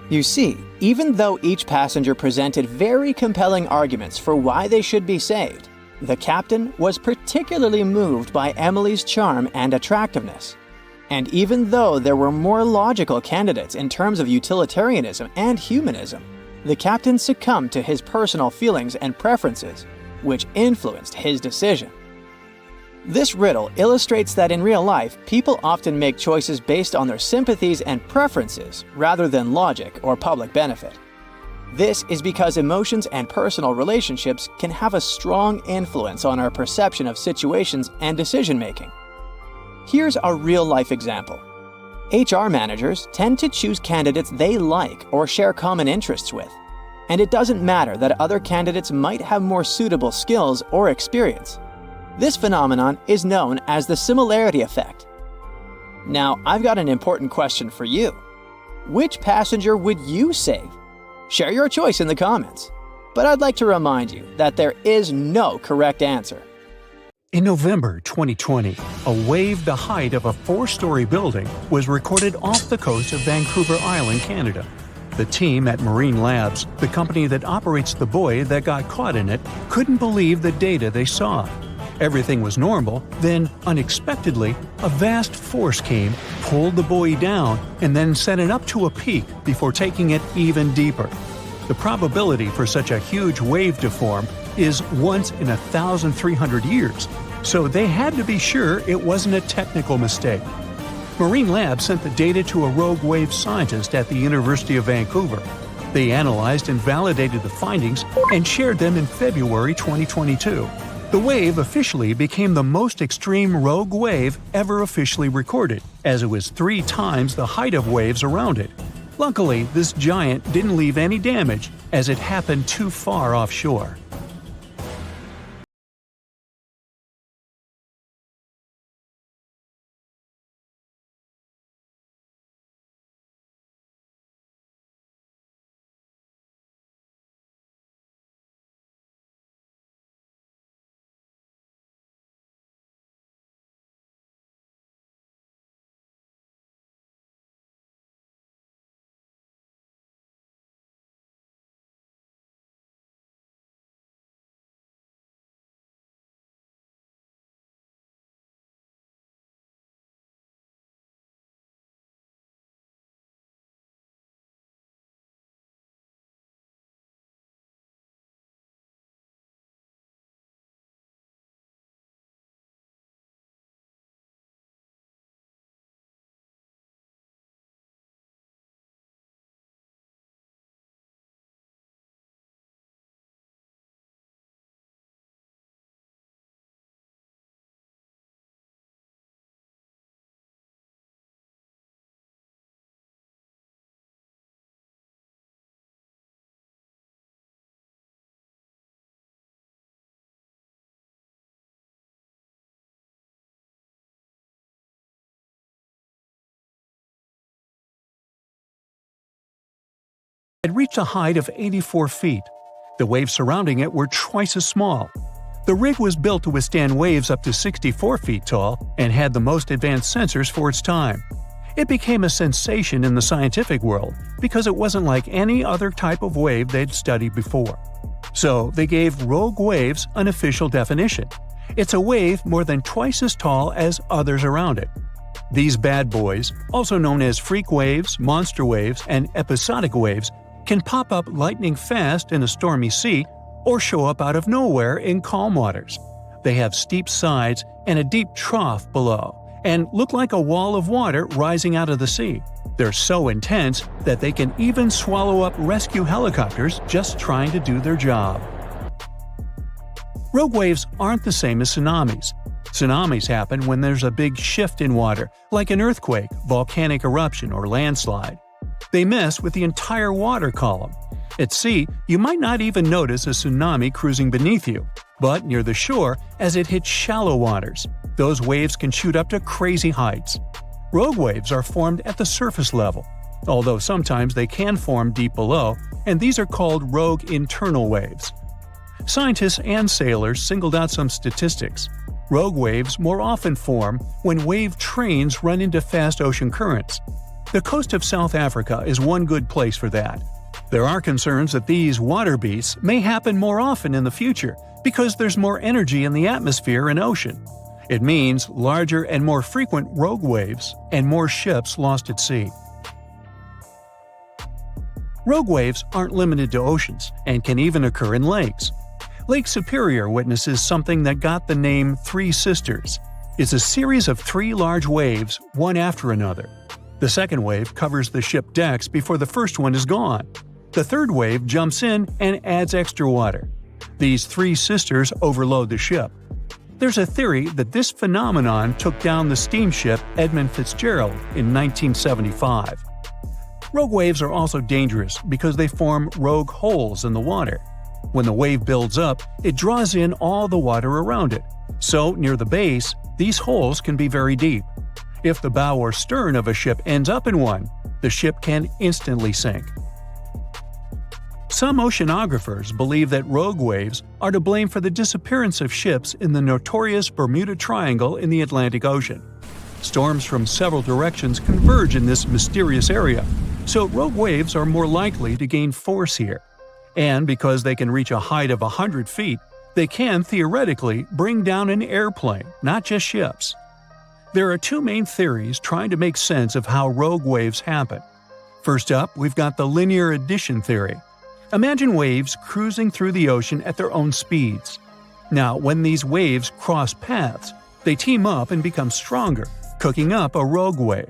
You see, even though each passenger presented very compelling arguments for why they should be saved, the captain was particularly moved by Emily's charm and attractiveness. And even though there were more logical candidates in terms of utilitarianism and humanism, the captain succumbed to his personal feelings and preferences, which influenced his decision. This riddle illustrates that in real life, people often make choices based on their sympathies and preferences rather than logic or public benefit. This is because emotions and personal relationships can have a strong influence on our perception of situations and decision-making. Here's a real-life example. HR managers tend to choose candidates they like or share common interests with, and it doesn't matter that other candidates might have more suitable skills or experience. This phenomenon is known as the similarity effect. Now, I've got an important question for you. Which passenger would you save? Share your choice in the comments. But I'd like to remind you that there is no correct answer. In November 2020, a wave the height of a 4-story building was recorded off the coast of Vancouver Island, Canada. The team at Marine Labs, the company that operates the buoy that got caught in it, couldn't believe the data they saw. Everything was normal, then, unexpectedly, a vast force came, pulled the buoy down, and then sent it up to a peak before taking it even deeper. The probability for such a huge wave to form is once in 1,300 years, so they had to be sure it wasn't a technical mistake. Marine Labs sent the data to a rogue wave scientist at the University of Vancouver. They analyzed and validated the findings and shared them in February 2022. The wave officially became the most extreme rogue wave ever officially recorded, as it was 3 times the height of waves around it. Luckily, this giant didn't leave any damage, as it happened too far offshore. It reached a height of 84 feet. The waves surrounding it were twice as small. The rig was built to withstand waves up to 64 feet tall and had the most advanced sensors for its time. It became a sensation in the scientific world because it wasn't like any other type of wave they'd studied before. So they gave rogue waves an official definition. It's a wave more than twice as tall as others around it. These bad boys, also known as freak waves, monster waves, and episodic waves, can pop up lightning fast in a stormy sea or show up out of nowhere in calm waters. They have steep sides and a deep trough below, and look like a wall of water rising out of the sea. They're so intense that they can even swallow up rescue helicopters just trying to do their job. Rogue waves aren't the same as tsunamis. Tsunamis happen when there's a big shift in water, like an earthquake, volcanic eruption, or landslide. They mess with the entire water column. At sea, you might not even notice a tsunami cruising beneath you, but near the shore, as it hits shallow waters, those waves can shoot up to crazy heights. Rogue waves are formed at the surface level, although sometimes they can form deep below, and these are called rogue internal waves. Scientists and sailors singled out some statistics. Rogue waves more often form when wave trains run into fast ocean currents. The coast of South Africa is one good place for that. There are concerns that these water beasts may happen more often in the future because there's more energy in the atmosphere and ocean. It means larger and more frequent rogue waves and more ships lost at sea. Rogue waves aren't limited to oceans and can even occur in lakes. Lake Superior witnesses something that got the name Three Sisters. It's a series of 3 large waves, one after another. The second wave covers the ship decks before the first one is gone. The third wave jumps in and adds extra water. These 3 sisters overload the ship. There's a theory that this phenomenon took down the steamship Edmund Fitzgerald in 1975. Rogue waves are also dangerous because they form rogue holes in the water. When the wave builds up, it draws in all the water around it. So, near the base, these holes can be very deep. If the bow or stern of a ship ends up in one, the ship can instantly sink. Some oceanographers believe that rogue waves are to blame for the disappearance of ships in the notorious Bermuda Triangle in the Atlantic Ocean. Storms from several directions converge in this mysterious area, so rogue waves are more likely to gain force here. And because they can reach a height of 100 feet, they can theoretically bring down an airplane, not just ships. There are 2 main theories trying to make sense of how rogue waves happen. First up, we've got the linear addition theory. Imagine waves cruising through the ocean at their own speeds. Now, when these waves cross paths, they team up and become stronger, cooking up a rogue wave.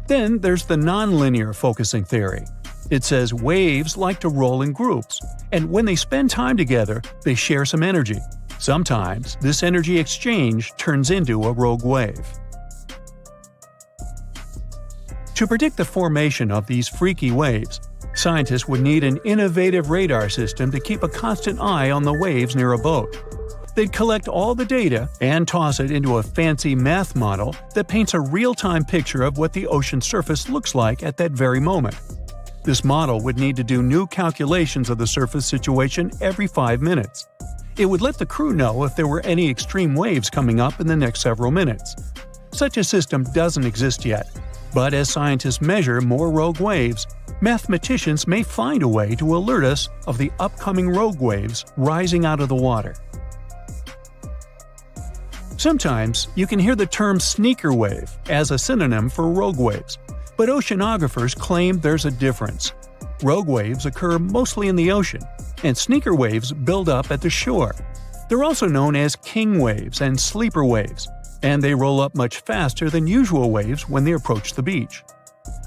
Then there's the nonlinear focusing theory. It says waves like to roll in groups, and when they spend time together, they share some energy. Sometimes, this energy exchange turns into a rogue wave. To predict the formation of these freaky waves, scientists would need an innovative radar system to keep a constant eye on the waves near a boat. They'd collect all the data and toss it into a fancy math model that paints a real-time picture of what the ocean surface looks like at that very moment. This model would need to do new calculations of the surface situation every 5 minutes. It would let the crew know if there were any extreme waves coming up in the next several minutes. Such a system doesn't exist yet, but as scientists measure more rogue waves, mathematicians may find a way to alert us of the upcoming rogue waves rising out of the water. Sometimes you can hear the term sneaker wave as a synonym for rogue waves, but oceanographers claim there's a difference. Rogue waves occur mostly in the ocean, and sneaker waves build up at the shore. They're also known as king waves and sleeper waves, and they roll up much faster than usual waves when they approach the beach.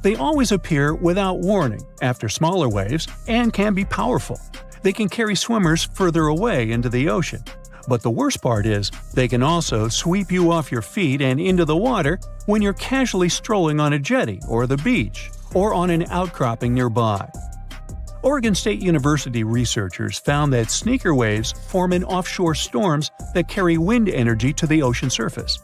They always appear without warning after smaller waves and can be powerful. They can carry swimmers further away into the ocean. But the worst part is, they can also sweep you off your feet and into the water when you're casually strolling on a jetty or the beach, or on an outcropping nearby. Oregon State University researchers found that sneaker waves form in offshore storms that carry wind energy to the ocean surface.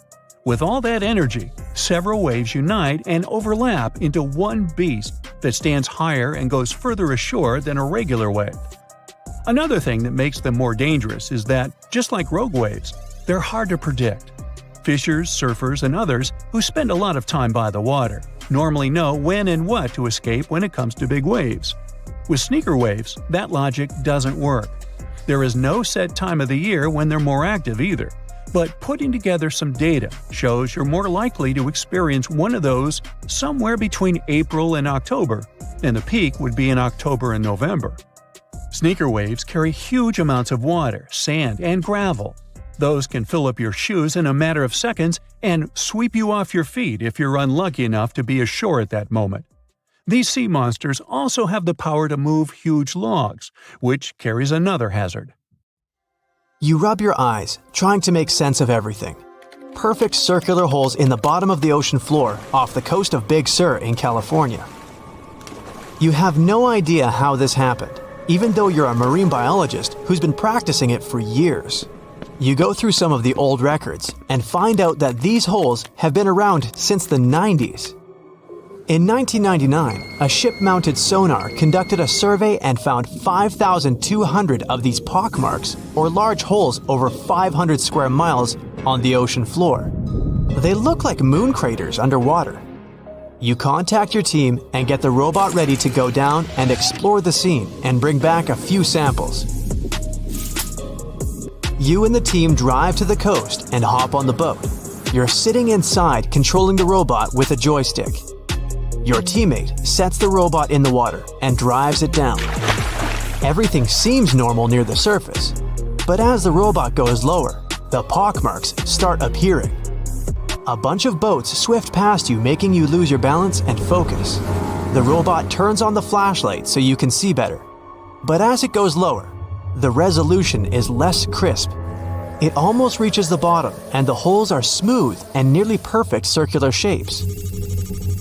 With all that energy, several waves unite and overlap into one beast that stands higher and goes further ashore than a regular wave. Another thing that makes them more dangerous is that, just like rogue waves, they're hard to predict. Fishers, surfers, and others who spend a lot of time by the water normally know when and what to escape when it comes to big waves. With sneaker waves, that logic doesn't work. There is no set time of the year when they're more active either, but putting together some data shows you're more likely to experience one of those somewhere between April and October, and the peak would be in October and November. Sneaker waves carry huge amounts of water, sand, and gravel. Those can fill up your shoes in a matter of seconds and sweep you off your feet if you're unlucky enough to be ashore at that moment. These sea monsters also have the power to move huge logs, which carries another hazard. You rub your eyes, trying to make sense of everything. Perfect circular holes in the bottom of the ocean floor off the coast of Big Sur in California. You have no idea how this happened, even though you're a marine biologist who's been practicing it for years. You go through some of the old records and find out that these holes have been around since the 90s. In 1999, a ship-mounted sonar conducted a survey and found 5,200 of these pockmarks, or large holes over 500 square miles, on the ocean floor. They look like moon craters underwater. You contact your team and get the robot ready to go down and explore the scene and bring back a few samples. You and the team drive to the coast and hop on the boat. You're sitting inside controlling the robot with a joystick. Your teammate sets the robot in the water and drives it down. Everything seems normal near the surface, but as the robot goes lower, the pockmarks start appearing. A bunch of boats swift past you, making you lose your balance and focus. The robot turns on the flashlight so you can see better. But as it goes lower, the resolution is less crisp. It almost reaches the bottom, and the holes are smooth and nearly perfect circular shapes.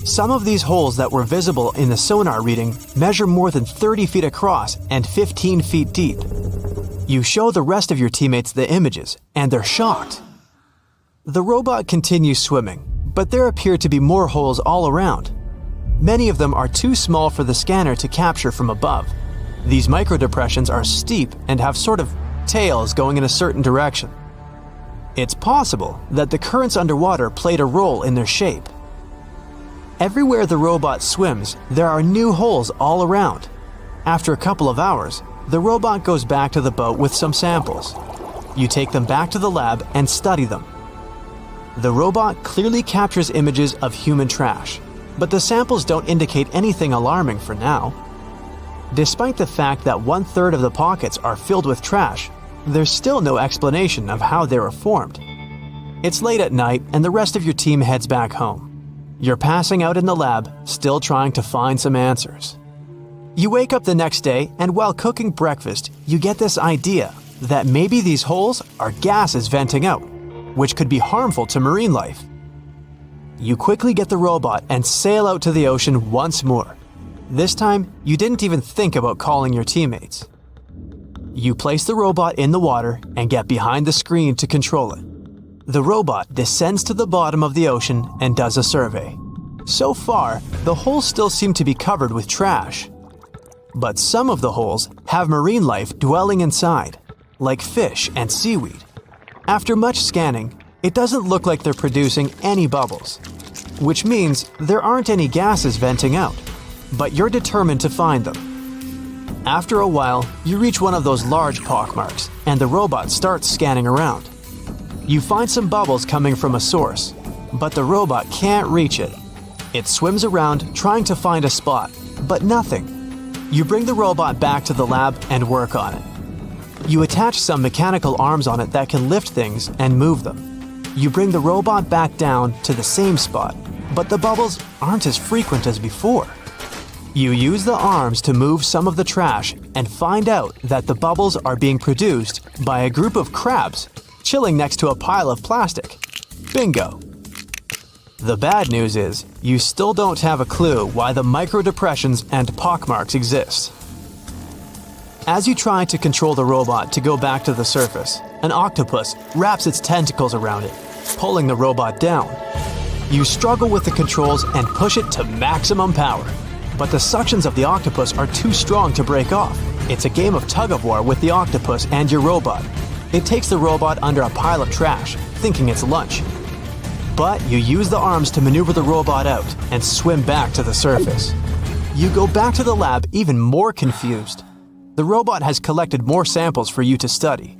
Some of these holes that were visible in the sonar reading measure more than 30 feet across and 15 feet deep. You show the rest of your teammates the images, and they're shocked. The robot continues swimming, but there appear to be more holes all around. Many of them are too small for the scanner to capture from above. These microdepressions are steep and have sort of tails going in a certain direction. It's possible that the currents underwater played a role in their shape. Everywhere the robot swims, there are new holes all around. After a couple of hours, the robot goes back to the boat with some samples. You take them back to the lab and study them. The robot clearly captures images of human trash, but the samples don't indicate anything alarming for now. Despite the fact that 1/3 of the pockets are filled with trash, there's still no explanation of how they were formed. It's late at night and the rest of your team heads back home. You're passing out in the lab, still trying to find some answers. You wake up the next day and while cooking breakfast, you get this idea that maybe these holes are gases venting out, which could be harmful to marine life. You quickly get the robot and sail out to the ocean once more. This time, you didn't even think about calling your teammates. You place the robot in the water and get behind the screen to control it. The robot descends to the bottom of the ocean and does a survey. So far, the holes still seem to be covered with trash. But some of the holes have marine life dwelling inside, like fish and seaweed. After much scanning, it doesn't look like they're producing any bubbles, which means there aren't any gases venting out, but you're determined to find them. After a while, you reach one of those large pockmarks, and the robot starts scanning around. You find some bubbles coming from a source, but the robot can't reach it. It swims around trying to find a spot, but nothing. You bring the robot back to the lab and work on it. You attach some mechanical arms on it that can lift things and move them. You bring the robot back down to the same spot, but the bubbles aren't as frequent as before. You use the arms to move some of the trash and find out that the bubbles are being produced by a group of crabs chilling next to a pile of plastic. Bingo! The bad news is, you still don't have a clue why the microdepressions and pockmarks exist. As you try to control the robot to go back to the surface, an octopus wraps its tentacles around it, pulling the robot down. You struggle with the controls and push it to maximum power, but the suctions of the octopus are too strong to break off. It's a game of tug-of-war with the octopus and your robot. It takes the robot under a pile of trash, thinking it's lunch. But you use the arms to maneuver the robot out and swim back to the surface. You go back to the lab even more confused. The robot has collected more samples for you to study.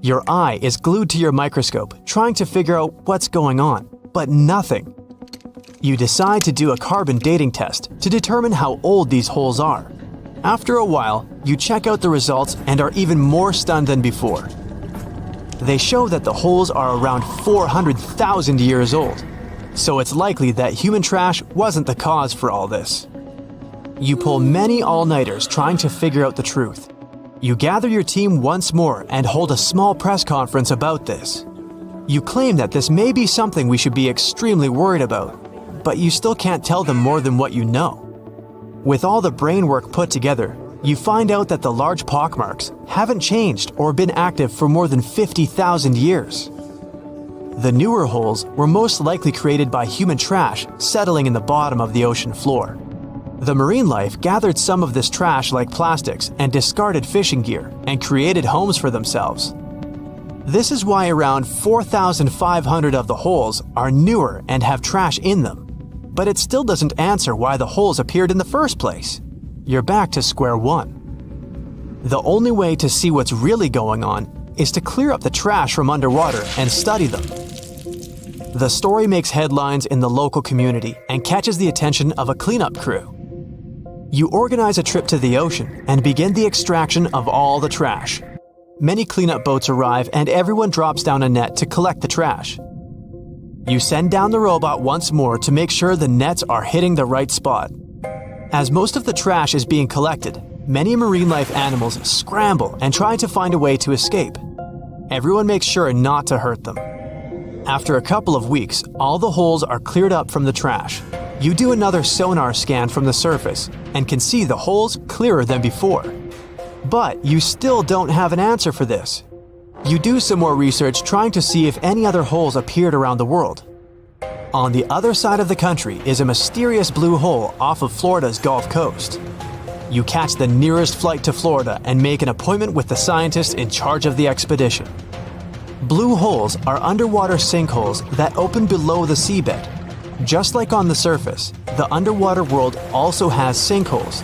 Your eye is glued to your microscope, trying to figure out what's going on, but nothing. You decide to do a carbon dating test to determine how old these holes are. After a while, you check out the results and are even more stunned than before. They show that the holes are around 400,000 years old, so it's likely that human trash wasn't the cause for all this. You pull many all-nighters trying to figure out the truth. You gather your team once more and hold a small press conference about this. You claim that this may be something we should be extremely worried about, but you still can't tell them more than what you know. With all the brain work put together, you find out that the large pockmarks haven't changed or been active for more than 50,000 years. The newer holes were most likely created by human trash settling in the bottom of the ocean floor. The marine life gathered some of this trash like plastics and discarded fishing gear and created homes for themselves. This is why around 4,500 of the holes are newer and have trash in them. But it still doesn't answer why the holes appeared in the first place. You're back to square one. The only way to see what's really going on is to clear up the trash from underwater and study them. The story makes headlines in the local community and catches the attention of a cleanup crew. You organize a trip to the ocean and begin the extraction of all the trash. Many cleanup boats arrive and everyone drops down a net to collect the trash. You send down the robot once more to make sure the nets are hitting the right spot. As most of the trash is being collected, many marine life animals scramble and try to find a way to escape. Everyone makes sure not to hurt them. After a couple of weeks, all the holes are cleared up from the trash. You do another sonar scan from the surface and can see the holes clearer than before. But you still don't have an answer for this. You do some more research trying to see if any other holes appeared around the world. On the other side of the country is a mysterious blue hole off of Florida's Gulf Coast. You catch the nearest flight to Florida and make an appointment with the scientist in charge of the expedition. Blue holes are underwater sinkholes that open below the seabed. Just like on the surface, the underwater world also has sinkholes.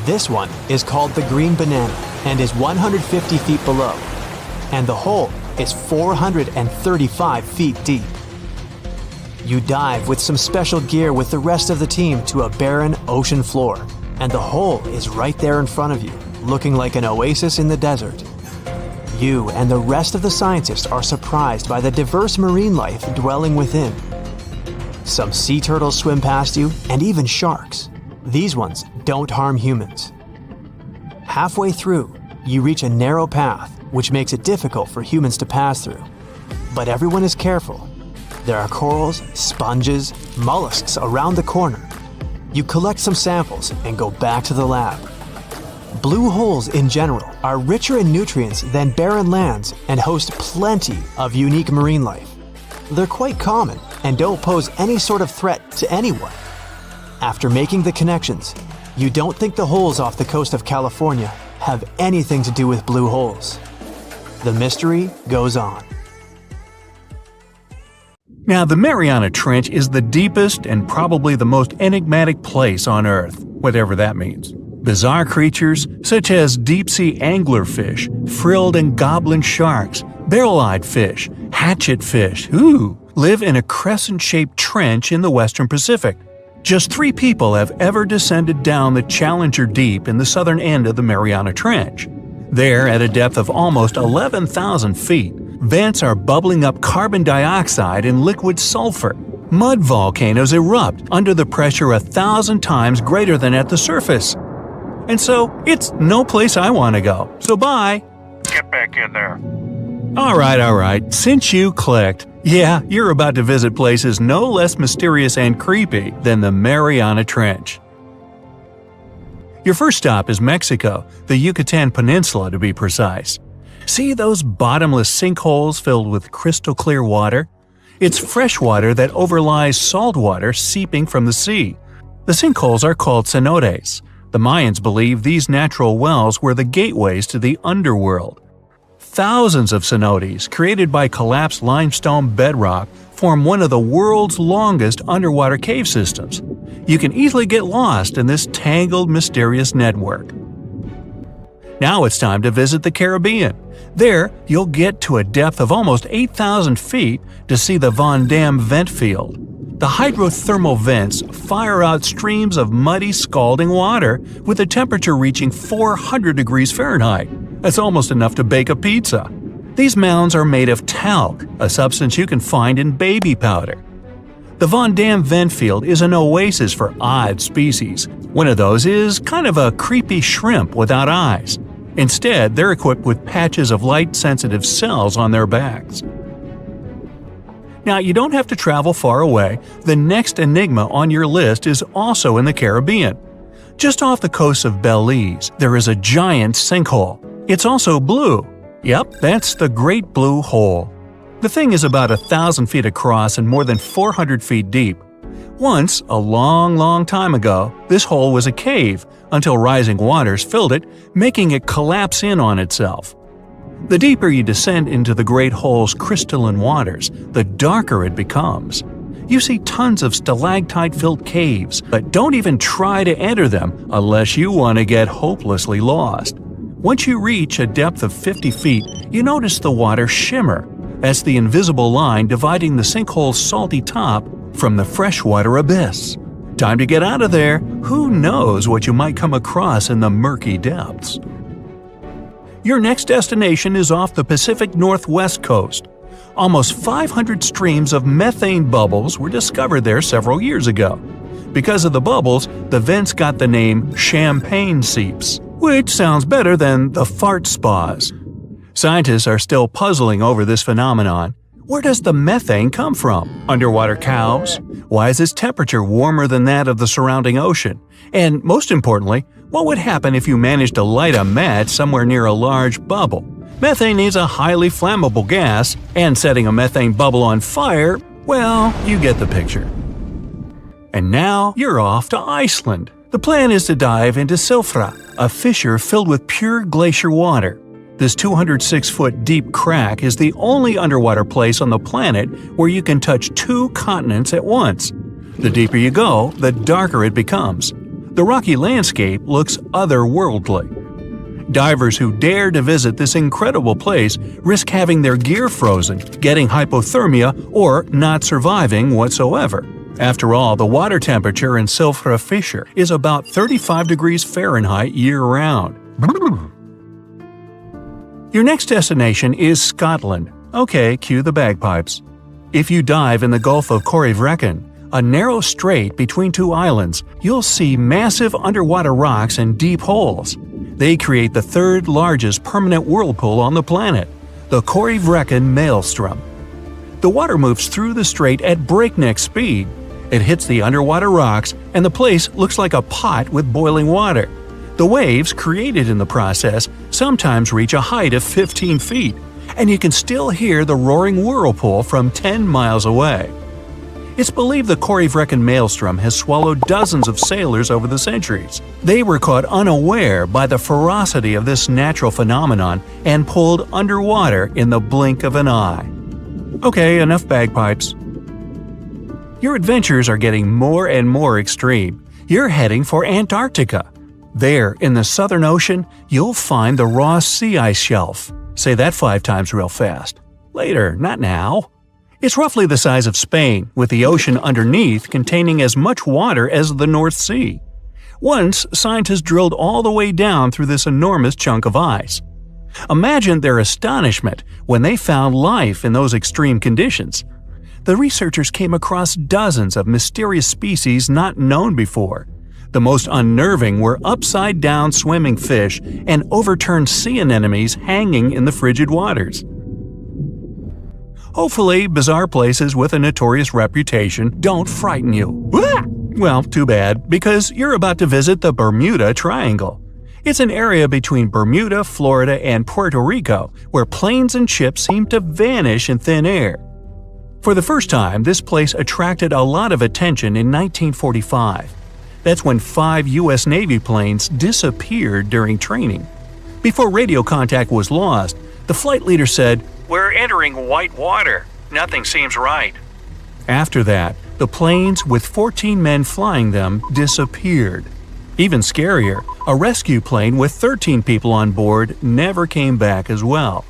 This one is called the Green Banana and is 150 feet below, and the hole is 435 feet deep. You dive with some special gear with the rest of the team to a barren ocean floor, and the hole is right there in front of you, looking like an oasis in the desert. You and the rest of the scientists are surprised by the diverse marine life dwelling within. Some sea turtles swim past you, and even sharks. These ones don't harm humans. Halfway through, you reach a narrow path, which makes it difficult for humans to pass through. But everyone is careful. There are corals, sponges, mollusks around the corner. You collect some samples and go back to the lab. Blue holes in general are richer in nutrients than barren lands and host plenty of unique marine life. They're quite common and don't pose any sort of threat to anyone. After making the connections, you don't think the holes off the coast of California have anything to do with blue holes. The mystery goes on. Now, the Mariana Trench is the deepest and probably the most enigmatic place on Earth, whatever that means. Bizarre creatures, such as deep-sea anglerfish, frilled and goblin sharks, barrel-eyed fish, hatchet fish, live in a crescent-shaped trench in the western Pacific. Just 3 people have ever descended down the Challenger Deep in the southern end of the Mariana Trench. There, at a depth of almost 11,000 feet, vents are bubbling up carbon dioxide and liquid sulfur. Mud volcanoes erupt under the pressure 1,000 times greater than at the surface. And so, it's no place I want to go. So bye! Get back in there. Alright, since you clicked, yeah, you're about to visit places no less mysterious and creepy than the Mariana Trench. Your first stop is Mexico, the Yucatan Peninsula to be precise. See those bottomless sinkholes filled with crystal clear water? It's fresh water that overlies salt water seeping from the sea. The sinkholes are called cenotes. The Mayans believe these natural wells were the gateways to the underworld. Thousands of cenotes, created by collapsed limestone bedrock, form one of the world's longest underwater cave systems. You can easily get lost in this tangled, mysterious network. Now it's time to visit the Caribbean. There, you'll get to a depth of almost 8,000 feet to see the Van Dam vent field. The hydrothermal vents fire out streams of muddy, scalding water with a temperature reaching 400 degrees Fahrenheit. That's almost enough to bake a pizza. These mounds are made of talc, a substance you can find in baby powder. The Van Dam vent field is an oasis for odd species. One of those is kind of a creepy shrimp without eyes. Instead, they're equipped with patches of light-sensitive cells on their backs. Now, you don't have to travel far away. The next enigma on your list is also in the Caribbean. Just off the coast of Belize, there is a giant sinkhole. It's also blue. Yep, that's the Great Blue Hole. The thing is about 1,000 feet across and more than 400 feet deep. Once, a long time ago, this hole was a cave until rising waters filled it, making it collapse in on itself. The deeper you descend into the Great Hole's crystalline waters, the darker it becomes. You see tons of stalactite-filled caves, but don't even try to enter them unless you want to get hopelessly lost. Once you reach a depth of 50 feet, you notice the water shimmer. That's the invisible line dividing the sinkhole's salty top from the freshwater abyss. Time to get out of there. Who knows what you might come across in the murky depths? Your next destination is off the Pacific Northwest coast. Almost 500 streams of methane bubbles were discovered there several years ago. Because of the bubbles, the vents got the name champagne seeps, which sounds better than the fart spas. Scientists are still puzzling over this phenomenon. Where does the methane come from? Underwater cows? Why is its temperature warmer than that of the surrounding ocean? And most importantly, what would happen if you managed to light a match somewhere near a large bubble? Methane is a highly flammable gas, and setting a methane bubble on fire, well, you get the picture. And now you're off to Iceland. The plan is to dive into Silfra, a fissure filled with pure glacier water. This 206-foot deep crack is the only underwater place on the planet where you can touch 2 continents at once. The deeper you go, the darker it becomes. The rocky landscape looks otherworldly. Divers who dare to visit this incredible place risk having their gear frozen, getting hypothermia, or not surviving whatsoever. After all, the water temperature in Silfra Fissure is about 35 degrees Fahrenheit year-round. Your next destination is Scotland. Okay, cue the bagpipes. If you dive in the Gulf of Corryvreckan, a narrow strait between two islands, you'll see massive underwater rocks and deep holes. They create the third largest permanent whirlpool on the planet, the Corryvreckan Maelstrom. The water moves through the strait at breakneck speed. It hits the underwater rocks, and the place looks like a pot with boiling water. The waves, created in the process, sometimes reach a height of 15 feet, and you can still hear the roaring whirlpool from 10 miles away. It's believed the Corryvreckan Maelstrom has swallowed dozens of sailors over the centuries. They were caught unaware by the ferocity of this natural phenomenon and pulled underwater in the blink of an eye. Okay, enough bagpipes. Your adventures are getting more and more extreme. You're heading for Antarctica. There, in the Southern Ocean, you'll find the Ross Sea Ice Shelf. Say that 5 times real fast. Later, not now. It's roughly the size of Spain, with the ocean underneath containing as much water as the North Sea. Once, scientists drilled all the way down through this enormous chunk of ice. Imagine their astonishment when they found life in those extreme conditions. The researchers came across dozens of mysterious species not known before. The most unnerving were upside-down swimming fish and overturned sea anemones hanging in the frigid waters. Hopefully, bizarre places with a notorious reputation don't frighten you. Well, too bad, because you're about to visit the Bermuda Triangle. It's an area between Bermuda, Florida, and Puerto Rico where planes and ships seem to vanish in thin air. For the first time, this place attracted a lot of attention in 1945. That's when 5 U.S. Navy planes disappeared during training. Before radio contact was lost, the flight leader said, "We're entering white water. Nothing seems right." After that, the planes with 14 men flying them disappeared. Even scarier, a rescue plane with 13 people on board never came back as well.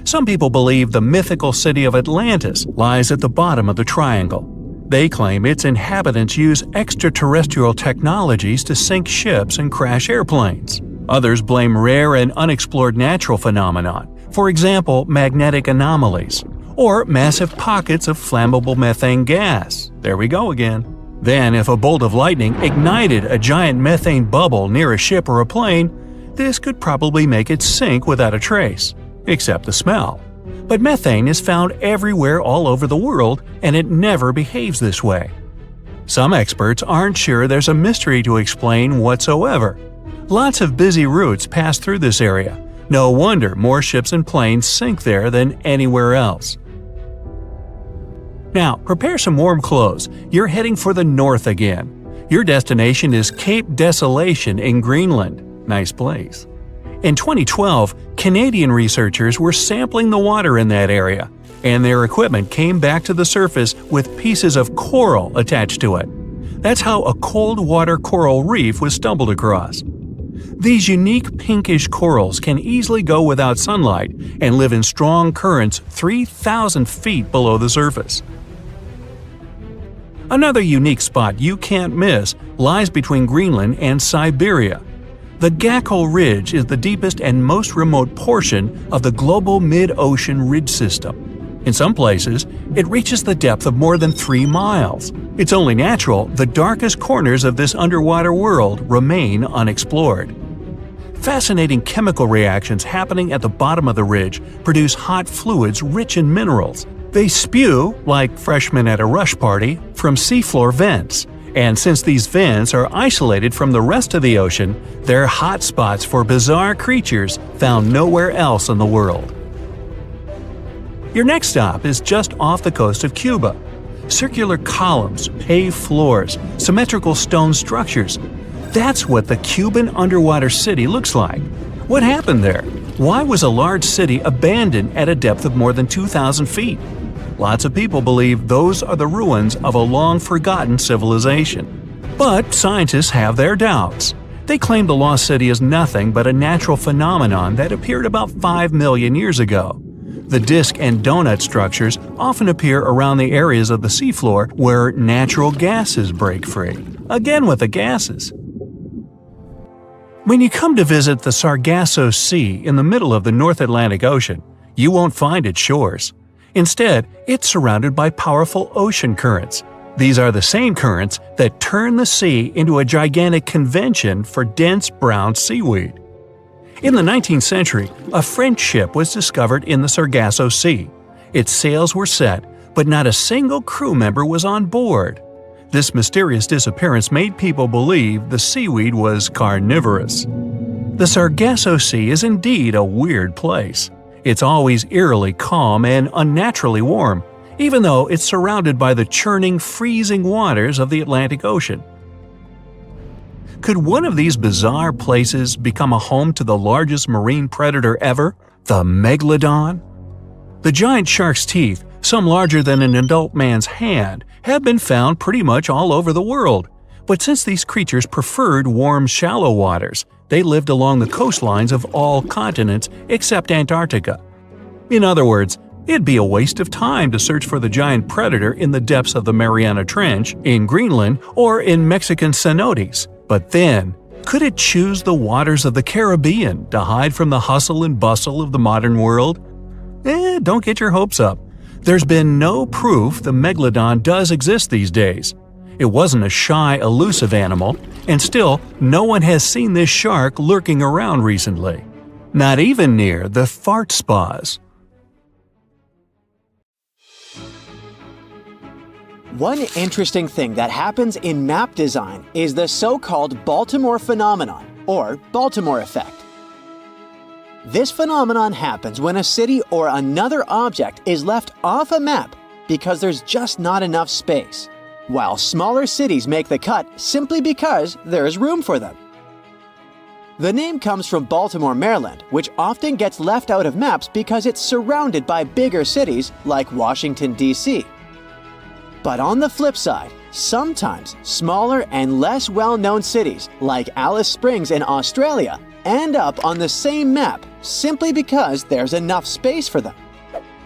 Some people believe the mythical city of Atlantis lies at the bottom of the triangle. They claim its inhabitants use extraterrestrial technologies to sink ships and crash airplanes. Others blame rare and unexplored natural phenomenon, for example magnetic anomalies, or massive pockets of flammable methane gas. There we go again. Then, if a bolt of lightning ignited a giant methane bubble near a ship or a plane, this could probably make it sink without a trace, except the smell. But methane is found everywhere all over the world, and it never behaves this way. Some experts aren't sure there's a mystery to explain whatsoever. Lots of busy routes pass through this area. No wonder more ships and planes sink there than anywhere else. Now, prepare some warm clothes. You're heading for the north again. Your destination is Cape Desolation in Greenland. Nice place. In 2012, Canadian researchers were sampling the water in that area, and their equipment came back to the surface with pieces of coral attached to it. That's how a cold water coral reef was stumbled across. These unique pinkish corals can easily go without sunlight and live in strong currents 3,000 feet below the surface. Another unique spot you can't miss lies between Greenland and Siberia. The Gakkel Ridge is the deepest and most remote portion of the global mid-ocean ridge system. In some places, it reaches the depth of more than 3 miles. It's only natural the darkest corners of this underwater world remain unexplored. Fascinating chemical reactions happening at the bottom of the ridge produce hot fluids rich in minerals. They spew, like freshmen at a rush party, from seafloor vents. And since these vents are isolated from the rest of the ocean, they're hot spots for bizarre creatures found nowhere else in the world. Your next stop is just off the coast of Cuba. Circular columns, paved floors, symmetrical stone structures. That's what the Cuban underwater city looks like. What happened there? Why was a large city abandoned at a depth of more than 2,000 feet? Lots of people believe those are the ruins of a long-forgotten civilization. But scientists have their doubts. They claim the lost city is nothing but a natural phenomenon that appeared about 5 million years ago. The disk and donut structures often appear around the areas of the seafloor where natural gases break free. Again with the gases. When you come to visit the Sargasso Sea in the middle of the North Atlantic Ocean, you won't find its shores. Instead, it's surrounded by powerful ocean currents. These are the same currents that turn the sea into a gigantic convention for dense brown seaweed. In the 19th century, a French ship was discovered in the Sargasso Sea. Its sails were set, but not a single crew member was on board. This mysterious disappearance made people believe the seaweed was carnivorous. The Sargasso Sea is indeed a weird place. It's always eerily calm and unnaturally warm, even though it's surrounded by the churning, freezing waters of the Atlantic Ocean. Could one of these bizarre places become a home to the largest marine predator ever, the megalodon? The giant shark's teeth, some larger than an adult man's hand, have been found pretty much all over the world. But since these creatures preferred warm, shallow waters, they lived along the coastlines of all continents except Antarctica. In other words, it'd be a waste of time to search for the giant predator in the depths of the Mariana Trench, in Greenland, or in Mexican cenotes. But then, could it choose the waters of the Caribbean to hide from the hustle and bustle of the modern world? Don't get your hopes up. There's been no proof the megalodon does exist these days. It wasn't a shy, elusive animal, and still, no one has seen this shark lurking around recently. Not even near the fart spas. One interesting thing that happens in map design is the so-called Baltimore phenomenon, or Baltimore effect. This phenomenon happens when a city or another object is left off a map because there's just not enough space, while smaller cities make the cut simply because there's room for them. The name comes from Baltimore, Maryland, which often gets left out of maps because it's surrounded by bigger cities like Washington, D.C. But on the flip side, sometimes smaller and less well-known cities like Alice Springs in Australia end up on the same map simply because there's enough space for them.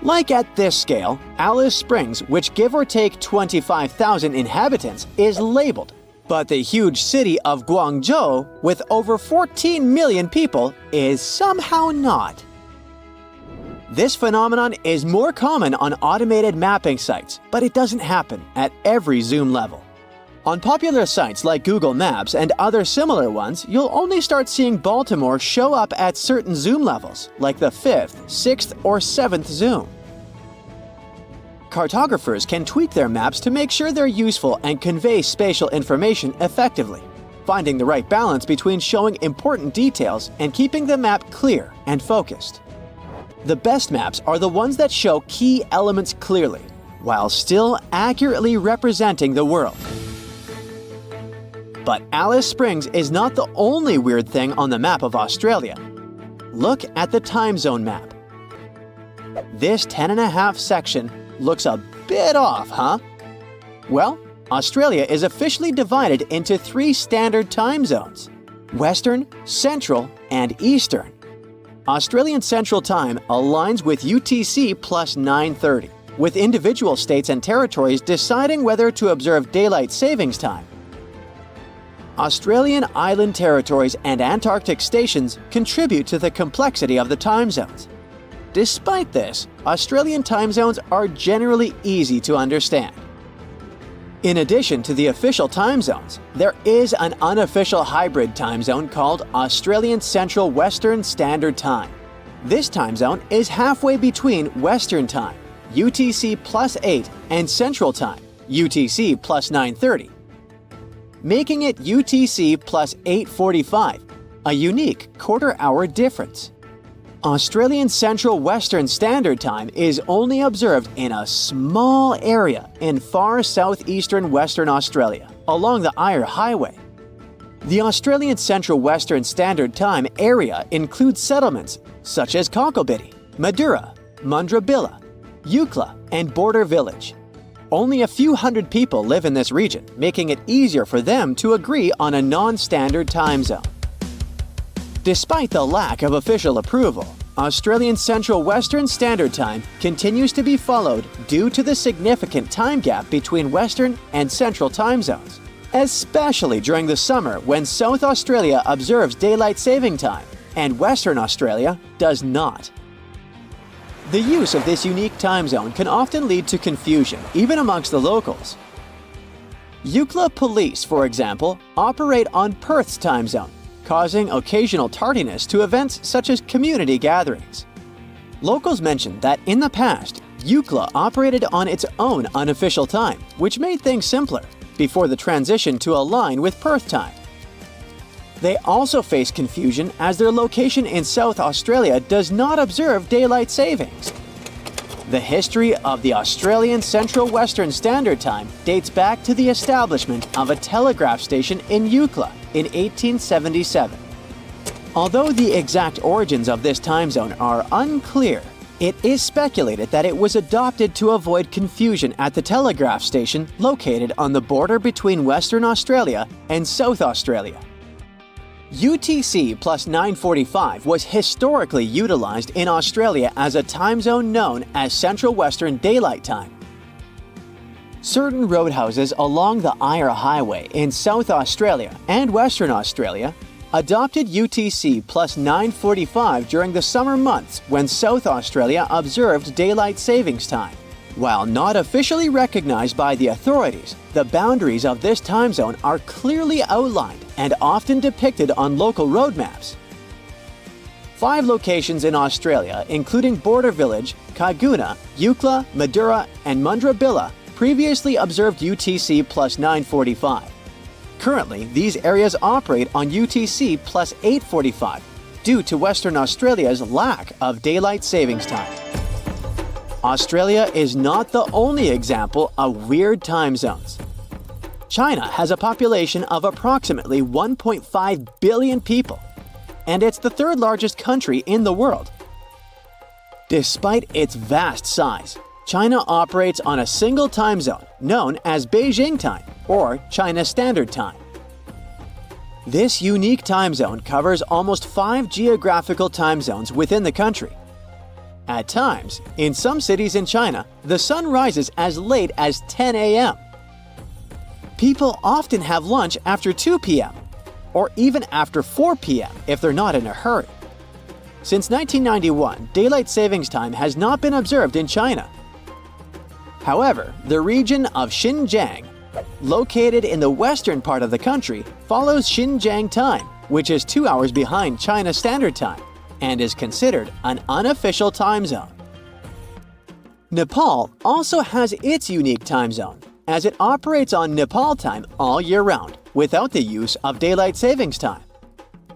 Like at this scale, Alice Springs, which give or take 25,000 inhabitants, is labeled, but the huge city of Guangzhou, with over 14 million people, is somehow not. This phenomenon is more common on automated mapping sites, but it doesn't happen at every zoom level. On popular sites like Google Maps and other similar ones, you'll only start seeing Baltimore show up at certain zoom levels, like the 5th, 6th, or 7th zoom. Cartographers can tweak their maps to make sure they're useful and convey spatial information effectively, finding the right balance between showing important details and keeping the map clear and focused. The best maps are the ones that show key elements clearly, while still accurately representing the world. But Alice Springs is not the only weird thing on the map of Australia. Look at the time zone map. This 10.5 section looks a bit off, huh? Well, Australia is officially divided into 3 standard time zones: Western, Central, and Eastern. Australian Central Time aligns with UTC plus 9:30, with individual states and territories deciding whether to observe daylight savings time. Australian island territories and Antarctic stations contribute to the complexity of the time zones. Despite this, Australian time zones are generally easy to understand. In addition to the official time zones, there is an unofficial hybrid time zone called Australian Central Western Standard Time. This time zone is halfway between Western Time, UTC plus 8, and Central Time, UTC plus 9:30, making it UTC plus 8:45, a unique quarter-hour difference. Australian Central Western Standard Time is only observed in a small area in far southeastern Western Australia, along the Eyre Highway. The Australian Central Western Standard Time area includes settlements such as Cocklebitti, Madura, Mundrabilla, Eucla, and Border Village. Only a few hundred people live in this region, making it easier for them to agree on a non-standard time zone. Despite the lack of official approval, Australian Central Western Standard Time continues to be followed due to the significant time gap between Western and Central time zones, especially during the summer when South Australia observes daylight saving time and Western Australia does not. The use of this unique time zone can often lead to confusion, even amongst the locals. Eucla police, for example, operate on Perth's time zone, causing occasional tardiness to events such as community gatherings. Locals mentioned that in the past, Eucla operated on its own unofficial time, which made things simpler, before the transition to align with Perth time. They also face confusion as their location in South Australia does not observe daylight savings. The history of the Australian Central Western Standard Time dates back to the establishment of a telegraph station in Eucla in 1877. Although the exact origins of this time zone are unclear, it is speculated that it was adopted to avoid confusion at the telegraph station located on the border between Western Australia and South Australia. UTC plus 945 was historically utilized in Australia as a time zone known as Central Western Daylight Time. Certain roadhouses along the Eyre Highway in South Australia and Western Australia adopted UTC plus 945 during the summer months when South Australia observed daylight savings time. While not officially recognized by the authorities, the boundaries of this time zone are clearly outlined and often depicted on local road maps. 5 locations in Australia, including Border Village, Kaiguna, Eucla, Madura, and Mundrabilla, previously observed UTC plus 945. Currently, these areas operate on UTC plus 845 due to Western Australia's lack of daylight savings time. Australia is not the only example of weird time zones. China has a population of approximately 1.5 billion people, and it's the 3rd largest country in the world. Despite its vast size, China operates on a single time zone known as Beijing time or China Standard Time. This unique time zone covers almost 5 geographical time zones within the country. At times, in some cities in China, the sun rises as late as 10 a.m. People often have lunch after 2 p.m. or even after 4 p.m. if they're not in a hurry. Since 1991, daylight savings time has not been observed in China. However, the region of Xinjiang, located in the western part of the country, follows Xinjiang time, which is 2 hours behind China Standard Time, and is considered an unofficial time zone. Nepal also has its unique time zone, as it operates on Nepal time all year round, without the use of daylight savings time.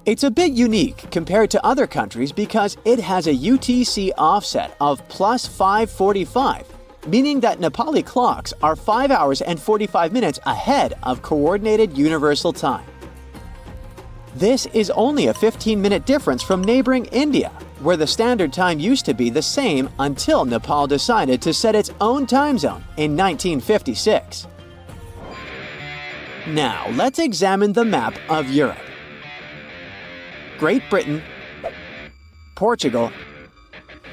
It's a bit unique compared to other countries because it has a UTC offset of plus 545, meaning that Nepali clocks are 5 hours and 45 minutes ahead of Coordinated Universal Time. This is only a 15-minute difference from neighboring India, where the standard time used to be the same until Nepal decided to set its own time zone in 1956. Now, let's examine the map of Europe. Great Britain, Portugal,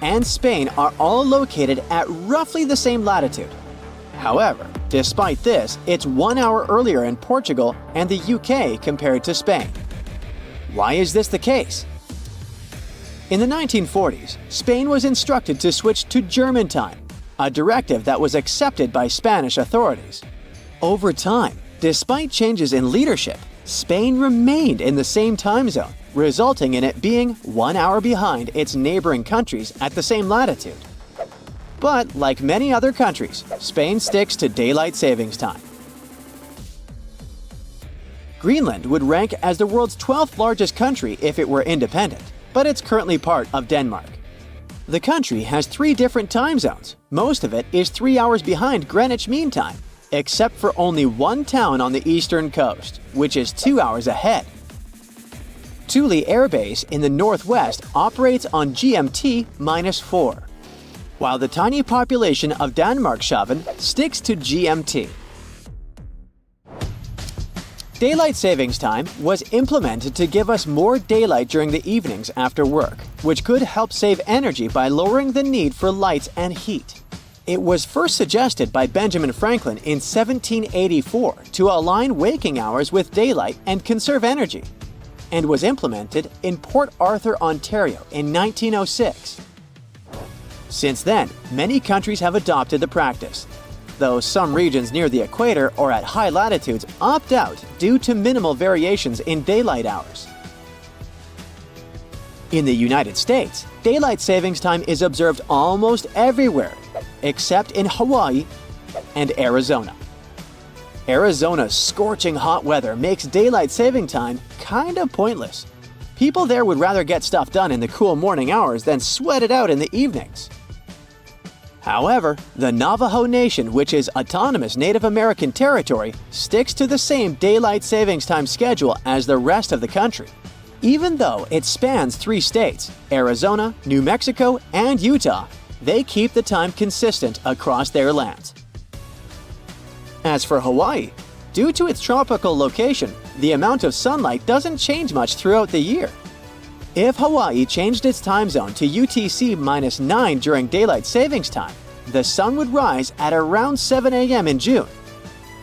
and Spain are all located at roughly the same latitude. However, despite this, it's 1 hour earlier in Portugal and the UK compared to Spain. Why is this the case? In the 1940s, Spain was instructed to switch to German time, a directive that was accepted by Spanish authorities. Over time, despite changes in leadership, Spain remained in the same time zone, resulting in it being 1 hour behind its neighboring countries at the same latitude. But like many other countries, Spain sticks to daylight savings time. Greenland would rank as the world's 12th largest country if it were independent, but it's currently part of Denmark. The country has 3 different time zones. Most of it is 3 hours behind Greenwich Mean Time, except for only one town on the eastern coast, which is 2 hours ahead. Thule Air Base in the northwest operates on GMT-4, while the tiny population of Danmarkshavn sticks to GMT. Daylight savings time was implemented to give us more daylight during the evenings after work, which could help save energy by lowering the need for lights and heat. It was first suggested by Benjamin Franklin in 1784 to align waking hours with daylight and conserve energy, and was implemented in Port Arthur, Ontario in 1906. Since then, many countries have adopted the practice, though some regions near the equator or at high latitudes opt out due to minimal variations in daylight hours. In the United States, daylight savings time is observed almost everywhere, except in Hawaii and Arizona. Arizona's scorching hot weather makes daylight saving time kind of pointless. People there would rather get stuff done in the cool morning hours than sweat it out in the evenings. However, the Navajo Nation, which is autonomous Native American territory, sticks to the same daylight savings time schedule as the rest of the country. Even though it spans 3 states, Arizona, New Mexico, and Utah, they keep the time consistent across their lands. As for Hawaii, due to its tropical location, the amount of sunlight doesn't change much throughout the year. If Hawaii changed its time zone to UTC-9 during daylight savings time, the sun would rise at around 7 a.m. in June.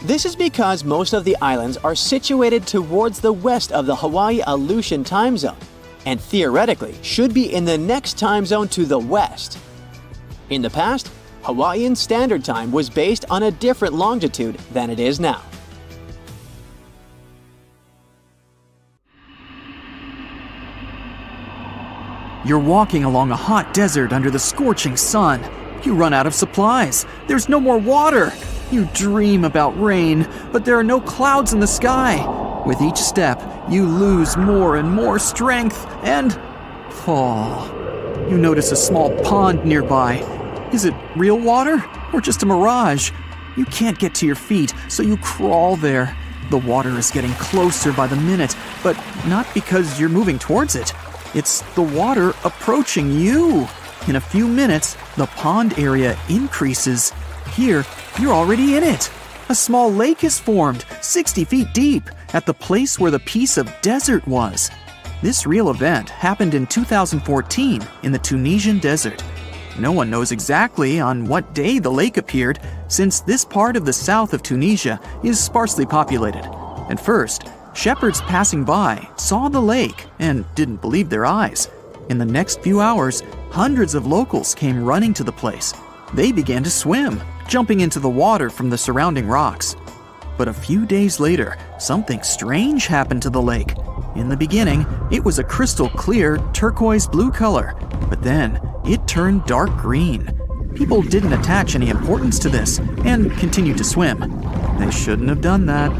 This is because most of the islands are situated towards the west of the Hawaii-Aleutian time zone, and theoretically should be in the next time zone to the west. In the past, Hawaiian Standard Time was based on a different longitude than it is now. You're walking along a hot desert under the scorching sun. You run out of supplies. There's no more water. You dream about rain, but there are no clouds in the sky. With each step, you lose more and more strength and fall. You notice a small pond nearby. Is it real water or just a mirage? You can't get to your feet, so you crawl there. The water is getting closer by the minute, but not because you're moving towards it. It's the water approaching you. In a few minutes, the pond area increases. Here, you're already in it. A small lake is formed, 60 feet deep, at the place where the piece of desert was. This real event happened in 2014 in the Tunisian desert. No one knows exactly on what day the lake appeared, since this part of the south of Tunisia is sparsely populated. At first, shepherds passing by saw the lake and didn't believe their eyes. In the next few hours, hundreds of locals came running to the place. They began to swim, jumping into the water from the surrounding rocks. But a few days later, something strange happened to the lake. In the beginning, it was a crystal clear turquoise blue color, but then it turned dark green. People didn't attach any importance to this and continued to swim. They shouldn't have done that.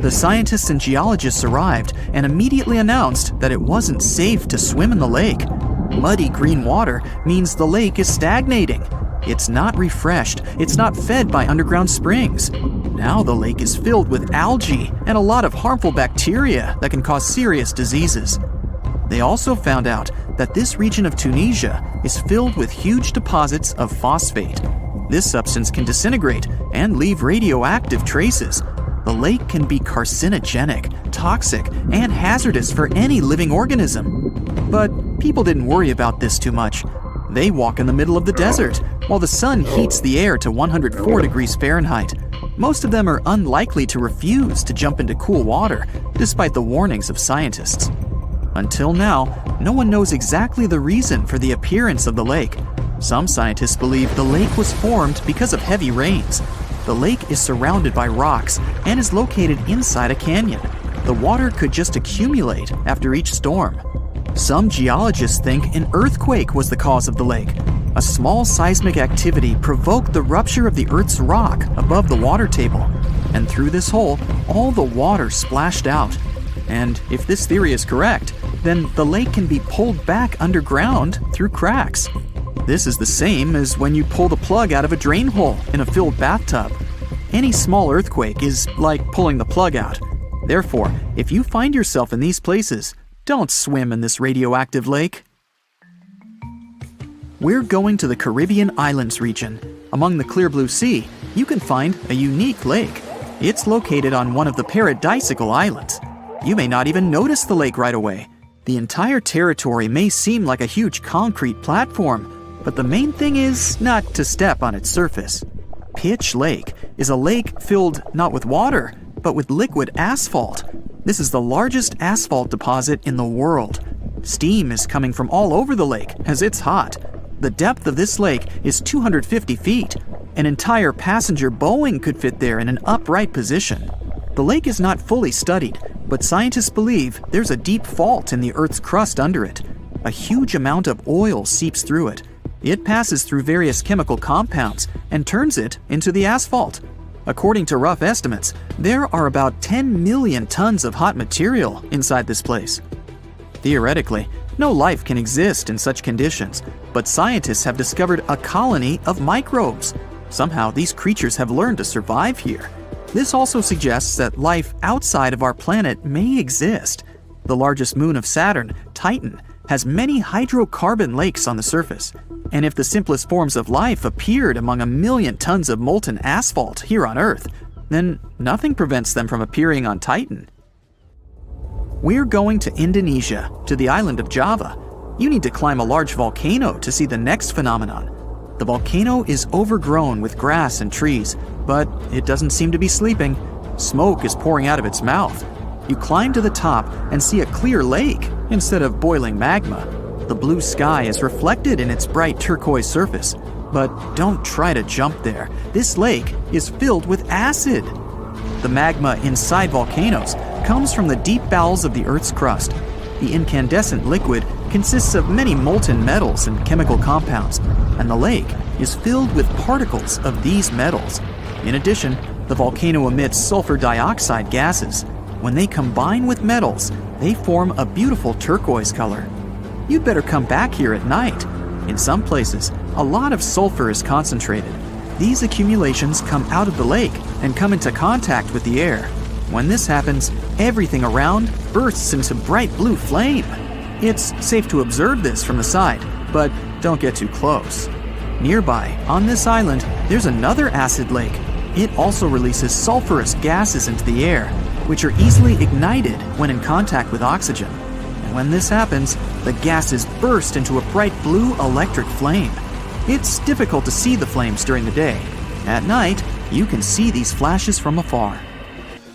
The scientists and geologists arrived and immediately announced that it wasn't safe to swim in the lake. Muddy green water means the lake is stagnating. It's not refreshed, it's not fed by underground springs. Now the lake is filled with algae and a lot of harmful bacteria that can cause serious diseases. They also found out that this region of Tunisia is filled with huge deposits of phosphate. This substance can disintegrate and leave radioactive traces. The lake can be carcinogenic, toxic, and hazardous for any living organism. But people didn't worry about this too much. They walk in the middle of the desert, while the sun heats the air to 104 degrees Fahrenheit. Most of them are unlikely to refuse to jump into cool water, despite the warnings of scientists. Until now, no one knows exactly the reason for the appearance of the lake. Some scientists believe the lake was formed because of heavy rains. The lake is surrounded by rocks and is located inside a canyon. The water could just accumulate after each storm. Some geologists think an earthquake was the cause of the lake. A small seismic activity provoked the rupture of the Earth's rock above the water table, and through this hole, all the water splashed out. And if this theory is correct, then the lake can be pulled back underground through cracks. This is the same as when you pull the plug out of a drain hole in a filled bathtub. Any small earthquake is like pulling the plug out. Therefore, if you find yourself in these places, don't swim in this radioactive lake. We're going to the Caribbean Islands region. Among the clear blue sea, you can find a unique lake. It's located on one of the paradisiacal islands. You may not even notice the lake right away. The entire territory may seem like a huge concrete platform, but the main thing is not to step on its surface. Pitch Lake is a lake filled not with water, but with liquid asphalt. This is the largest asphalt deposit in the world. Steam is coming from all over the lake as it's hot. The depth of this lake is 250 feet. An entire passenger Boeing could fit there in an upright position. The lake is not fully studied, but scientists believe there's a deep fault in the Earth's crust under it. A huge amount of oil seeps through it. It passes through various chemical compounds and turns it into the asphalt. According to rough estimates, there are about 10 million tons of hot material inside this place. Theoretically, no life can exist in such conditions, but scientists have discovered a colony of microbes. Somehow, these creatures have learned to survive here. This also suggests that life outside of our planet may exist. The largest moon of Saturn, Titan, has many hydrocarbon lakes on the surface. And if the simplest forms of life appeared among 1 million tons of molten asphalt here on Earth, then nothing prevents them from appearing on Titan. We're going to Indonesia, to the island of Java. You need to climb a large volcano to see the next phenomenon. The volcano is overgrown with grass and trees, but it doesn't seem to be sleeping. Smoke is pouring out of its mouth. You climb to the top and see a clear lake instead of boiling magma. The blue sky is reflected in its bright turquoise surface. But don't try to jump there. This lake is filled with acid. The magma inside volcanoes comes from the deep bowels of the Earth's crust. The incandescent liquid consists of many molten metals and chemical compounds, and the lake is filled with particles of these metals. In addition, the volcano emits sulfur dioxide gases. When they combine with metals, they form a beautiful turquoise color. You'd better come back here at night. In some places, a lot of sulfur is concentrated. These accumulations come out of the lake and come into contact with the air. When this happens, everything around bursts into bright blue flame. It's safe to observe this from the side, but don't get too close. Nearby, on this island, there's another acid lake. It also releases sulfurous gases into the air, which are easily ignited when in contact with oxygen. And when this happens, the gases burst into a bright blue electric flame. It's difficult to see the flames during the day. At night, you can see these flashes from afar.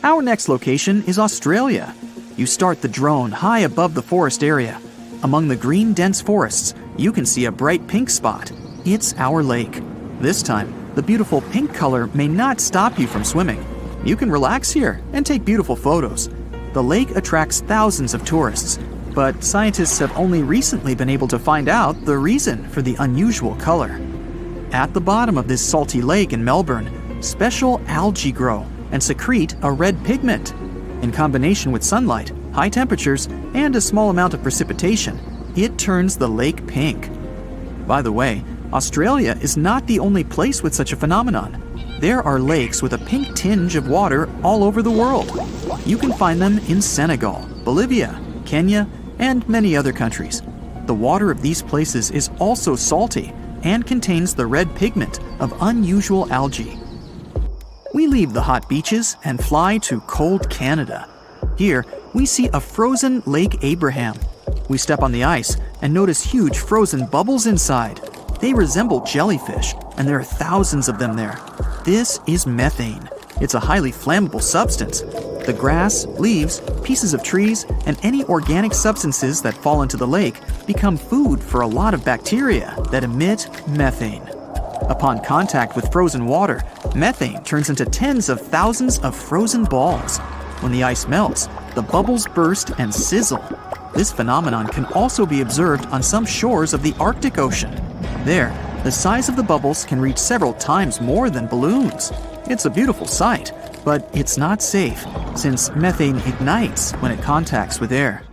Our next location is Australia. You start the drone high above the forest area. Among the green dense forests, you can see a bright pink spot. It's our lake. This time, the beautiful pink color may not stop you from swimming. You can relax here and take beautiful photos. The lake attracts thousands of tourists, but scientists have only recently been able to find out the reason for the unusual color. At the bottom of this salty lake in Melbourne, special algae grow and secrete a red pigment. In combination with sunlight, high temperatures, and a small amount of precipitation, it turns the lake pink. By the way, Australia is not the only place with such a phenomenon. There are lakes with a pink tinge of water all over the world. You can find them in Senegal, Bolivia, Kenya, and many other countries. The water of these places is also salty and contains the red pigment of unusual algae. We leave the hot beaches and fly to cold Canada. Here, we see a frozen Lake Abraham. We step on the ice and notice huge frozen bubbles inside. They resemble jellyfish, and there are thousands of them there. This is methane. It's a highly flammable substance. The grass, leaves, pieces of trees, and any organic substances that fall into the lake become food for a lot of bacteria that emit methane. Upon contact with frozen water, methane turns into tens of thousands of frozen balls. When the ice melts, the bubbles burst and sizzle. This phenomenon can also be observed on some shores of the Arctic Ocean. There, the size of the bubbles can reach several times more than balloons. It's a beautiful sight, but it's not safe, since methane ignites when it contacts with air.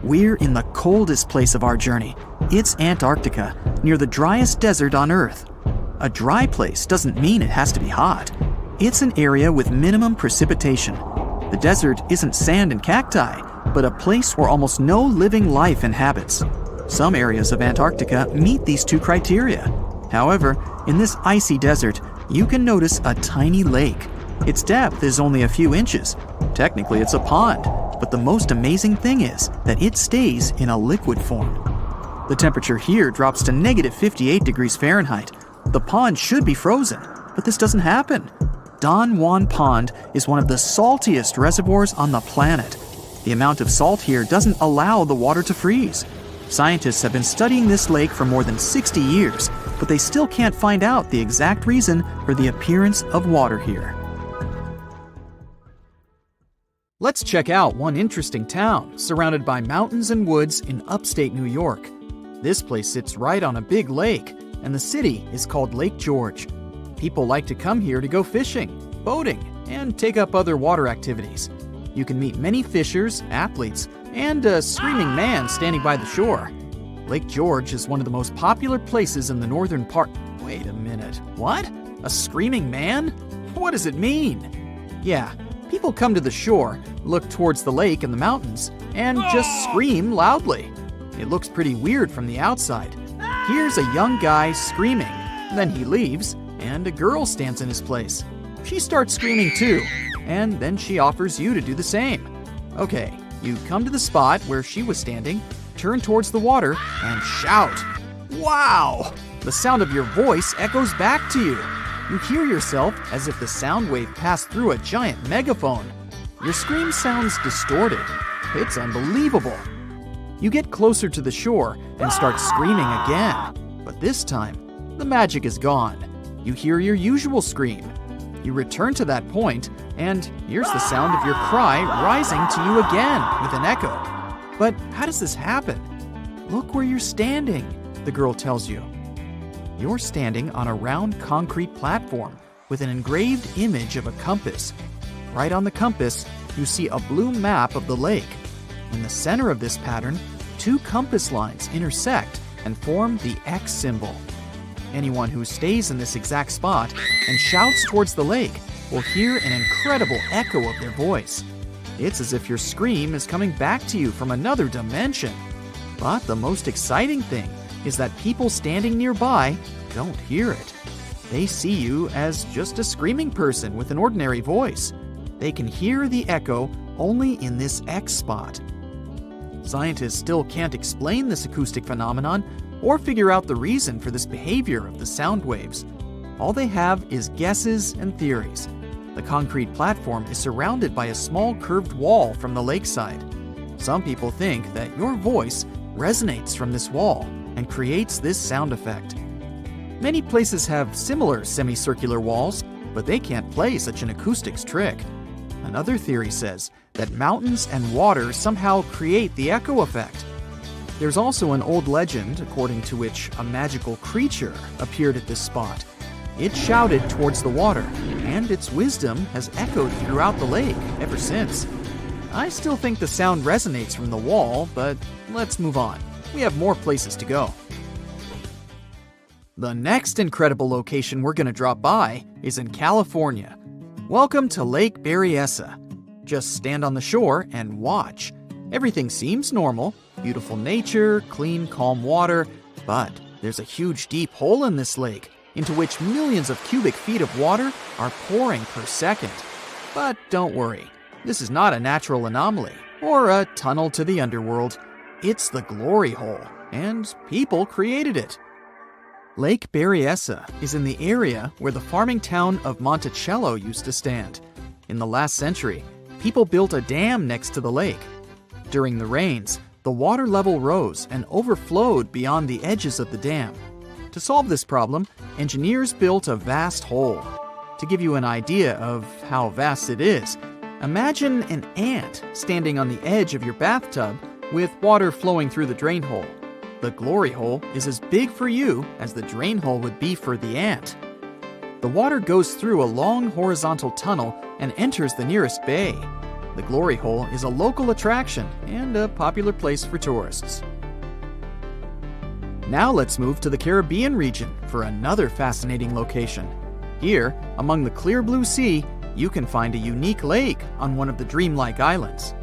We're in the coldest place of our journey. It's Antarctica, near the driest desert on Earth. A dry place doesn't mean it has to be hot. It's an area with minimum precipitation. The desert isn't sand and cacti, but a place where almost no living life inhabits. Some areas of Antarctica meet these two criteria. However, in this icy desert, you can notice a tiny lake. Its depth is only a few inches. Technically, it's a pond, but the most amazing thing is that it stays in a liquid form. The temperature here drops to negative 58 degrees Fahrenheit. The pond should be frozen, but this doesn't happen. Don Juan Pond is one of the saltiest reservoirs on the planet. The amount of salt here doesn't allow the water to freeze. Scientists have been studying this lake for more than 60 years, but they still can't find out the exact reason for the appearance of water here. Let's check out one interesting town surrounded by mountains and woods in upstate New York. This place sits right on a big lake, and the city is called Lake George. People like to come here to go fishing, boating, and take up other water activities. You can meet many fishers, athletes, and a screaming man standing by the shore. Lake George is one of the most popular places in the northern part. Wait a minute, what? A screaming man? What does it mean? Yeah, people come to the shore, look towards the lake and the mountains, and just scream loudly. It looks pretty weird from the outside. Here's a young guy screaming, then he leaves, and a girl stands in his place. She starts screaming too, and then she offers you to do the same. Okay, you come to the spot where she was standing, turn towards the water, and shout. Wow! The sound of your voice echoes back to you. You hear yourself as if the sound wave passed through a giant megaphone. Your scream sounds distorted. It's unbelievable. You get closer to the shore and start screaming again, but this time, the magic is gone. You hear your usual scream. You return to that point, and here's the sound of your cry rising to you again with an echo. But how does this happen? Look where you're standing, the girl tells you. You're standing on a round concrete platform with an engraved image of a compass. Right on the compass, you see a blue map of the lake. In the center of this pattern, two compass lines intersect and form the X symbol. Anyone who stays in this exact spot and shouts towards the lake will hear an incredible echo of their voice. It's as if your scream is coming back to you from another dimension. But the most exciting thing is that people standing nearby don't hear it. They see you as just a screaming person with an ordinary voice. They can hear the echo only in this X spot. Scientists still can't explain this acoustic phenomenon or figure out the reason for this behavior of the sound waves. All they have is guesses and theories. The concrete platform is surrounded by a small curved wall from the lakeside. Some people think that your voice resonates from this wall and creates this sound effect. Many places have similar semicircular walls, but they can't play such an acoustics trick. Another theory says that mountains and water somehow create the echo effect. There's also an old legend according to which a magical creature appeared at this spot. It shouted towards the water, and its wisdom has echoed throughout the lake ever since. I still think the sound resonates from the wall, but let's move on. We have more places to go. The next incredible location we're going to drop by is in California. Welcome to Lake Berryessa. Just stand on the shore and watch. Everything seems normal. Beautiful nature, clean, calm water, but there's a huge deep hole in this lake into which millions of cubic feet of water are pouring per second. But don't worry, this is not a natural anomaly or a tunnel to the underworld. It's the glory hole, and people created it. Lake Berryessa is in the area where the farming town of Monticello used to stand. In the last century, people built a dam next to the lake. During the rains, the water level rose and overflowed beyond the edges of the dam. To solve this problem, engineers built a vast hole. To give you an idea of how vast it is, imagine an ant standing on the edge of your bathtub with water flowing through the drain hole. The glory hole is as big for you as the drain hole would be for the ant. The water goes through a long horizontal tunnel and enters the nearest bay. The glory hole is a local attraction and a popular place for tourists. Now let's move to the Caribbean region for another fascinating location. Here, among the clear blue sea, you can find a unique lake on one of the dreamlike islands.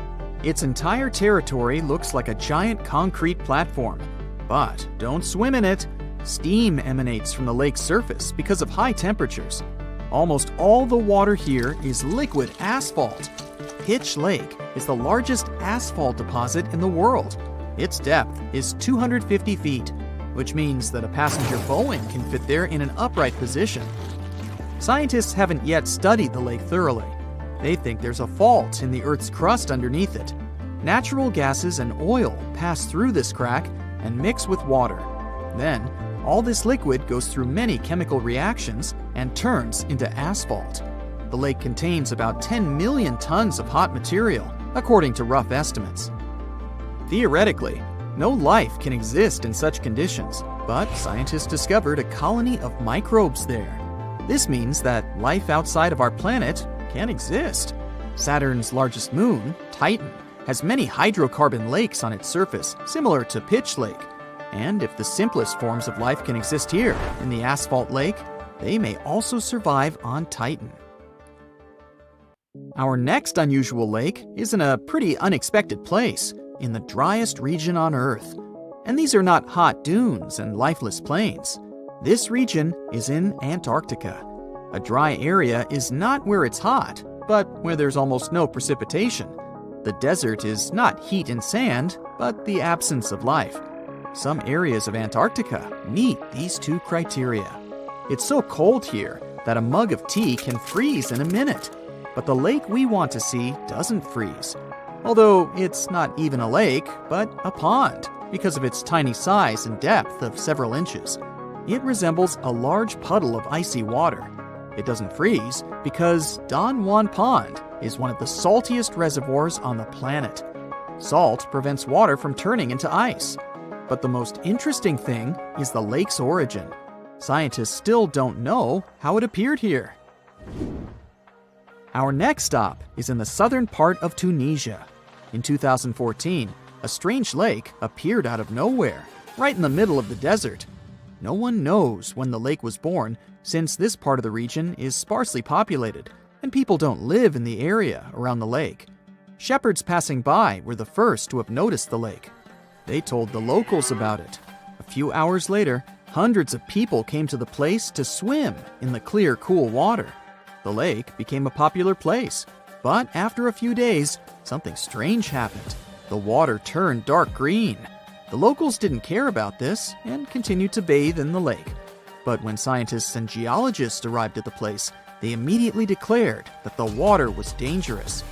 Its entire territory looks like a giant concrete platform. But don't swim in it. Steam emanates from the lake's surface because of high temperatures. Almost all the water here is liquid asphalt. Pitch Lake is the largest asphalt deposit in the world. Its depth is 250 feet, which means that a passenger Boeing can fit there in an upright position. Scientists haven't yet studied the lake thoroughly. They think there's a fault in the Earth's crust underneath it. Natural gases and oil pass through this crack and mix with water. Then, all this liquid goes through many chemical reactions and turns into asphalt. The lake contains about 10 million tons of hot material, according to rough estimates. Theoretically, no life can exist in such conditions, but scientists discovered a colony of microbes there. This means that life outside of our planet can exist. Saturn's largest moon, Titan, has many hydrocarbon lakes on its surface, similar to Pitch Lake. And if the simplest forms of life can exist here, in the asphalt lake, they may also survive on Titan. Our next unusual lake is in a pretty unexpected place, in the driest region on Earth. And these are not hot dunes and lifeless plains. This region is in Antarctica. A dry area is not where it's hot, but where there's almost no precipitation. The desert is not heat and sand, but the absence of life. Some areas of Antarctica meet these two criteria. It's so cold here that a mug of tea can freeze in a minute. But the lake we want to see doesn't freeze. Although it's not even a lake, but a pond, because of its tiny size and depth of several inches. It resembles a large puddle of icy water. It doesn't freeze because Don Juan Pond is one of the saltiest reservoirs on the planet. Salt prevents water from turning into ice. But the most interesting thing is the lake's origin. Scientists still don't know how it appeared here. Our next stop is in the southern part of Tunisia. In 2014, a strange lake appeared out of nowhere, right in the middle of the desert. No one knows when the lake was born, since this part of the region is sparsely populated, and people don't live in the area around the lake. Shepherds passing by were the first to have noticed the lake. They told the locals about it. A few hours later, hundreds of people came to the place to swim in the clear, cool water. The lake became a popular place, but after a few days, something strange happened. The water turned dark green. The locals didn't care about this and continued to bathe in the lake. But when scientists and geologists arrived at the place, they immediately declared that the water was dangerous.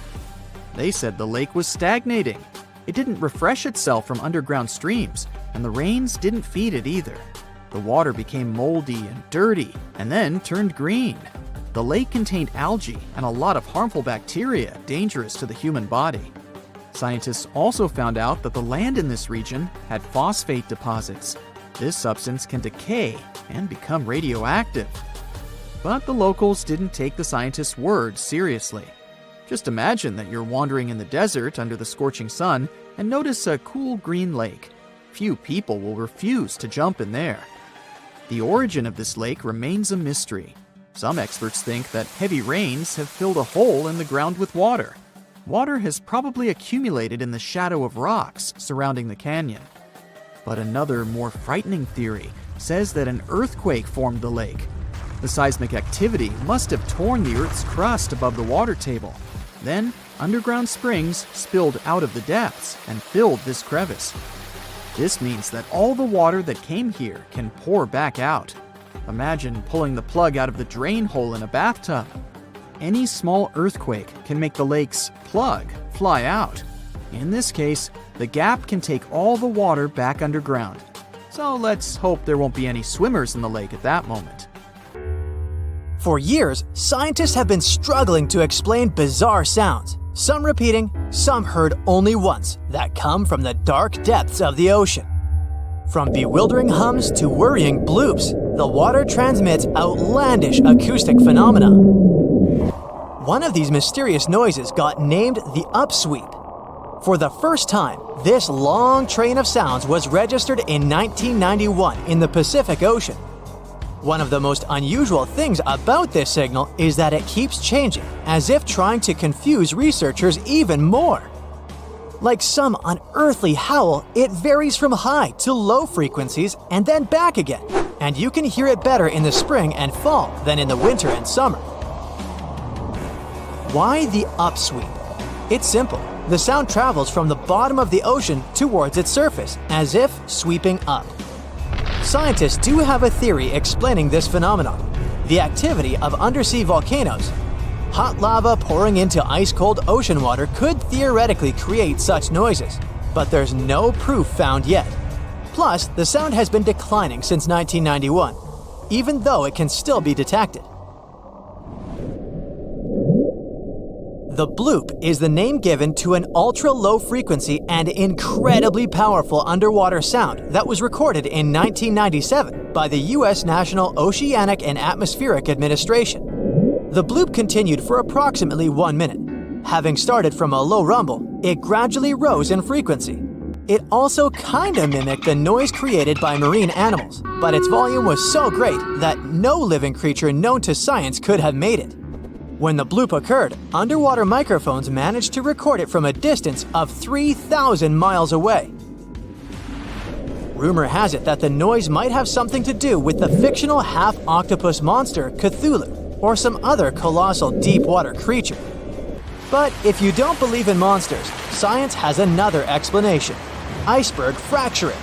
They said the lake was stagnating. It didn't refresh itself from underground streams, and the rains didn't feed it either. The water became moldy and dirty, and then turned green. The lake contained algae and a lot of harmful bacteria dangerous to the human body. Scientists also found out that the land in this region had phosphate deposits. This substance can decay and become radioactive. But the locals didn't take the scientists' words seriously. Just imagine that you're wandering in the desert under the scorching sun and notice a cool green lake. Few people will refuse to jump in there. The origin of this lake remains a mystery. Some experts think that heavy rains have filled a hole in the ground with water. Water has probably accumulated in the shadow of rocks surrounding the canyon. But another, more frightening theory says that an earthquake formed the lake. The seismic activity must have torn the Earth's crust above the water table. Then, underground springs spilled out of the depths and filled this crevice. This means that all the water that came here can pour back out. Imagine pulling the plug out of the drain hole in a bathtub. Any small earthquake can make the lake's plug fly out. In this case, the gap can take all the water back underground. So let's hope there won't be any swimmers in the lake at that moment. For years, scientists have been struggling to explain bizarre sounds, some repeating, some heard only once, that come from the dark depths of the ocean. From bewildering hums to worrying bloops, the water transmits outlandish acoustic phenomena. One of these mysterious noises got named the upsweep. For the first time, this long train of sounds was registered in 1991 in the Pacific Ocean. One of the most unusual things about this signal is that it keeps changing, as if trying to confuse researchers even more. Like some unearthly howl, it varies from high to low frequencies and then back again, and you can hear it better in the spring and fall than in the winter and summer. Why the upsweep? It's simple. The sound travels from the bottom of the ocean towards its surface, as if sweeping up. Scientists do have a theory explaining this phenomenon: the activity of undersea volcanoes. Hot lava pouring into ice-cold ocean water could theoretically create such noises, but there's no proof found yet. Plus, the sound has been declining since 1991, even though it can still be detected. The bloop is the name given to an ultra-low frequency and incredibly powerful underwater sound that was recorded in 1997 by the U.S. National Oceanic and Atmospheric Administration. The bloop continued for approximately 1 minute. Having started from a low rumble, it gradually rose in frequency. It also kinda mimicked the noise created by marine animals, but its volume was so great that no living creature known to science could have made it. When the bloop occurred, underwater microphones managed to record it from a distance of 3,000 miles away. Rumor has it that the noise might have something to do with the fictional half-octopus monster Cthulhu, or some other colossal deep-water creature. But if you don't believe in monsters, science has another explanation: iceberg fracturing.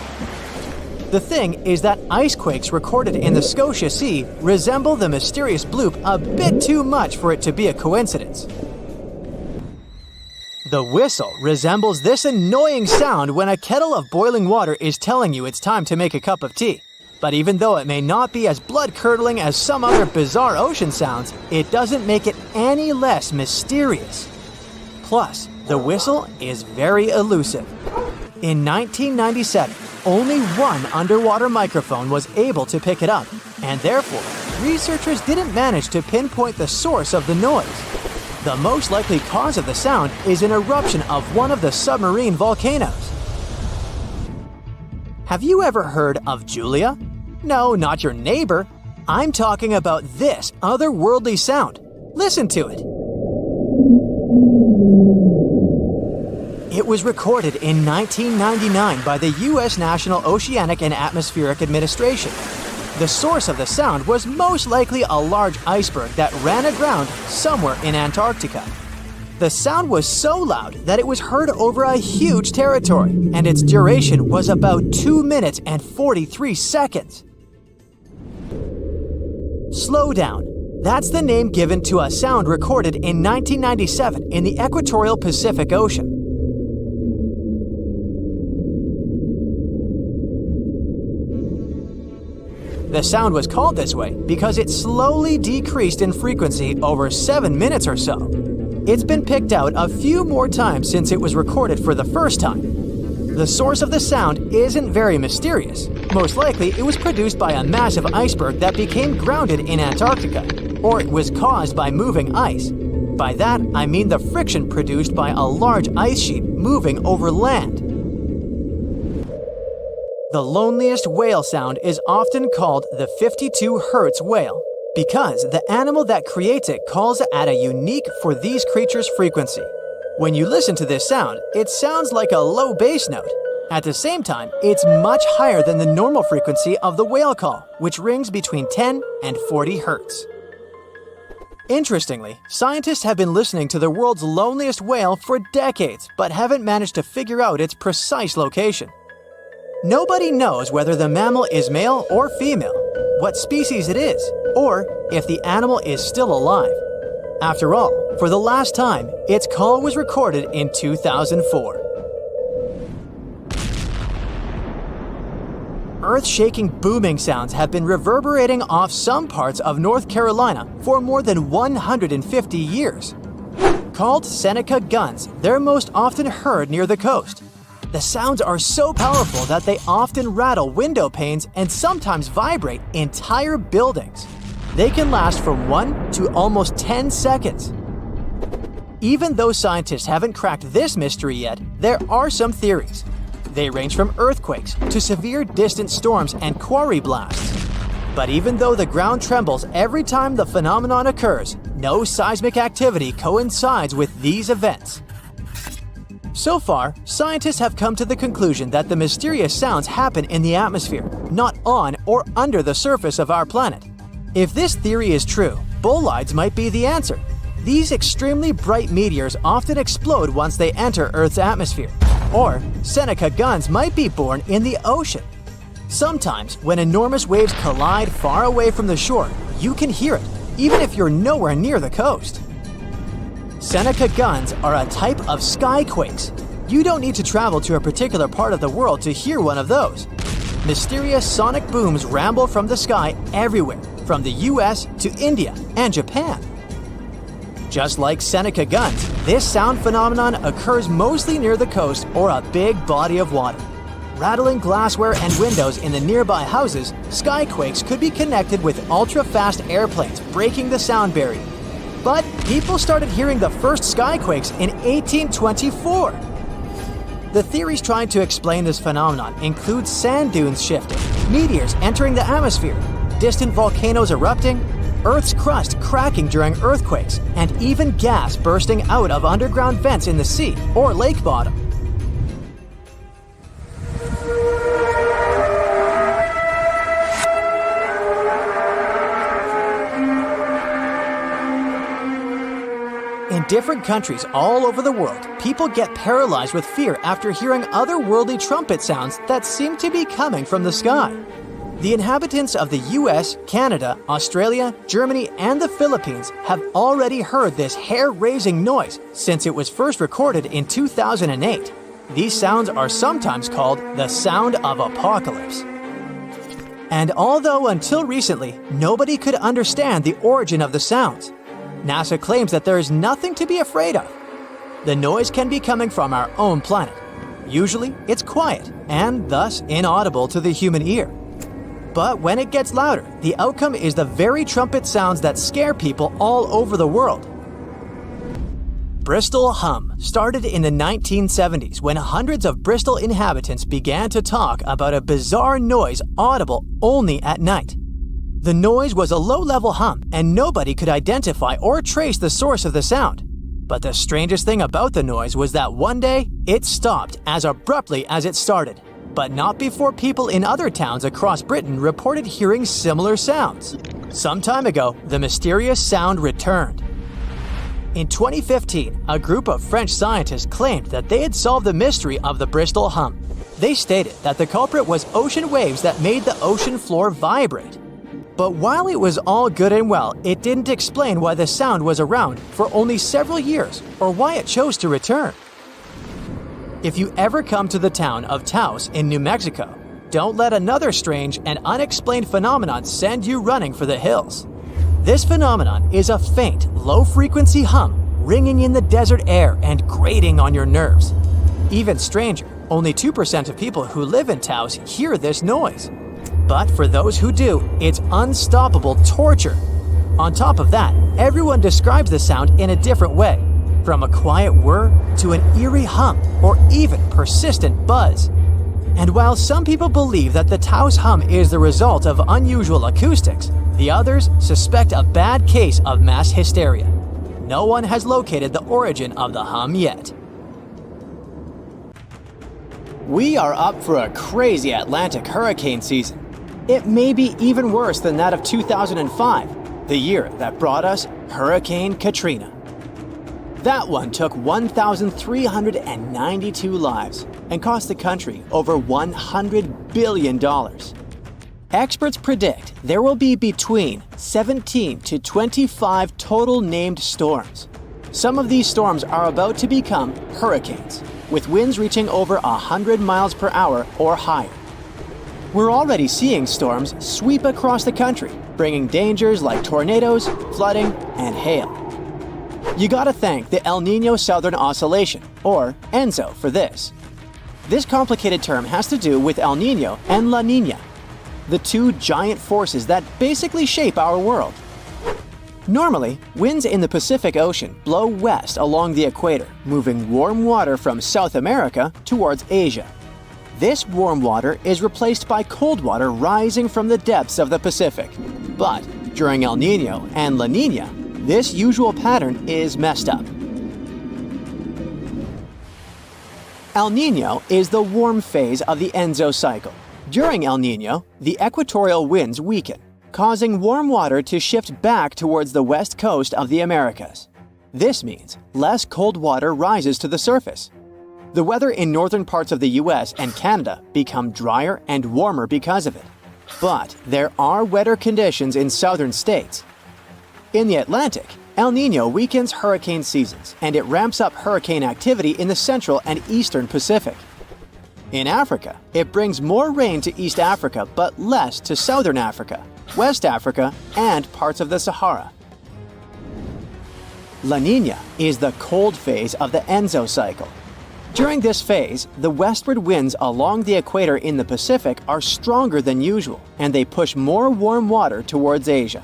The thing is that ice quakes recorded in the Scotia Sea resemble the mysterious bloop a bit too much for it to be a coincidence. The whistle resembles this annoying sound when a kettle of boiling water is telling you it's time to make a cup of tea. But even though it may not be as blood-curdling as some other bizarre ocean sounds, it doesn't make it any less mysterious. Plus, the whistle is very elusive. In 1997, only one underwater microphone was able to pick it up, and therefore, researchers didn't manage to pinpoint the source of the noise. The most likely cause of the sound is an eruption of one of the submarine volcanoes. Have you ever heard of Julia? No, not your neighbor. I'm talking about this otherworldly sound. Listen to it. It was recorded in 1999 by the U.S. National Oceanic and Atmospheric Administration. The source of the sound was most likely a large iceberg that ran aground somewhere in Antarctica. The sound was so loud that it was heard over a huge territory, and its duration was about 2 minutes and 43 seconds. Slow down. That's the name given to a sound recorded in 1997 in the equatorial Pacific Ocean. The sound was called this way because it slowly decreased in frequency over 7 minutes or so. It's been picked out a few more times since it was recorded for the first time. The source of the sound isn't very mysterious. Most likely, it was produced by a massive iceberg that became grounded in Antarctica, or it was caused by moving ice. By that, I mean the friction produced by a large ice sheet moving over land. The loneliest whale sound is often called the 52 Hz whale because the animal that creates it calls at a unique for these creatures frequency. When you listen to this sound, it sounds like a low bass note. At the same time, it's much higher than the normal frequency of the whale call, which rings between 10 and 40 Hz. Interestingly, scientists have been listening to the world's loneliest whale for decades, but haven't managed to figure out its precise location. Nobody knows whether the mammal is male or female, what species it is, or if the animal is still alive. After all, for the last time, its call was recorded in 2004. Earth-shaking booming sounds have been reverberating off some parts of North Carolina for more than 150 years. Called Seneca guns, they're most often heard near the coast. The sounds are so powerful that they often rattle window panes and sometimes vibrate entire buildings. They can last from 1 to almost 10 seconds. Even though scientists haven't cracked this mystery yet, there are some theories. They range from earthquakes to severe distant storms and quarry blasts. But even though the ground trembles every time the phenomenon occurs, no seismic activity coincides with these events. So far, scientists have come to the conclusion that the mysterious sounds happen in the atmosphere, not on or under the surface of our planet. If this theory is true, bolides might be the answer. These extremely bright meteors often explode once they enter Earth's atmosphere. Or Seneca guns might be born in the ocean. Sometimes, when enormous waves collide far away from the shore, you can hear it, even if you're nowhere near the coast. Seneca guns are a type of skyquakes. You don't need to travel to a particular part of the world to hear one of those. Mysterious sonic booms ramble from the sky everywhere, from the US to India and Japan. Just like Seneca guns, this sound phenomenon occurs mostly near the coast or a big body of water. Rattling glassware and windows in the nearby houses, skyquakes could be connected with ultra-fast airplanes breaking the sound barrier. But people started hearing the first skyquakes in 1824. The theories trying to explain this phenomenon include sand dunes shifting, meteors entering the atmosphere, distant volcanoes erupting, Earth's crust cracking during earthquakes, and even gas bursting out of underground vents in the sea or lake bottom. In different countries all over the world, people get paralyzed with fear after hearing otherworldly trumpet sounds that seem to be coming from the sky. The inhabitants of the US, Canada, Australia, Germany, and the Philippines have already heard this hair-raising noise since it was first recorded in 2008. These sounds are sometimes called the sound of apocalypse. And although until recently, nobody could understand the origin of the sounds, NASA claims that there is nothing to be afraid of. The noise can be coming from our own planet. Usually, it's quiet and thus inaudible to the human ear. But when it gets louder, the outcome is the very trumpet sounds that scare people all over the world. Bristol hum started in the 1970s when hundreds of Bristol inhabitants began to talk about a bizarre noise audible only at night. The noise was a low-level hum, and nobody could identify or trace the source of the sound. But the strangest thing about the noise was that one day, it stopped as abruptly as it started, but not before people in other towns across Britain reported hearing similar sounds. Some time ago, the mysterious sound returned. In 2015, a group of French scientists claimed that they had solved the mystery of the Bristol hum. They stated that the culprit was ocean waves that made the ocean floor vibrate. But while it was all good and well, it didn't explain why the sound was around for only several years or why it chose to return. If you ever come to the town of Taos in New Mexico, don't let another strange and unexplained phenomenon send you running for the hills. This phenomenon is a faint, low-frequency hum ringing in the desert air and grating on your nerves. Even stranger, only 2% of people who live in Taos hear this noise. But for those who do, it's unstoppable torture. On top of that, everyone describes the sound in a different way, from a quiet whir to an eerie hum or even persistent buzz. And while some people believe that the Taos hum is the result of unusual acoustics, the others suspect a bad case of mass hysteria. No one has located the origin of the hum yet. We are up for a crazy Atlantic hurricane season. It may be even worse than that of 2005, the year that brought us Hurricane Katrina. That one took 1,392 lives and cost the country over $100 billion. Experts predict there will be between 17 to 25 total named storms. Some of these storms are about to become hurricanes, with winds reaching over 100 miles per hour or higher. We're already seeing storms sweep across the country, bringing dangers like tornadoes, flooding, and hail. You gotta thank the El Niño Southern Oscillation, or ENSO, for this. This complicated term has to do with El Niño and La Niña, the two giant forces that basically shape our world. Normally, winds in the Pacific Ocean blow west along the equator, moving warm water from South America towards Asia. This warm water is replaced by cold water rising from the depths of the Pacific. But during El Niño and La Niña, this usual pattern is messed up. El Niño is the warm phase of the Enso cycle. During El Niño, the equatorial winds weaken, causing warm water to shift back towards the west coast of the Americas. This means less cold water rises to the surface. The weather in northern parts of the US and Canada become drier and warmer because of it. But there are wetter conditions in southern states. In the Atlantic, El Niño weakens hurricane seasons, and it ramps up hurricane activity in the central and eastern Pacific. In Africa, it brings more rain to East Africa but less to southern Africa, West Africa, and parts of the Sahara. La Niña is the cold phase of the Enso cycle. During this phase, the westward winds along the equator in the Pacific are stronger than usual, and they push more warm water towards Asia.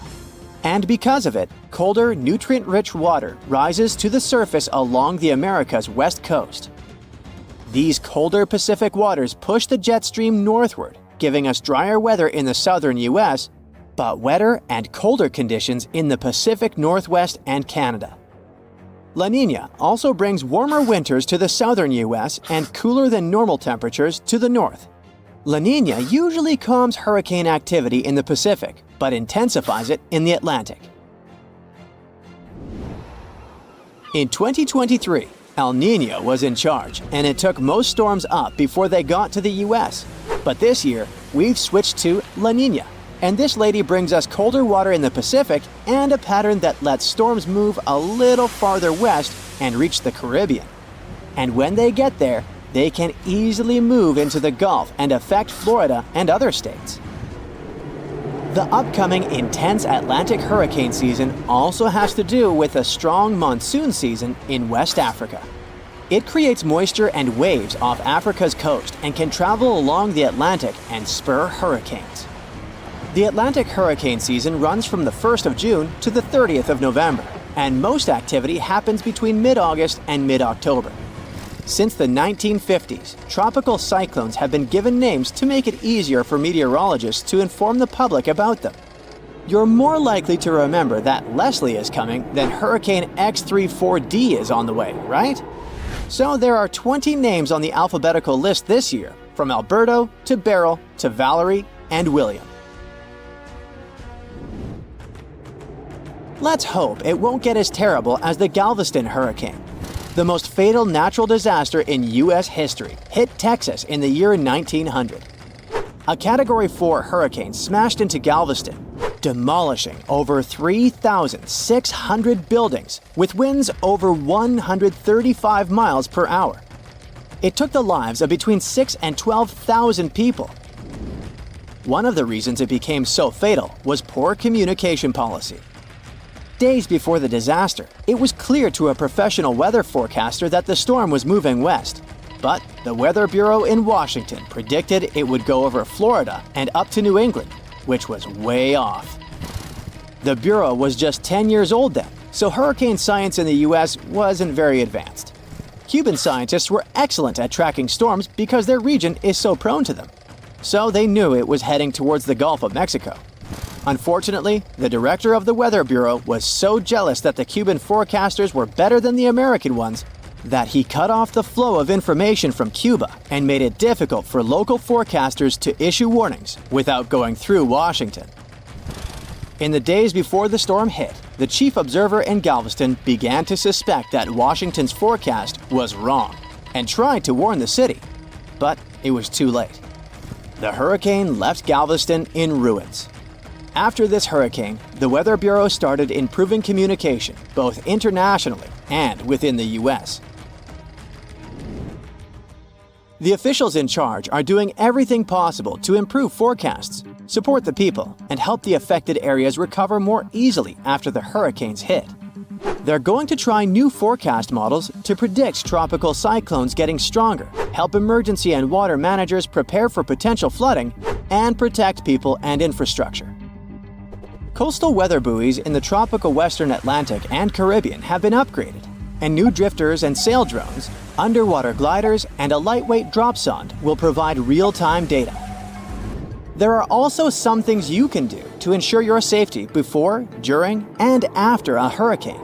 And because of it, colder, nutrient-rich water rises to the surface along the Americas' west coast. These colder Pacific waters push the jet stream northward, giving us drier weather in the southern US, but wetter and colder conditions in the Pacific Northwest and Canada. La Niña also brings warmer winters to the southern US and cooler than normal temperatures to the north. La Niña usually calms hurricane activity in the Pacific, but intensifies it in the Atlantic. In 2023, El Niño was in charge, and it took most storms up before they got to the US. But this year, we've switched to La Niña, and this lady brings us colder water in the Pacific and a pattern that lets storms move a little farther west and reach the Caribbean. And when they get there, they can easily move into the Gulf and affect Florida and other states. The upcoming intense Atlantic hurricane season also has to do with a strong monsoon season in West Africa. It creates moisture and waves off Africa's coast and can travel along the Atlantic and spur hurricanes. The Atlantic hurricane season runs from the 1st of June to the 30th of November, and most activity happens between mid-August and mid-October. Since the 1950s, tropical cyclones have been given names to make it easier for meteorologists to inform the public about them. You're more likely to remember that Leslie is coming than Hurricane X34D is on the way, right? So there are 20 names on the alphabetical list this year, from Alberto to Beryl to Valerie and William. Let's hope it won't get as terrible as the Galveston hurricane. The most fatal natural disaster in U.S. history hit Texas in the year 1900. A Category 4 hurricane smashed into Galveston, demolishing over 3,600 buildings with winds over 135 miles per hour. It took the lives of between 6,000 and 12,000 people. One of the reasons it became so fatal was poor communication policy. Days before the disaster, it was clear to a professional weather forecaster that the storm was moving west. But the Weather Bureau in Washington predicted it would go over Florida and up to New England, which was way off. The Bureau was just 10 years old then, so hurricane science in the US wasn't very advanced. Cuban scientists were excellent at tracking storms because their region is so prone to them. So they knew it was heading towards the Gulf of Mexico. Unfortunately, the director of the Weather Bureau was so jealous that the Cuban forecasters were better than the American ones that he cut off the flow of information from Cuba and made it difficult for local forecasters to issue warnings without going through Washington. In the days before the storm hit, the chief observer in Galveston began to suspect that Washington's forecast was wrong and tried to warn the city, but it was too late. The hurricane left Galveston in ruins. After this hurricane, the Weather Bureau started improving communication, both internationally and within the U.S. The officials in charge are doing everything possible to improve forecasts, support the people, and help the affected areas recover more easily after the hurricanes hit. They're going to try new forecast models to predict tropical cyclones getting stronger, help emergency and water managers prepare for potential flooding, and protect people and infrastructure. Coastal weather buoys in the tropical western Atlantic and Caribbean have been upgraded, and new drifters and sail drones, underwater gliders, and a lightweight drop sonde will provide real-time data. There are also some things you can do to ensure your safety before, during, and after a hurricane.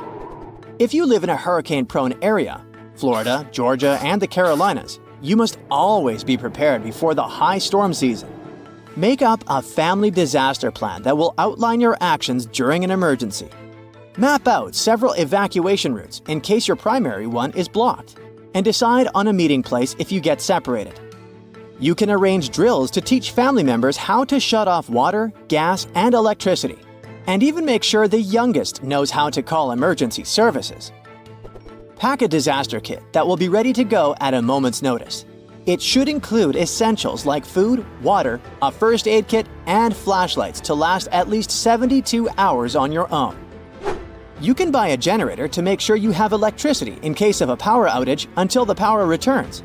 If you live in a hurricane-prone area, Florida, Georgia, and the Carolinas, You must always be prepared before the high storm season. Make up a family disaster plan that will outline your actions during an emergency. Map out several evacuation routes in case your primary one is blocked, and decide on a meeting place if you get separated. You can arrange drills to teach family members how to shut off water, gas, and electricity, and even make sure the youngest knows how to call emergency services. Pack a disaster kit that will be ready to go at a moment's notice. It should include essentials like food, water, a first aid kit, and flashlights to last at least 72 hours on your own. You can buy a generator to make sure you have electricity in case of a power outage until the power returns.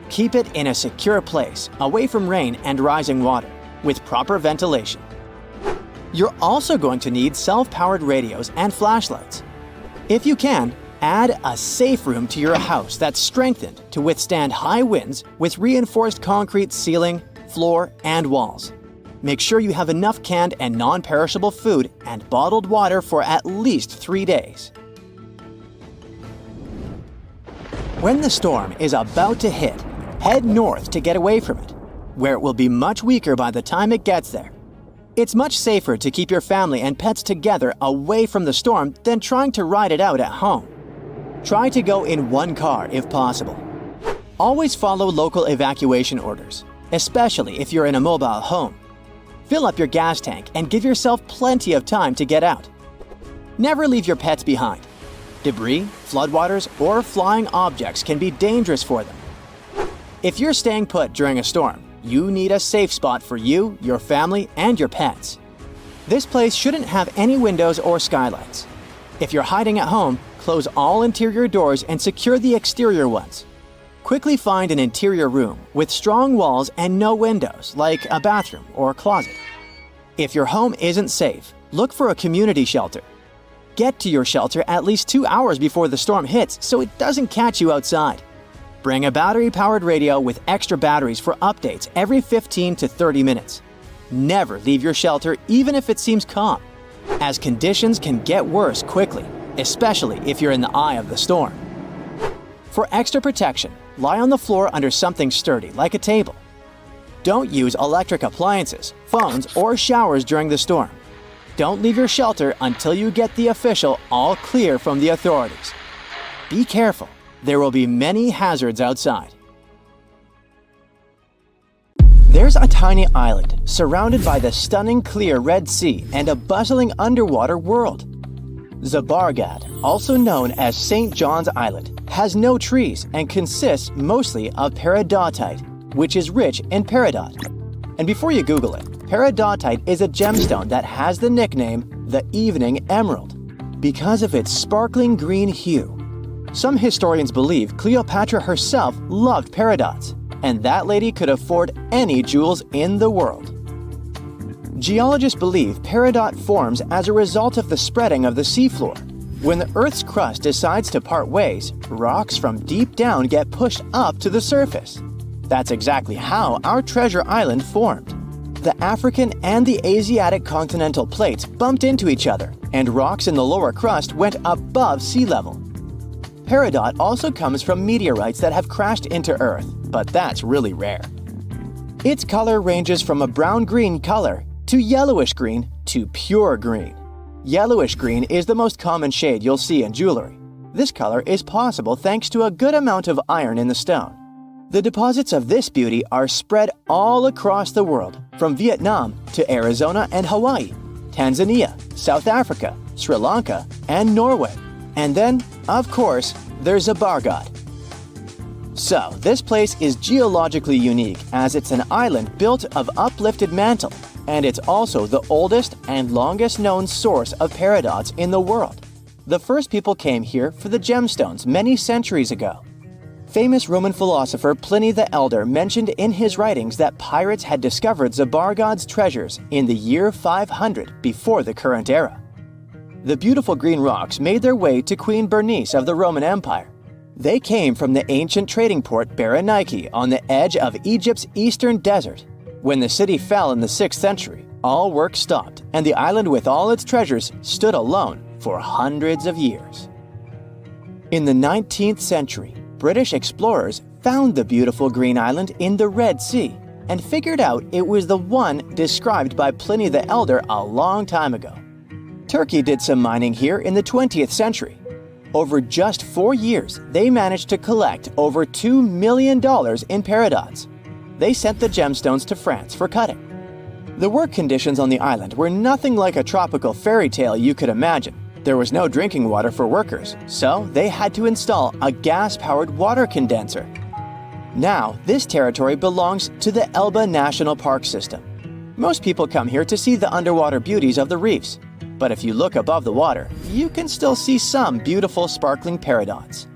Keep it in a secure place, away from rain and rising water, with proper ventilation. You're also going to need self-powered radios and flashlights. If you can, add a safe room to your house that's strengthened to withstand high winds with reinforced concrete ceiling, floor, and walls. Make sure you have enough canned and non-perishable food and bottled water for at least 3 days. When the storm is about to hit, head north to get away from it, where it will be much weaker by the time it gets there. It's much safer to keep your family and pets together away from the storm than trying to ride it out at home. Try to go in one car if possible. Always follow local evacuation orders, especially if you're in a mobile home. Fill up your gas tank and give yourself plenty of time to get out. Never leave your pets behind. Debris, floodwaters, or flying objects can be dangerous for them. If you're staying put during a storm, you need a safe spot for you, your family, and your pets. This place shouldn't have any windows or skylights. If you're hiding at home, close all interior doors and secure the exterior ones. Quickly find an interior room with strong walls and no windows, like a bathroom or closet. If your home isn't safe, look for a community shelter. Get to your shelter at least 2 hours before the storm hits so it doesn't catch you outside. Bring a battery-powered radio with extra batteries for updates every 15 to 30 minutes. Never leave your shelter even if it seems calm, as conditions can get worse quickly, especially if you're in the eye of the storm. For extra protection, lie on the floor under something sturdy like a table. Don't use electric appliances, phones, or showers during the storm. Don't leave your shelter until you get the official all clear from the authorities. Be careful. There will be many hazards outside. There's a tiny island surrounded by the stunning clear Red Sea and a bustling underwater world. Zabargad, also known as St. John's Island, has no trees and consists mostly of peridotite, which is rich in peridot. And before you Google it, peridotite is a gemstone that has the nickname the Evening Emerald because of its sparkling green hue. Some historians believe Cleopatra herself loved peridots, and that lady could afford any jewels in the world. Geologists believe peridot forms as a result of the spreading of the seafloor. When the Earth's crust decides to part ways, rocks from deep down get pushed up to the surface. That's exactly how our treasure island formed. The African and the Asiatic continental plates bumped into each other, and rocks in the lower crust went above sea level. Peridot also comes from meteorites that have crashed into Earth, but that's really rare. Its color ranges from a brown-green color to yellowish-green to pure green. Yellowish-green is the most common shade you'll see in jewelry. This color is possible thanks to a good amount of iron in the stone. The deposits of this beauty are spread all across the world, from Vietnam to Arizona and Hawaii, Tanzania, South Africa, Sri Lanka, and Norway. And then, of course, there's Zabargad. So, this place is geologically unique as it's an island built of uplifted mantle, and it's also the oldest and longest known source of peridots in the world. The first people came here for the gemstones many centuries ago. Famous Roman philosopher Pliny the Elder mentioned in his writings that pirates had discovered Zabargad's treasures in the year 500 before the current era. The beautiful green rocks made their way to Queen Bernice of the Roman Empire. They came from the ancient trading port Berenike on the edge of Egypt's eastern desert. When the city fell in the 6th century, all work stopped, and the island with all its treasures stood alone for hundreds of years. In the 19th century, British explorers found the beautiful green island in the Red Sea and figured out it was the one described by Pliny the Elder a long time ago. Turkey did some mining here in the 20th century. Over just 4 years, they managed to collect over $2 million in peridots. They sent the gemstones to France for cutting. The work conditions on the island were nothing like a tropical fairy tale you could imagine. There was no drinking water for workers, so they had to install a gas-powered water condenser. Now, this territory belongs to the Elba National Park System. Most people come here to see the underwater beauties of the reefs, but if you look above the water, you can still see some beautiful sparkling peridots.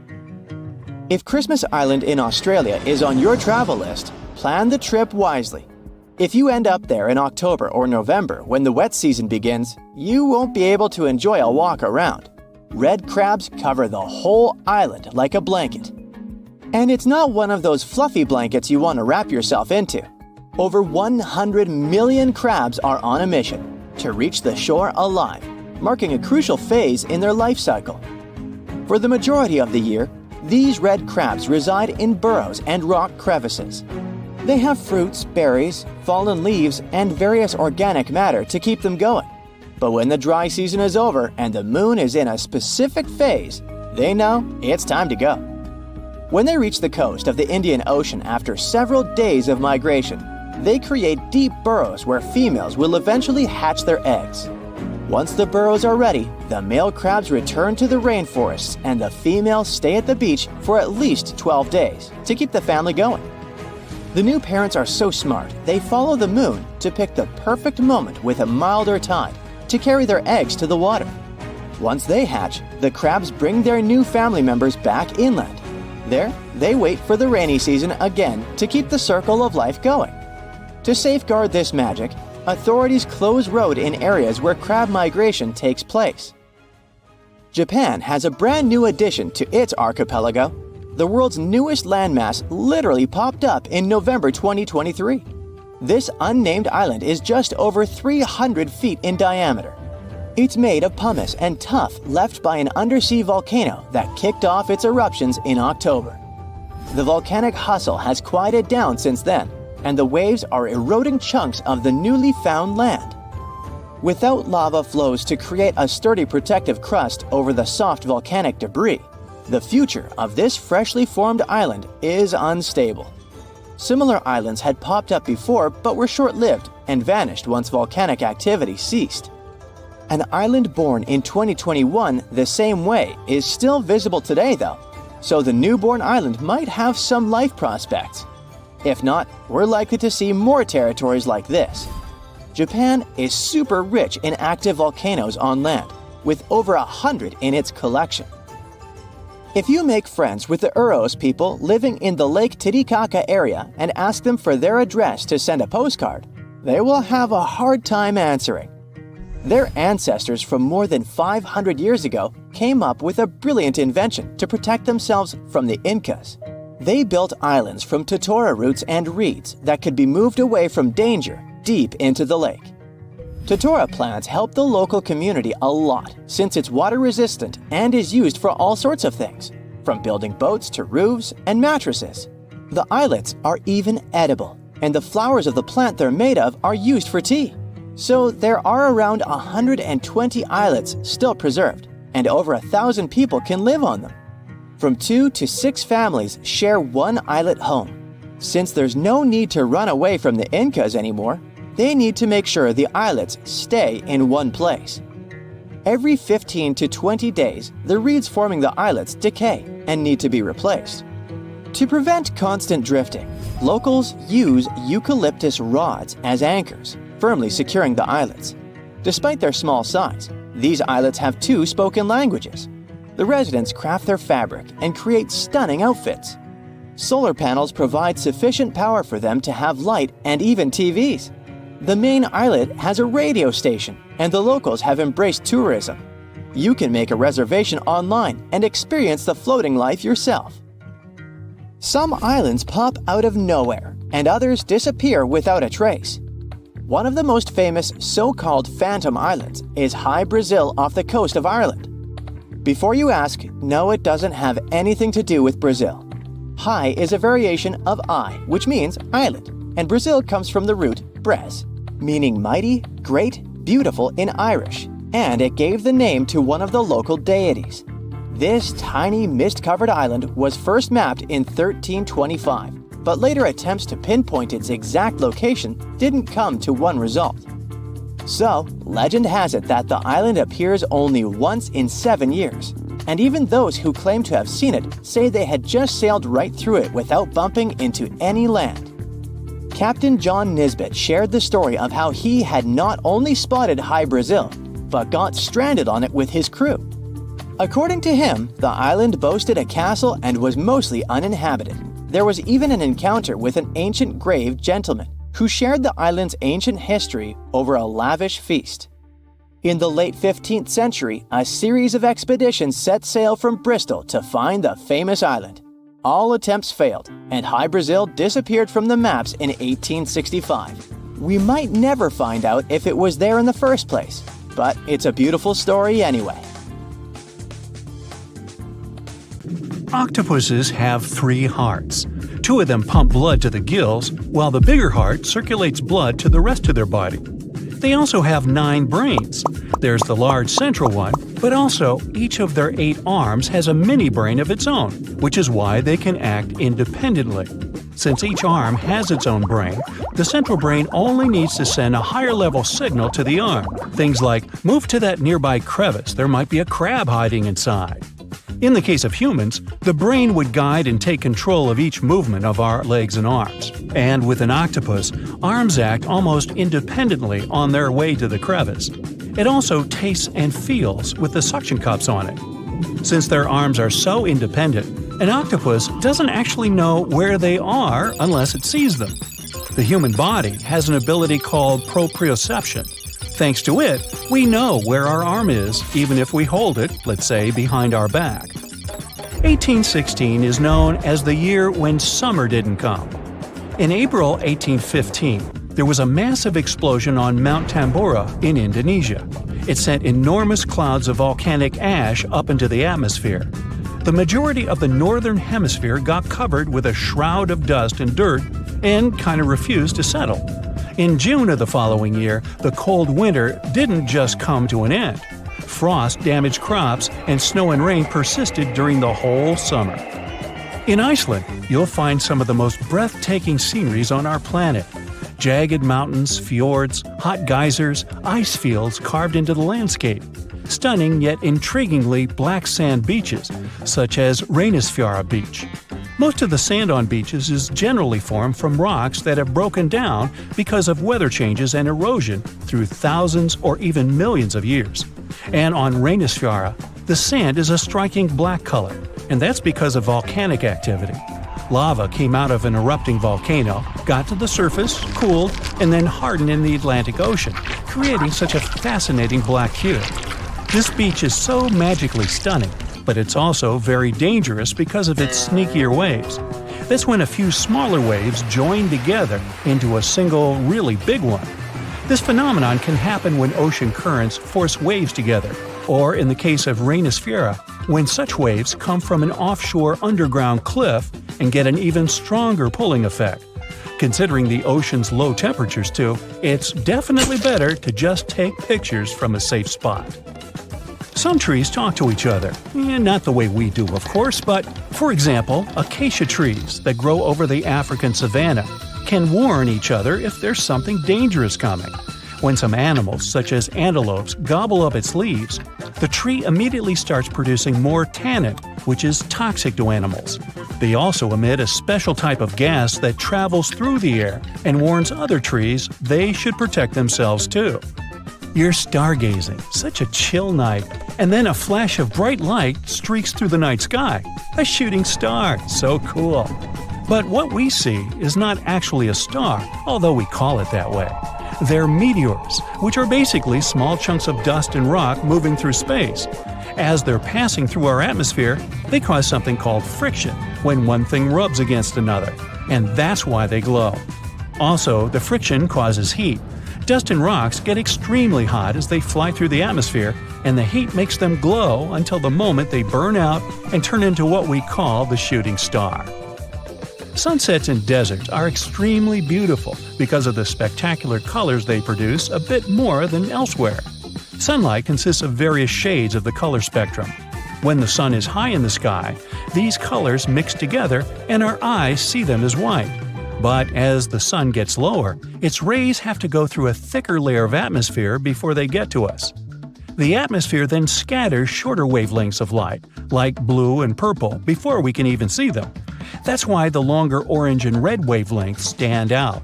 If Christmas Island in Australia is on your travel list, plan the trip wisely. If you end up there in October or November when the wet season begins, you won't be able to enjoy a walk around. Red crabs cover the whole island like a blanket. And it's not one of those fluffy blankets you want to wrap yourself into. Over 100 million crabs are on a mission to reach the shore alive, marking a crucial phase in their life cycle. For the majority of the year, these red crabs reside in burrows and rock crevices. They have fruits, berries, fallen leaves, and various organic matter to keep them going. But when the dry season is over and the moon is in a specific phase, they know it's time to go. When they reach the coast of the Indian Ocean after several days of migration, they create deep burrows where females will eventually hatch their eggs. Once the burrows are ready, the male crabs return to the rainforests and the females stay at the beach for at least 12 days to keep the family going. The new parents are so smart, they follow the moon to pick the perfect moment with a milder tide to carry their eggs to the water. Once they hatch, the crabs bring their new family members back inland. There, they wait for the rainy season again to keep the circle of life going. To safeguard this magic, authorities close road in areas where crab migration takes place. Japan has a brand new addition to its archipelago. The world's newest landmass literally popped up in November 2023. This unnamed island is just over 300 feet in diameter. It's made of pumice and tuff left by an undersea volcano that kicked off its eruptions in October. The volcanic hustle has quieted down since then, and the waves are eroding chunks of the newly found land. Without lava flows to create a sturdy protective crust over the soft volcanic debris, the future of this freshly formed island is unstable. Similar islands had popped up before but were short-lived and vanished once volcanic activity ceased. An island born in 2021 the same way is still visible today though, so the newborn island might have some life prospects. If not, we're likely to see more territories like this. Japan is super rich in active volcanoes on land, with over 100 in its collection. If you make friends with the Uros people living in the Lake Titicaca area and ask them for their address to send a postcard, they will have a hard time answering. Their ancestors from more than 500 years ago came up with a brilliant invention to protect themselves from the Incas. They built islands from totora roots and reeds that could be moved away from danger deep into the lake. Totora plants help the local community a lot since it's water resistant and is used for all sorts of things, from building boats to roofs and mattresses. The islets are even edible, and the flowers of the plant they're made of are used for tea. So there are around 120 islets still preserved, and over 1,000 people can live on them. From 2 to 6 families share one islet home. Since there's no need to run away from the Incas anymore, they need to make sure the islets stay in one place. Every 15 to 20 days, the reeds forming the islets decay and need to be replaced. To prevent constant drifting, locals use eucalyptus rods as anchors, firmly securing the islets. Despite their small size, these islets have 2 spoken languages. The residents craft their fabric and create stunning outfits. Solar panels provide sufficient power for them to have light and even TVs. The main islet has a radio station, and the locals have embraced tourism. You can make a reservation online and experience the floating life yourself. Some islands pop out of nowhere, and others disappear without a trace. One of the most famous so-called phantom islands is High Brazil off the coast of Ireland. Before you ask, no, it doesn't have anything to do with Brazil. Hai is a variation of I, which means island, and Brazil comes from the root bres, meaning mighty, great, beautiful in Irish, and it gave the name to one of the local deities. This tiny mist-covered island was first mapped in 1325, but later attempts to pinpoint its exact location didn't come to one result. So, legend has it that the island appears only once in 7 years, and even those who claim to have seen it say they had just sailed right through it without bumping into any land. Captain John Nisbet shared the story of how he had not only spotted High Brazil, but got stranded on it with his crew. According to him, the island boasted a castle and was mostly uninhabited. There was even an encounter with an ancient grave gentleman who shared the island's ancient history over a lavish feast. In the late 15th century, a series of expeditions set sail from Bristol to find the famous island. All attempts failed, and High Brazil disappeared from the maps in 1865. We might never find out if it was there in the first place, but it's a beautiful story anyway. Octopuses have 3 hearts. 2 of them pump blood to the gills, while the bigger heart circulates blood to the rest of their body. They also have 9 brains. There's the large central one, but also each of their 8 arms has a mini brain of its own, which is why they can act independently. Since each arm has its own brain, the central brain only needs to send a higher level signal to the arm. Things like, move to that nearby crevice, there might be a crab hiding inside. In the case of humans, the brain would guide and take control of each movement of our legs and arms. And with an octopus, arms act almost independently on their way to the crevice. It also tastes and feels with the suction cups on it. Since their arms are so independent, an octopus doesn't actually know where they are unless it sees them. The human body has an ability called proprioception. Thanks to it, we know where our arm is, even if we hold it, let's say, behind our back. 1816 is known as the year when summer didn't come. In April 1815, there was a massive explosion on Mount Tambora in Indonesia. It sent enormous clouds of volcanic ash up into the atmosphere. The majority of the northern hemisphere got covered with a shroud of dust and dirt and kind of refused to settle. In June of the following year, the cold winter didn't just come to an end. Frost damaged crops, and snow and rain persisted during the whole summer. In Iceland, you'll find some of the most breathtaking sceneries on our planet. Jagged mountains, fjords, hot geysers, ice fields carved into the landscape. Stunning yet intriguingly black sand beaches, such as Reynisfjara Beach. Most of the sand on beaches is generally formed from rocks that have broken down because of weather changes and erosion through thousands or even millions of years. And on Reynisfjara, the sand is a striking black color, and that's because of volcanic activity. Lava came out of an erupting volcano, got to the surface, cooled, and then hardened in the Atlantic Ocean, creating such a fascinating black hue. This beach is so magically stunning, but it's also very dangerous because of its sneakier waves. That's when a few smaller waves join together into a single, really big one. This phenomenon can happen when ocean currents force waves together, or in the case of Reynisfjara, when such waves come from an offshore underground cliff and get an even stronger pulling effect. Considering the ocean's low temperatures too, it's definitely better to just take pictures from a safe spot. Some trees talk to each other, not the way we do, of course, but, for example, acacia trees that grow over the African savanna can warn each other if there's something dangerous coming. When some animals, such as antelopes, gobble up its leaves, the tree immediately starts producing more tannin, which is toxic to animals. They also emit a special type of gas that travels through the air and warns other trees they should protect themselves too. You're stargazing, such a chill night, and then a flash of bright light streaks through the night sky. A shooting star, so cool. But what we see is not actually a star, although we call it that way. They're meteors, which are basically small chunks of dust and rock moving through space. As they're passing through our atmosphere, they cause something called friction, when one thing rubs against another, and that's why they glow. Also, the friction causes heat. Dust and rocks get extremely hot as they fly through the atmosphere, and the heat makes them glow until the moment they burn out and turn into what we call the shooting star. Sunsets in deserts are extremely beautiful because of the spectacular colors they produce a bit more than elsewhere. Sunlight consists of various shades of the color spectrum. When the sun is high in the sky, these colors mix together and our eyes see them as white. But as the sun gets lower, its rays have to go through a thicker layer of atmosphere before they get to us. The atmosphere then scatters shorter wavelengths of light, like blue and purple, before we can even see them. That's why the longer orange and red wavelengths stand out.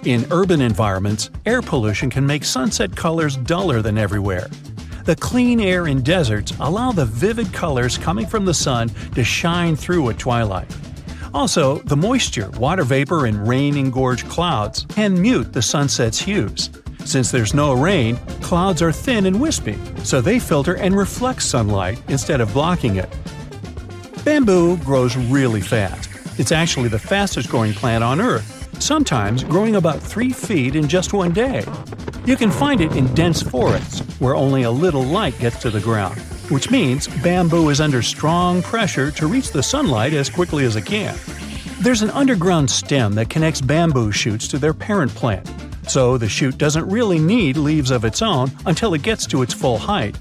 In urban environments, air pollution can make sunset colors duller than everywhere. The clean air in deserts allow the vivid colors coming from the sun to shine through at twilight. Also, the moisture, water vapor, and rain-engorged clouds can mute the sunset's hues. Since there's no rain, clouds are thin and wispy, so they filter and reflect sunlight instead of blocking it. Bamboo grows really fast. It's actually the fastest-growing plant on Earth, sometimes growing about 3 feet in just one day. You can find it in dense forests, where only a little light gets to the ground, which means bamboo is under strong pressure to reach the sunlight as quickly as it can. There's an underground stem that connects bamboo shoots to their parent plant, so the shoot doesn't really need leaves of its own until it gets to its full height.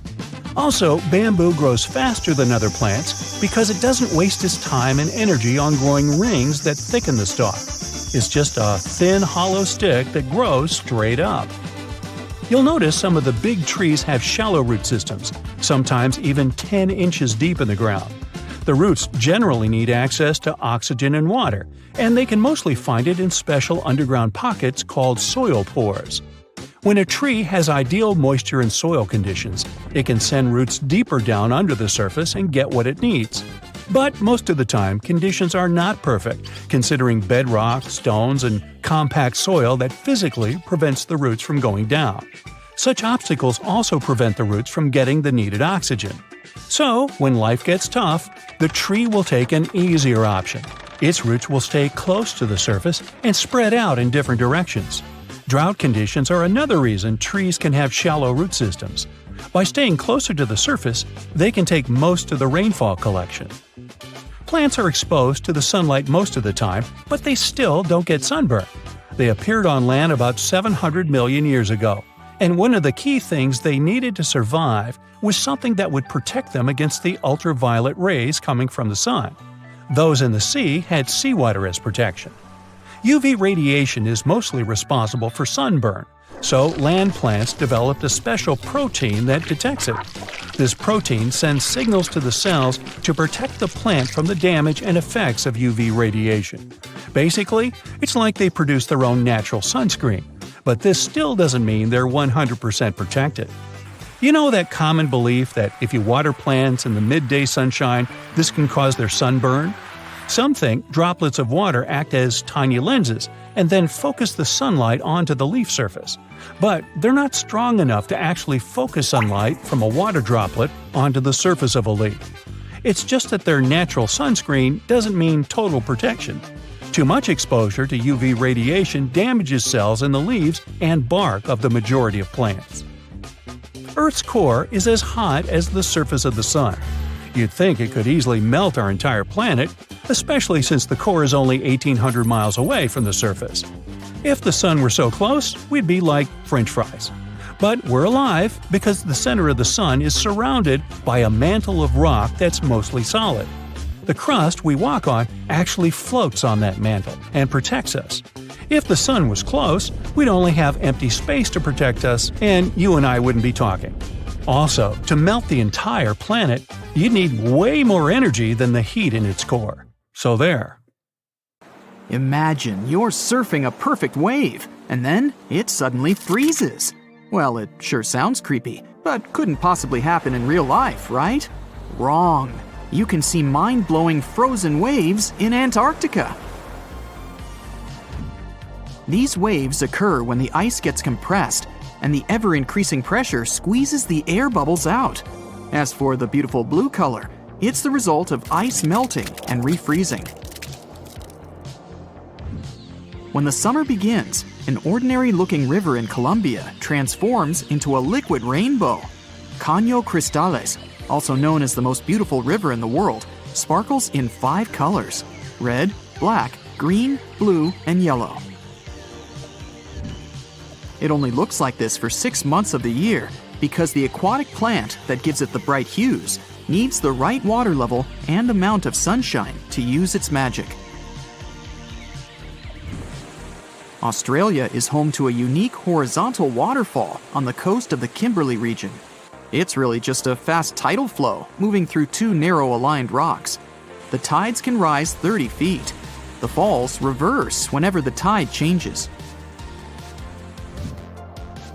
Also, bamboo grows faster than other plants because it doesn't waste its time and energy on growing rings that thicken the stalk. It's just a thin, hollow stick that grows straight up. You'll notice some of the big trees have shallow root systems, sometimes even 10 inches deep in the ground. The roots generally need access to oxygen and water, and they can mostly find it in special underground pockets called soil pores. When a tree has ideal moisture and soil conditions, it can send roots deeper down under the surface and get what it needs. But most of the time, conditions are not perfect, considering bedrock, stones, and compact soil that physically prevents the roots from going down. Such obstacles also prevent the roots from getting the needed oxygen. So, when life gets tough, the tree will take an easier option. Its roots will stay close to the surface and spread out in different directions. Drought conditions are another reason trees can have shallow root systems. By staying closer to the surface, they can take most of the rainfall collection. Plants are exposed to the sunlight most of the time, but they still don't get sunburn. They appeared on land about 700 million years ago, and one of the key things they needed to survive was something that would protect them against the ultraviolet rays coming from the sun. Those in the sea had seawater as protection. UV radiation is mostly responsible for sunburn, so land plants developed a special protein that detects it. This protein sends signals to the cells to protect the plant from the damage and effects of UV radiation. Basically, it's like they produce their own natural sunscreen, but this still doesn't mean they're 100% protected. You know that common belief that if you water plants in the midday sunshine, this can cause their sunburn? Some think droplets of water act as tiny lenses and then focus the sunlight onto the leaf surface. But they're not strong enough to actually focus sunlight from a water droplet onto the surface of a leaf. It's just that their natural sunscreen doesn't mean total protection. Too much exposure to UV radiation damages cells in the leaves and bark of the majority of plants. Earth's core is as hot as the surface of the sun. You'd think it could easily melt our entire planet, especially since the core is only 1,800 miles away from the surface. If the sun were so close, we'd be like French fries. But we're alive because the center of the sun is surrounded by a mantle of rock that's mostly solid. The crust we walk on actually floats on that mantle and protects us. If the sun was close, we'd only have empty space to protect us, and you and I wouldn't be talking. Also, to melt the entire planet, you'd need way more energy than the heat in its core. So there. Imagine you're surfing a perfect wave, and then it suddenly freezes. Well, it sure sounds creepy, but couldn't possibly happen in real life, right? Wrong. You can see mind-blowing frozen waves in Antarctica. These waves occur when the ice gets compressed, and the ever-increasing pressure squeezes the air bubbles out. As for the beautiful blue color, it's the result of ice melting and refreezing. When the summer begins, an ordinary-looking river in Colombia transforms into a liquid rainbow. Caño Cristales, also known as the most beautiful river in the world, sparkles in 5 colors: red, black, green, blue, and yellow. It only looks like this for 6 months of the year because the aquatic plant that gives it the bright hues needs the right water level and amount of sunshine to use its magic. Australia is home to a unique horizontal waterfall on the coast of the Kimberley region. It's really just a fast tidal flow moving through two narrow aligned rocks. The tides can rise 30 feet. The falls reverse whenever the tide changes.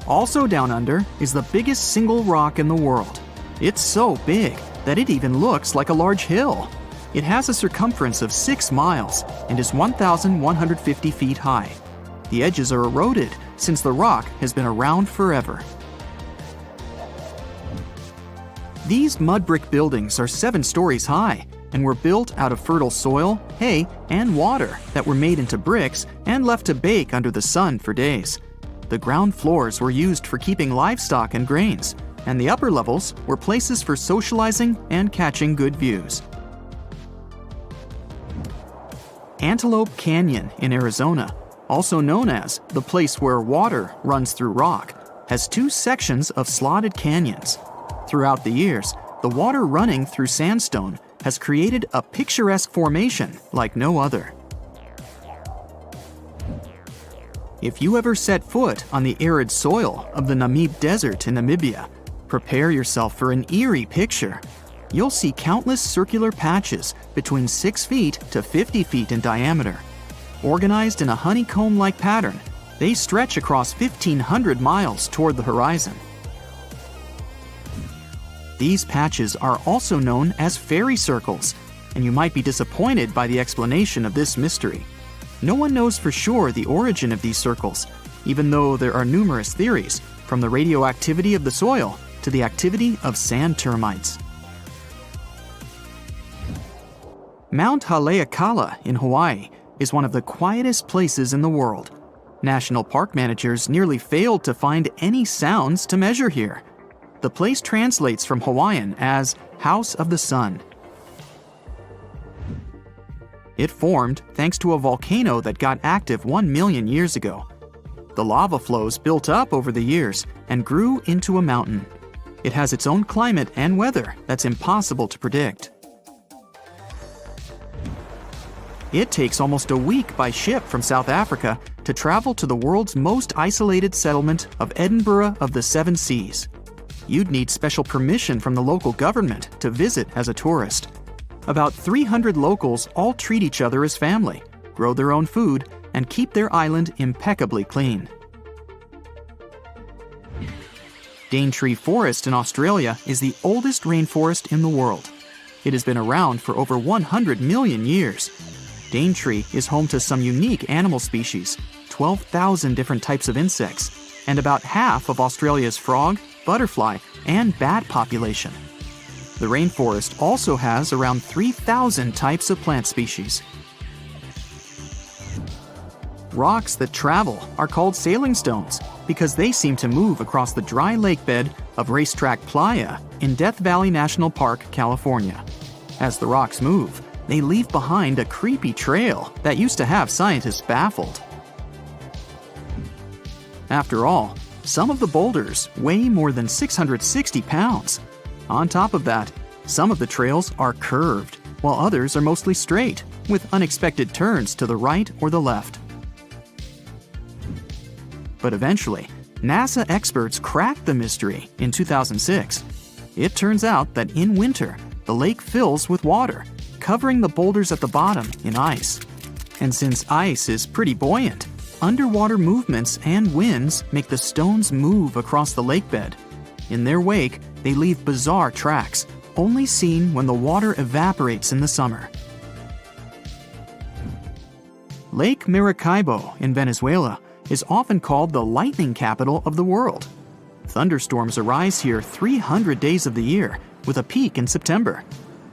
Also down under is the biggest single rock in the world. It's so big that it even looks like a large hill. It has a circumference of 6 miles and is 1,150 feet high. The edges are eroded since the rock has been around forever. These mud brick buildings are 7 stories high and were built out of fertile soil, hay, and water that were made into bricks and left to bake under the sun for days. The ground floors were used for keeping livestock and grains, and the upper levels were places for socializing and catching good views. Antelope Canyon in Arizona, also known as the place where water runs through rock, has 2 sections of slotted canyons. Throughout the years, the water running through sandstone has created a picturesque formation like no other. If you ever set foot on the arid soil of the Namib Desert in Namibia, prepare yourself for an eerie picture. You'll see countless circular patches between 6 feet to 50 feet in diameter. Organized in a honeycomb-like pattern, they stretch across 1,500 miles toward the horizon. These patches are also known as fairy circles, and you might be disappointed by the explanation of this mystery. No one knows for sure the origin of these circles, even though there are numerous theories, from the radioactivity of the soil to the activity of sand termites. Mount Haleakala in Hawaii is one of the quietest places in the world. National park managers nearly failed to find any sounds to measure here. The place translates from Hawaiian as House of the Sun. It formed thanks to a volcano that got active 1 million years ago. The lava flows built up over the years and grew into a mountain. It has its own climate and weather that's impossible to predict. It takes almost a week by ship from South Africa to travel to the world's most isolated settlement of Edinburgh of the Seven Seas. You'd need special permission from the local government to visit as a tourist. About 300 locals all treat each other as family, grow their own food, and keep their island impeccably clean. Daintree Forest in Australia is the oldest rainforest in the world. It has been around for over 100 million years. Daintree is home to some unique animal species, 12,000 different types of insects, and about half of Australia's frog, butterfly, and bat population. The rainforest also has around 3,000 types of plant species. Rocks that travel are called sailing stones because they seem to move across the dry lake bed of Racetrack Playa in Death Valley National Park, California. As the rocks move, they leave behind a creepy trail that used to have scientists baffled. After all, some of the boulders weigh more than 660 pounds. On top of that, some of the trails are curved, while others are mostly straight, with unexpected turns to the right or the left. But eventually, NASA experts cracked the mystery in 2006. It turns out that in winter, the lake fills with water, covering the boulders at the bottom in ice. And since ice is pretty buoyant, underwater movements and winds make the stones move across the lake bed. In their wake, they leave bizarre tracks, only seen when the water evaporates in the summer. Lake Maracaibo in Venezuela is often called the lightning capital of the world. Thunderstorms arise here 300 days of the year, with a peak in September.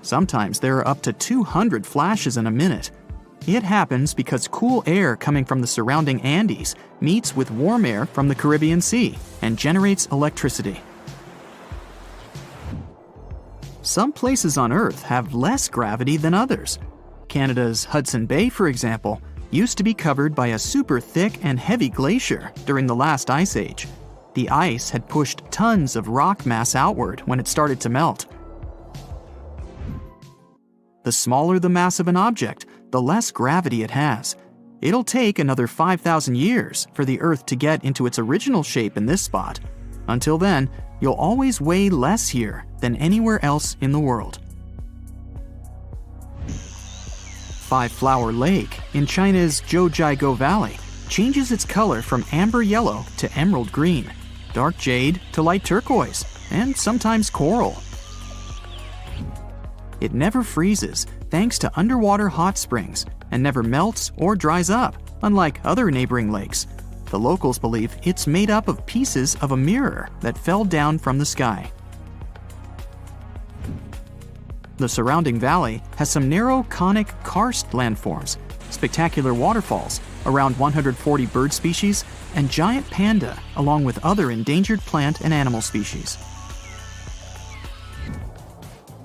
Sometimes there are up to 200 flashes in a minute. It happens because cool air coming from the surrounding Andes meets with warm air from the Caribbean Sea and generates electricity. Some places on Earth have less gravity than others. Canada's Hudson Bay, for example, used to be covered by a super thick and heavy glacier during the last ice age. The ice had pushed tons of rock mass outward when it started to melt. The smaller the mass of an object, the less gravity it has. It'll take another 5,000 years for the Earth to get into its original shape in this spot. Until then, you'll always weigh less here than anywhere else in the world. Five Flower Lake in China's Zhoujiago Valley changes its color from amber yellow to emerald green, dark jade to light turquoise, and sometimes coral. It never freezes thanks to underwater hot springs and never melts or dries up, unlike other neighboring lakes. The locals believe it's made up of pieces of a mirror that fell down from the sky. The surrounding valley has some narrow conic karst landforms, spectacular waterfalls, around 140 bird species, and giant panda, along with other endangered plant and animal species.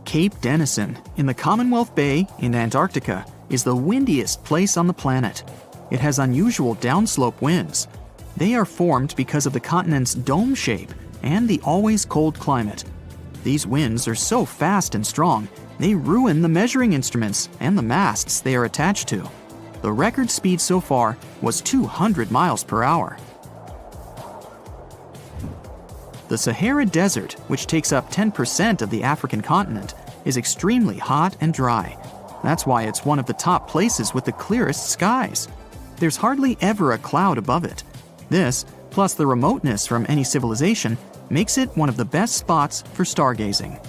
Cape Denison in the Commonwealth Bay in Antarctica is the windiest place on the planet. It has unusual downslope winds. They are formed because of the continent's dome shape and the always cold climate. These winds are so fast and strong, they ruin the measuring instruments and the masts they are attached to. The record speed so far was 200 miles per hour. The Sahara Desert, which takes up 10% of the African continent, is extremely hot and dry. That's why it's one of the top places with the clearest skies. There's hardly ever a cloud above it. This, plus the remoteness from any civilization, makes it one of the best spots for stargazing.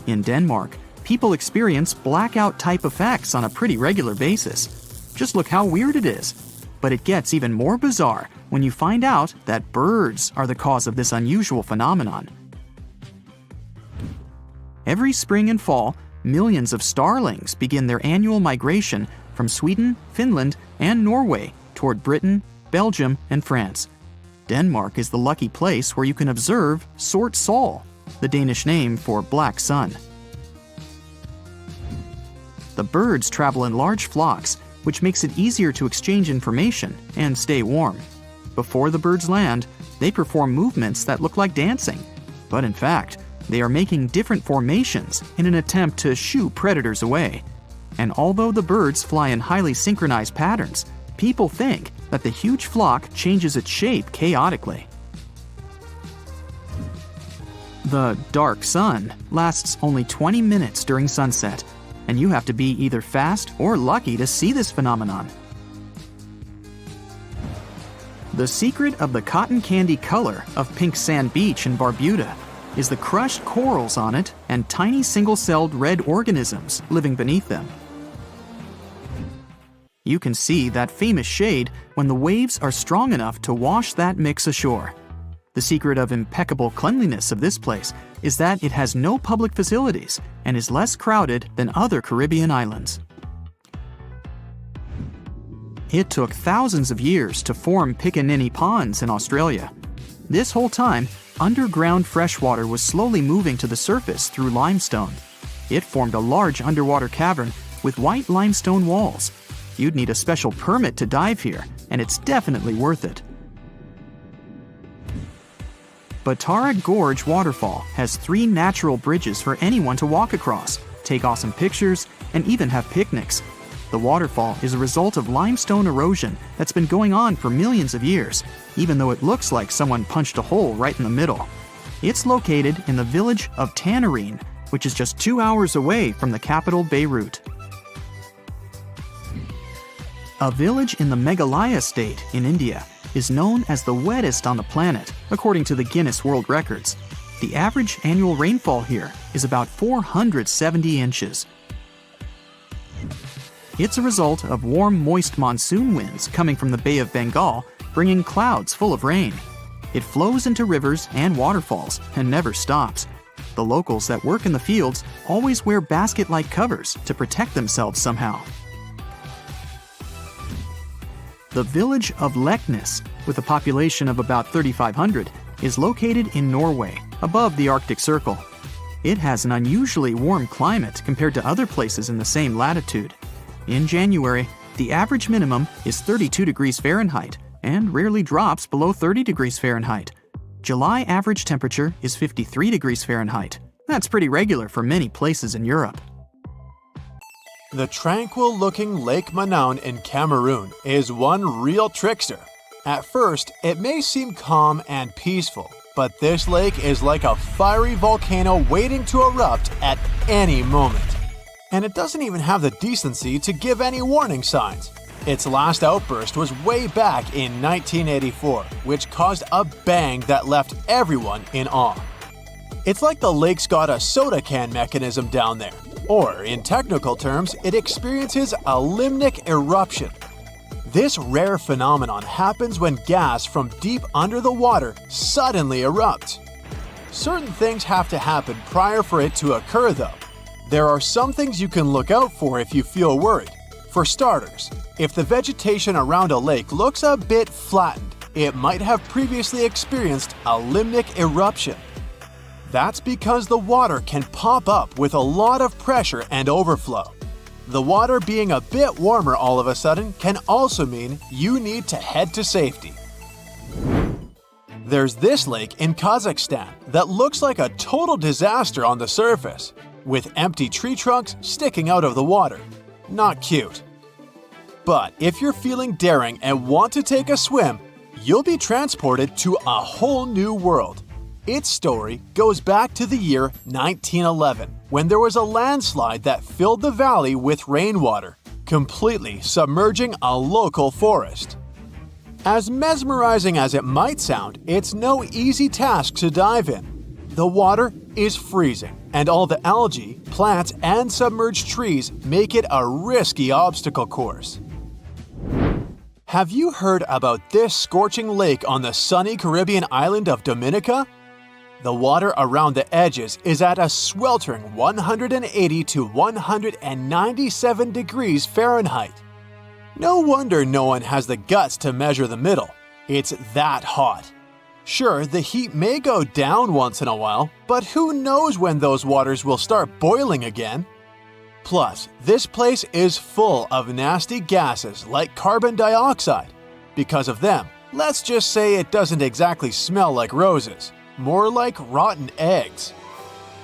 In Denmark, people experience blackout-type effects on a pretty regular basis. Just look how weird it is. But it gets even more bizarre when you find out that birds are the cause of this unusual phenomenon. Every spring and fall, millions of starlings begin their annual migration from Sweden, Finland, and Norway toward Britain, Belgium, and France. Denmark is the lucky place where you can observe sort sol, the Danish name for black sun. The birds travel in large flocks, which makes it easier to exchange information and stay warm. Before the birds land, they perform movements that look like dancing, but in fact, they are making different formations in an attempt to shoo predators away. And although the birds fly in highly synchronized patterns, people think that the huge flock changes its shape chaotically. The dark sun lasts only 20 minutes during sunset, and you have to be either fast or lucky to see this phenomenon. The secret of the cotton candy color of Pink Sand Beach in Barbuda is the crushed corals on it and tiny single-celled red organisms living beneath them. You can see that famous shade when the waves are strong enough to wash that mix ashore. The secret of impeccable cleanliness of this place is that it has no public facilities and is less crowded than other Caribbean islands. It took thousands of years to form Picaninny Ponds in Australia. This whole time, underground freshwater was slowly moving to the surface through limestone. It formed a large underwater cavern with white limestone walls. You'd need a special permit to dive here, and it's definitely worth it. Batara Gorge Waterfall has 3 natural bridges for anyone to walk across, take awesome pictures, and even have picnics. The waterfall is a result of limestone erosion that's been going on for millions of years, even though it looks like someone punched a hole right in the middle. It's located in the village of Tanarine, which is just 2 hours away from the capital Beirut. A village in the Meghalaya state in India is known as the wettest on the planet, according to the Guinness World Records. The average annual rainfall here is about 470 inches. It's a result of warm, moist monsoon winds coming from the Bay of Bengal, bringing clouds full of rain. It flows into rivers and waterfalls and never stops. The locals that work in the fields always wear basket-like covers to protect themselves somehow. The village of Leknes, with a population of about 3,500, is located in Norway, above the Arctic Circle. It has an unusually warm climate compared to other places in the same latitude. In January, the average minimum is 32 degrees Fahrenheit and rarely drops below 30 degrees Fahrenheit. July average temperature is 53 degrees Fahrenheit. That's pretty regular for many places in Europe. The tranquil-looking Lake Manaun in Cameroon is one real trickster. At first, it may seem calm and peaceful, but this lake is like a fiery volcano waiting to erupt at any moment. And it doesn't even have the decency to give any warning signs. Its last outburst was way back in 1984, which caused a bang that left everyone in awe. It's like the lake's got a soda can mechanism down there, or in technical terms, it experiences a limnic eruption. This rare phenomenon happens when gas from deep under the water suddenly erupts. Certain things have to happen prior for it to occur though. There are some things you can look out for if you feel worried. For starters, if the vegetation around a lake looks a bit flattened, it might have previously experienced a limnic eruption. That's because the water can pop up with a lot of pressure and overflow. The water being a bit warmer all of a sudden can also mean you need to head to safety. There's this lake in Kazakhstan that looks like a total disaster on the surface, with empty tree trunks sticking out of the water. Not cute. But if you're feeling daring and want to take a swim, you'll be transported to a whole new world. Its story goes back to the year 1911, when there was a landslide that filled the valley with rainwater, completely submerging a local forest. As mesmerizing as it might sound, it's no easy task to dive in. The water is freezing, and all the algae, plants, and submerged trees make it a risky obstacle course. Have you heard about this scorching lake on the sunny Caribbean island of Dominica? The water around the edges is at a sweltering 180 to 197 degrees Fahrenheit. No wonder no one has the guts to measure the middle. It's that hot. Sure, the heat may go down once in a while, but who knows when those waters will start boiling again? Plus, this place is full of nasty gases like carbon dioxide. Because of them, let's just say it doesn't exactly smell like roses, more like rotten eggs.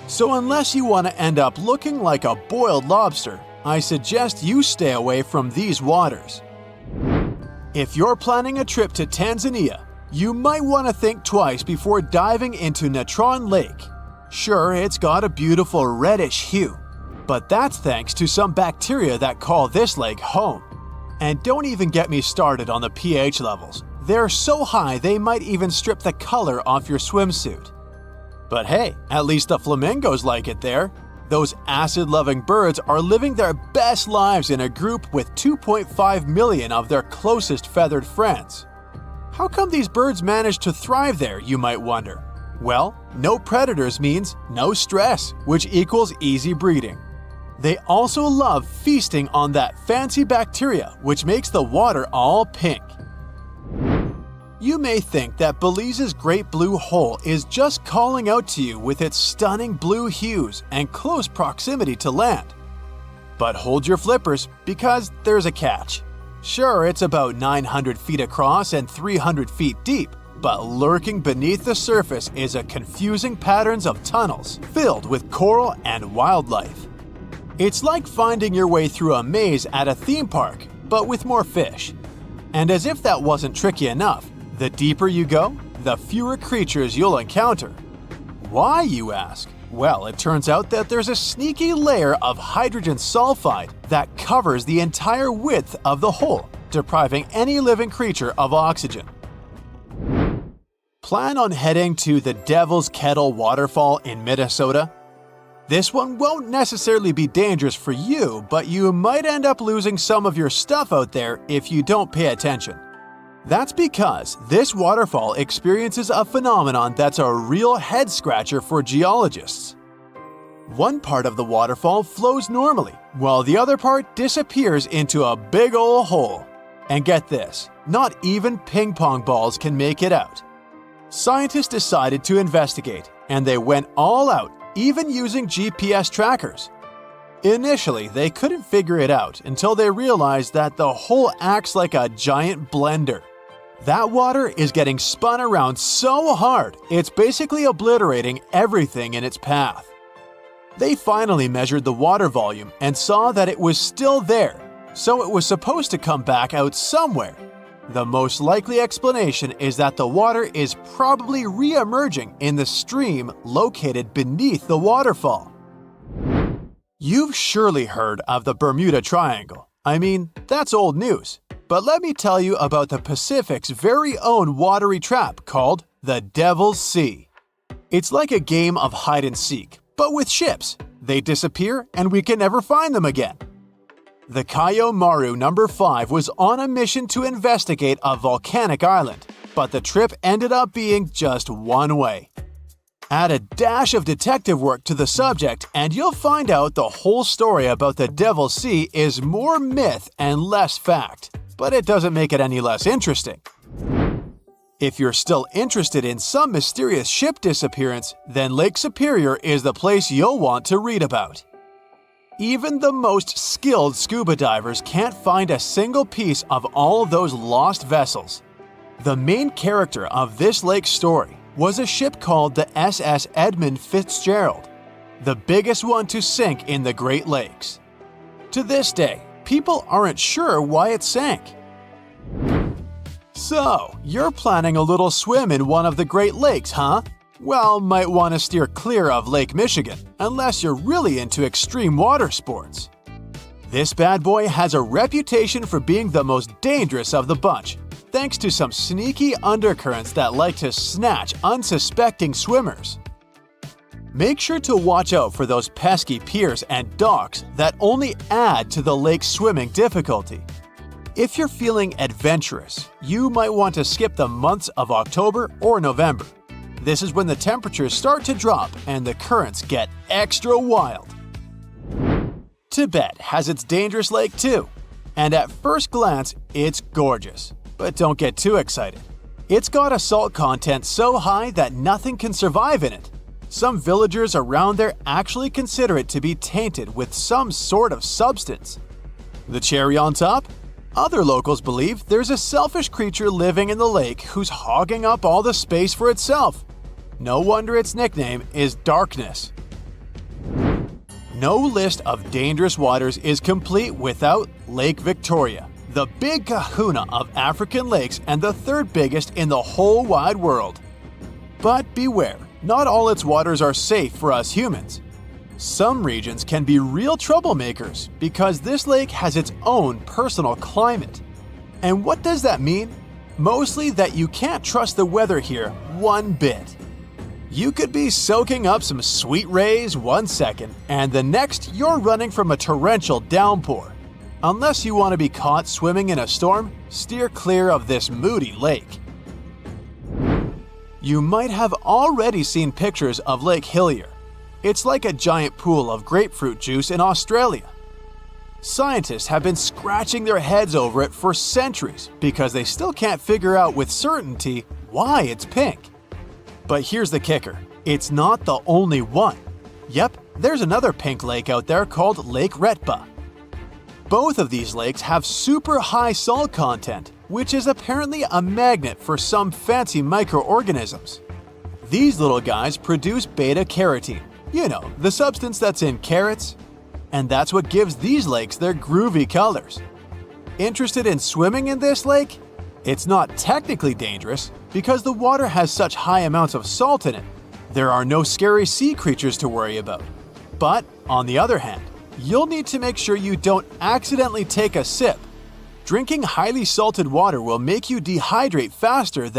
So unless you want to end up looking like a boiled lobster, I suggest you stay away from these waters. If you're planning a trip to Tanzania, you might want to think twice before diving into Natron Lake. Sure, it's got a beautiful reddish hue, but that's thanks to some bacteria that call this lake home. And don't even get me started on the pH levels. They're so high they might even strip the color off your swimsuit. But hey, at least the flamingos like it there. Those acid-loving birds are living their best lives in a group with 2.5 million of their closest feathered friends. How come these birds manage to thrive there, you might wonder? Well, no predators means no stress, which equals easy breeding. They also love feasting on that fancy bacteria, which makes the water all pink. You may think that Belize's Great Blue Hole is just calling out to you with its stunning blue hues and close proximity to land. But hold your flippers, because there's a catch. Sure, it's about 900 feet across and 300 feet deep, but lurking beneath the surface is a confusing patterns of tunnels filled with coral and wildlife. It's like finding your way through a maze at a theme park, but with more fish. And as if that wasn't tricky enough, the deeper you go, the fewer creatures you'll encounter. Why, you ask? Well, it turns out that there's a sneaky layer of hydrogen sulfide that covers the entire width of the hole, depriving any living creature of oxygen. Plan on heading to the Devil's Kettle waterfall in Minnesota? This one won't necessarily be dangerous for you, but you might end up losing some of your stuff out there if you don't pay attention. That's because this waterfall experiences a phenomenon that's a real head-scratcher for geologists. One part of the waterfall flows normally, while the other part disappears into a big ol' hole. And get this, not even ping pong balls can make it out. Scientists decided to investigate, and they went all out, even using GPS trackers. Initially, they couldn't figure it out until they realized that the hole acts like a giant blender. That water is getting spun around so hard, it's basically obliterating everything in its path. They finally measured the water volume and saw that it was still there, so it was supposed to come back out somewhere. The most likely explanation is that the water is probably re-emerging in the stream located beneath the waterfall. You've surely heard of the Bermuda Triangle. I mean, that's old news. But let me tell you about the Pacific's very own watery trap called the Devil's Sea. It's like a game of hide and seek, but with ships. They disappear and we can never find them again. The Kayo Maru No. 5 was on a mission to investigate a volcanic island, but the trip ended up being just one way. Add a dash of detective work to the subject and you'll find out the whole story about the Devil's Sea is more myth and less fact. But it doesn't make it any less interesting. If you're still interested in some mysterious ship disappearance, then Lake Superior is the place you'll want to read about. Even the most skilled scuba divers can't find a single piece of all of those lost vessels. The main character of this lake story was a ship called the SS Edmund Fitzgerald, the biggest one to sink in the Great Lakes. To this day, people aren't sure why it sank. So, you're planning a little swim in one of the Great Lakes, huh? Well, might want to steer clear of Lake Michigan, unless you're really into extreme water sports. This bad boy has a reputation for being the most dangerous of the bunch, thanks to some sneaky undercurrents that like to snatch unsuspecting swimmers. Make sure to watch out for those pesky piers and docks that only add to the lake's swimming difficulty. If you're feeling adventurous, you might want to skip the months of October or November. This is when the temperatures start to drop and the currents get extra wild. Tibet has its dangerous lake too, and at first glance, it's gorgeous. But don't get too excited. It's got a salt content so high that nothing can survive in it. Some villagers around there actually consider it to be tainted with some sort of substance. The cherry on top? Other locals believe there's a selfish creature living in the lake who's hogging up all the space for itself. No wonder its nickname is Darkness. No list of dangerous waters is complete without Lake Victoria, the big kahuna of African lakes and the third biggest in the whole wide world. But beware. Not all its waters are safe for us humans. Some regions can be real troublemakers because this lake has its own personal climate. And what does that mean? Mostly that you can't trust the weather here one bit. You could be soaking up some sweet rays one second, and the next you're running from a torrential downpour. Unless you want to be caught swimming in a storm, steer clear of this moody lake. You might have already seen pictures of Lake Hillier. It's like a giant pool of grapefruit juice in Australia. Scientists have been scratching their heads over it for centuries because they still can't figure out with certainty why it's pink. But here's the kicker, it's not the only one. Yep, there's another pink lake out there called Lake Retba. Both of these lakes have super high salt content, which is apparently a magnet for some fancy microorganisms. These little guys produce beta-carotene, you know, the substance that's in carrots, and that's what gives these lakes their groovy colors. Interested in swimming in this lake? It's not technically dangerous because the water has such high amounts of salt in it. There are no scary sea creatures to worry about. But, on the other hand, you'll need to make sure you don't accidentally take a sip. Drinking highly salted water will make you dehydrate faster than